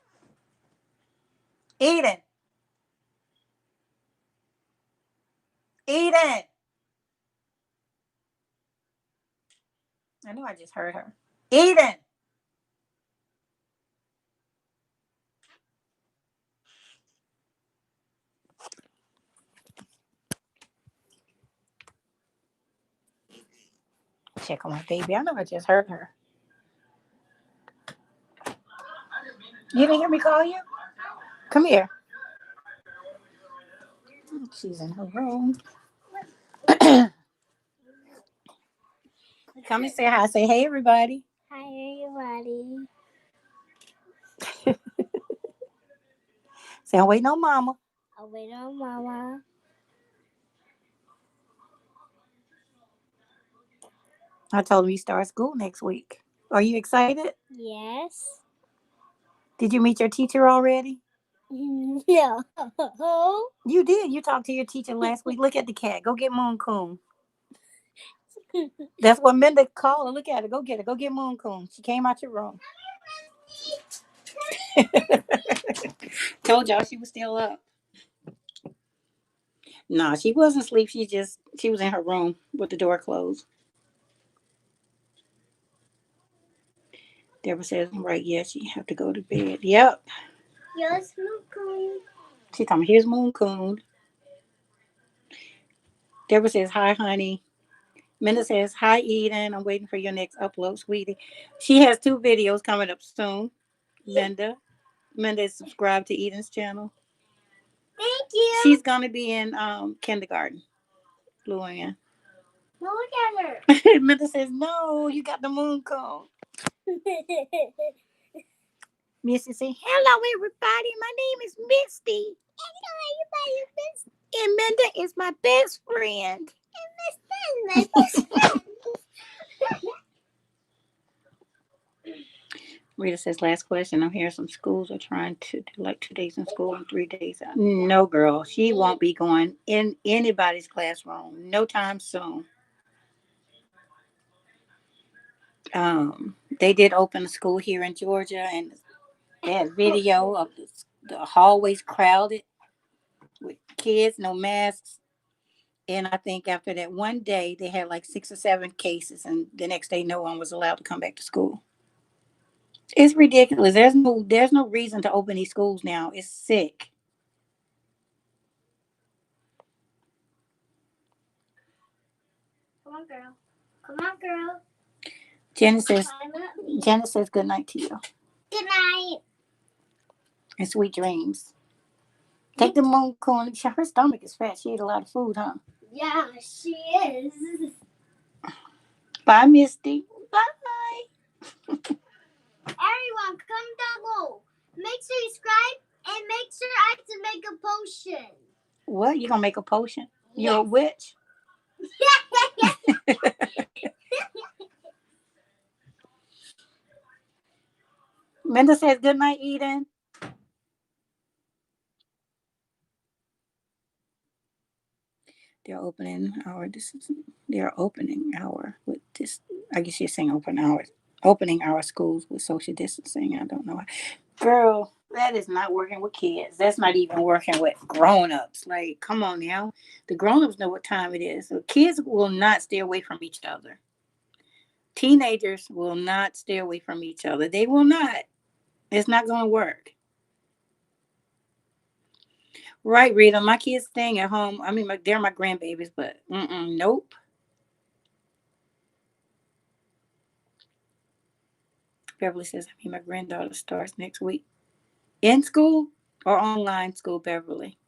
Eden, Eden. I know I just heard her. Eden. Check on my baby. I know I just heard her. You didn't hear me call you? Come here. She's in her room. Come and say hi. Say hey, everybody. Hi, everybody. Say I'm waiting on mama. I'm waiting on mama. I told him you start school next week. Are you excited? Yes. Did you meet your teacher already? No. You did. You talked to your teacher last week. Look at the cat. Go get Moon Coon. That's what Minda called her. Look at her. Go get her. Go get Moon Coon. She came out your room. Told y'all she was still up. No, she wasn't asleep. She was in her room with the door closed. Deborah says, right, yeah, she have to go to bed. Yep. Yes, Moon Coon. She told me, here's Moon Coon. Deborah says, hi, honey. Minda says, "Hi, Eden. I'm waiting for your next upload, sweetie." She has two videos coming up soon. Minda. Minda is subscribed to Eden's channel. Thank you. She's gonna be in kindergarten. Luann. No, look at her. Minda says, "No, you got the moon cone." Misty say, "Hello, everybody. My name is Misty. Hello, everybody. And Minda is my best friend." My best friend. Rita says, "Last question. I'm hearing some schools are trying to do like 2 days in school and 3 days out." No, girl. She won't be going in anybody's classroom no time soon. They did open a school here in Georgia, and they had video of the hallways crowded with kids, no masks. And I think after that one day, they had like 6 or 7 cases, and the next day, no one was allowed to come back to school. It's ridiculous. There's no reason to open these schools now. It's sick. Come on, girl. Come on, girl. Genesis Genesis says good night to you Good night. and sweet dreams. Take the moon corn. Her stomach is fat. She ate a lot of food, huh? Yeah, she is. Bye, Misty. Bye. Everyone, come down below. Make sure you subscribe and make sure I have to make a potion. What? You gonna make a potion? You're a Yes. witch? Minda says good night, Eden. They're opening our this is they're opening our with this I guess you're saying open hours. Opening our schools with social distancing. I don't know. Girl, that is not working with kids. That's not even working with grown-ups. Like, come on now. The grown-ups know what time it is. So kids will not stay away from each other. Teenagers will not stay away from each other. They will not. It's not going to work. Right, Rita. My kids staying at home. I mean, they're my grandbabies, but nope. Beverly says, I mean, my granddaughter starts next week. In school or online school, Beverly?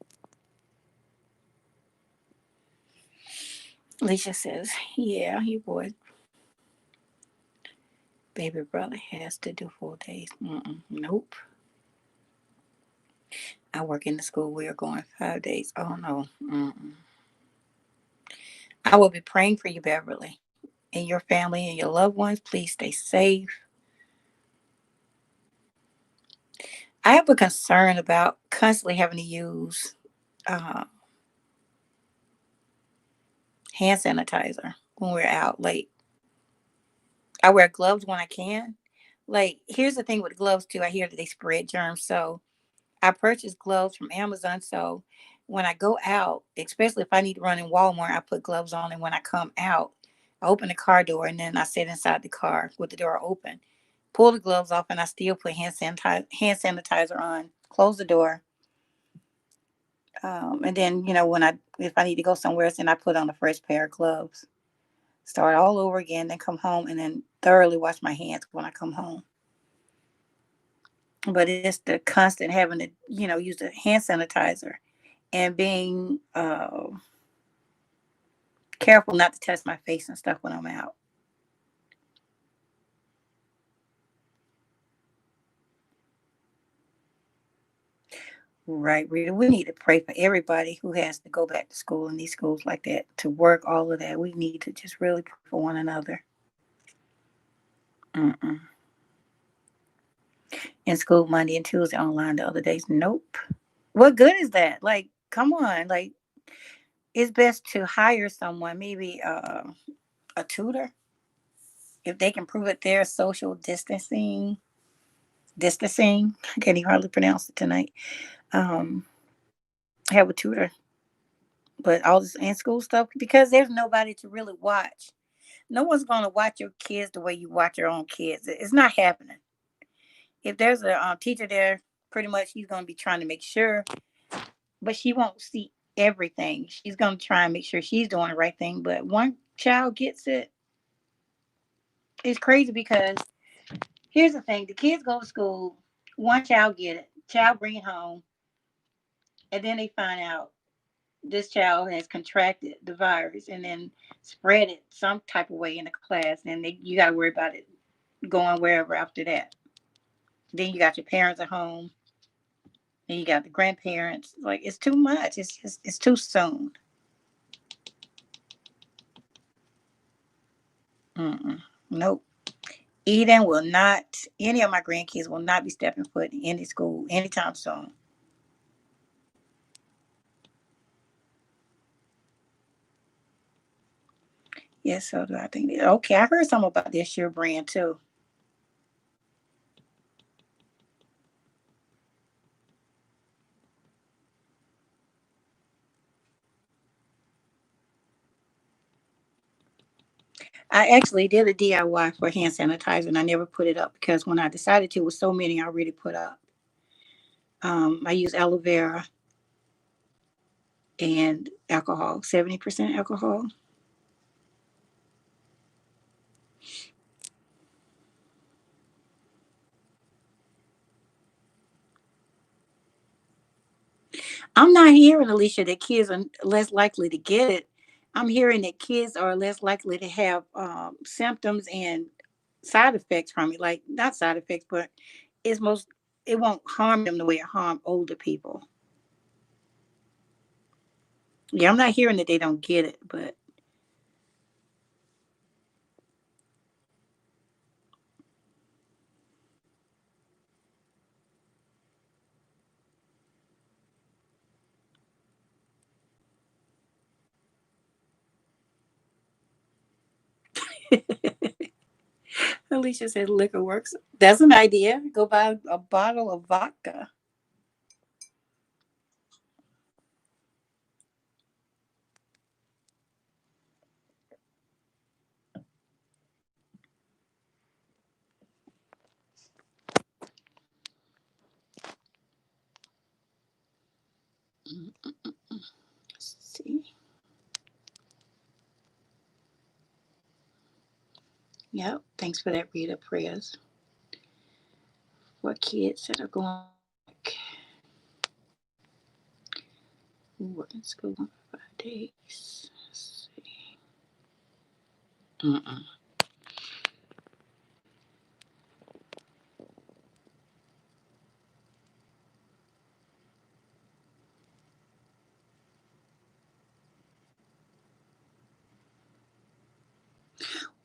Alicia says, yeah, you would. Baby brother has to do 4 days. Nope. I work in the school. We are going 5 days. Oh, no. I will be praying for you, Beverly, and your family and your loved ones. Please stay safe. I have a concern about constantly having to use uh, hand sanitizer when we're out. Like, I wear gloves when I can. Like, here's the thing with gloves, too. I hear that they spread germs. So, I purchased gloves from Amazon. So when I go out, especially if I need to run in Walmart, I put gloves on. And when I come out, I open the car door and then I sit inside the car with the door open, pull the gloves off, and I still put hand sanitizer on, close the door. And then, if I need to go somewhere else, then I put on a fresh pair of gloves, start all over again, then come home and then thoroughly wash my hands when I come home. But it's the constant having to, use the hand sanitizer and being careful not to touch my face and stuff when I'm out. Right, Rita. We need to pray for everybody who has to go back to school in these schools like that, to work, all of that. We need to just really pray for one another. Mm-mm. In school Monday and Tuesday, online the other days. Nope. What good is that? Like, come on. Like, it's best to hire someone, maybe a tutor, if they can prove it. Their social distancing. I can't even hardly pronounce it tonight. Have a tutor, but all this in school stuff, because there's nobody to really watch. No one's going to watch your kids the way you watch your own kids. It's not happening. If there's a teacher there, pretty much he's going to be trying to make sure, but she won't see everything. She's going to try and make sure she's doing the right thing. But one child gets it. It's crazy because here's the thing: the kids go to school, one child get it, child bring it home, and then they find out this child has contracted the virus and then spread it some type of way in the class, and you got to worry about it going wherever after that. Then you got your parents at home, and you got the grandparents. Like it's too much. It's too soon. Mm-mm. Nope. Eden will not. Any of my grandkids will not be stepping foot in any school anytime soon. Yes, so do I think. Okay, I heard something about this year brand too. I actually did a DIY for hand sanitizer, and I never put it up because when I decided to, with so many I already put up. I use aloe vera and alcohol, 70% alcohol. I'm not hearing, Alicia, that kids are less likely to get it. I'm hearing that kids are less likely to have symptoms and side effects from it. Like not side effects, but it's most it won't harm them the way it harm older people. Yeah, I'm not hearing that they don't get it, but Alicia says liquor works. That's an idea. Go buy a bottle of vodka. Let's see. Yep. Thanks for that, Rita. Prayers for kids that are going back. Working school for 5 days. Let's see. Mm-mm.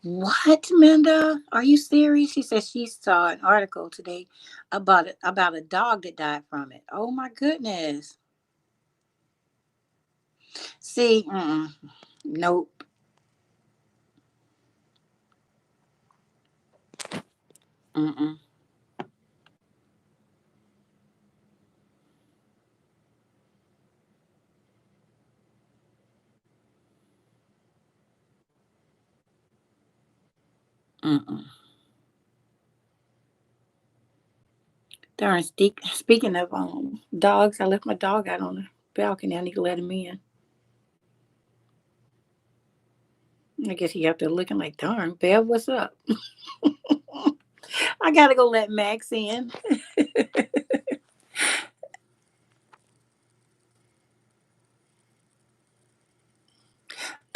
What, Minda? Are you serious? She said she saw an article today about a dog that died from it. Oh my goodness. See, nope. Mm-mm. Mm-mm. Darn. Speaking of dogs, I left my dog out on the balcony. I need to let him in. I guess he out there looking like, darn, Bev, what's up? I gotta go let Max in.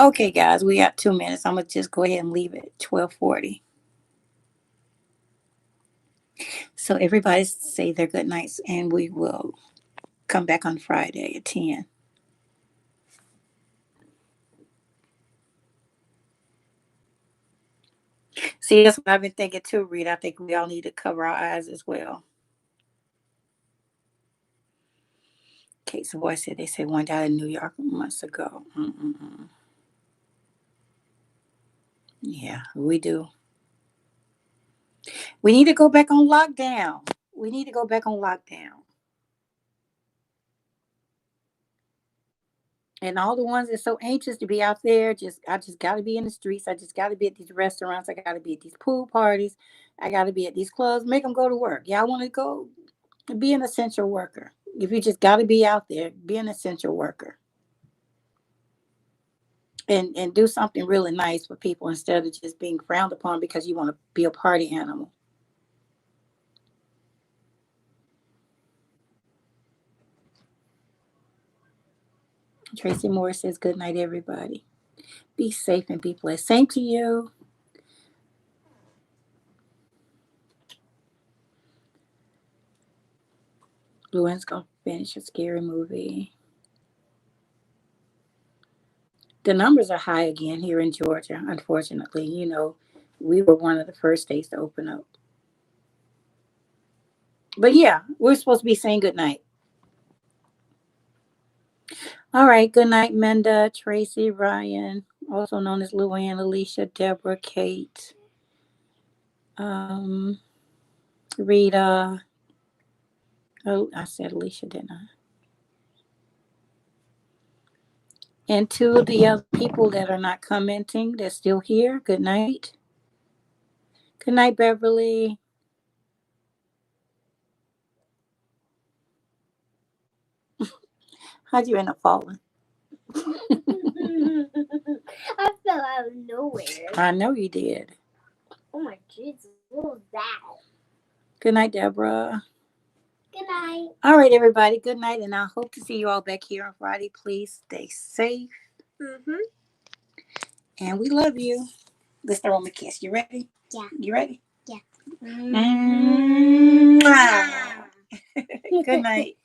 Okay, guys, we got 2 minutes. I'm gonna just go ahead and leave it 12:40. So everybody say their good nights, and we will come back on Friday at 10. See, that's what I've been thinking too, Rita. I think we all need to cover our eyes as well. Kate's boy said they said one died in New York months ago. Mm-mm-mm. Yeah, we do. We need to go back on lockdown. We need to go back on lockdown. And all the ones that's so anxious to be out there, I just got to be in the streets. I just got to be at these restaurants. I got to be at these pool parties. I got to be at these clubs. Make them go to work. Y'all want to go? Be an essential worker. If you just got to be out there, be an essential worker. and do something really nice for people instead of just being frowned upon because you want to be a party animal. Tracy Moore says, good night, everybody. Be safe and be blessed. Same to you. Luann's going to finish a scary movie. The numbers are high again here in Georgia, unfortunately. You know, we were one of the first states to open up. But yeah, we're supposed to be saying good night. All right. Good night, Menda, Tracy, Ryan, also known as Luann, Alicia, Deborah, Kate, um, Rita. Oh, I said Alicia, didn't I? And to the other people that are not commenting, they're still here. Good night. Good night, Beverly. How'd you end up falling? I fell out of nowhere. I know you did. Oh my Jesus, what was that? Good night, Deborah. Good night. All right, everybody. Good night, and I hope to see you all back here on Friday. Please stay safe. And we love you. Let's throw them a kiss. You ready? Yeah. You ready? Yeah. Mwah. Good night.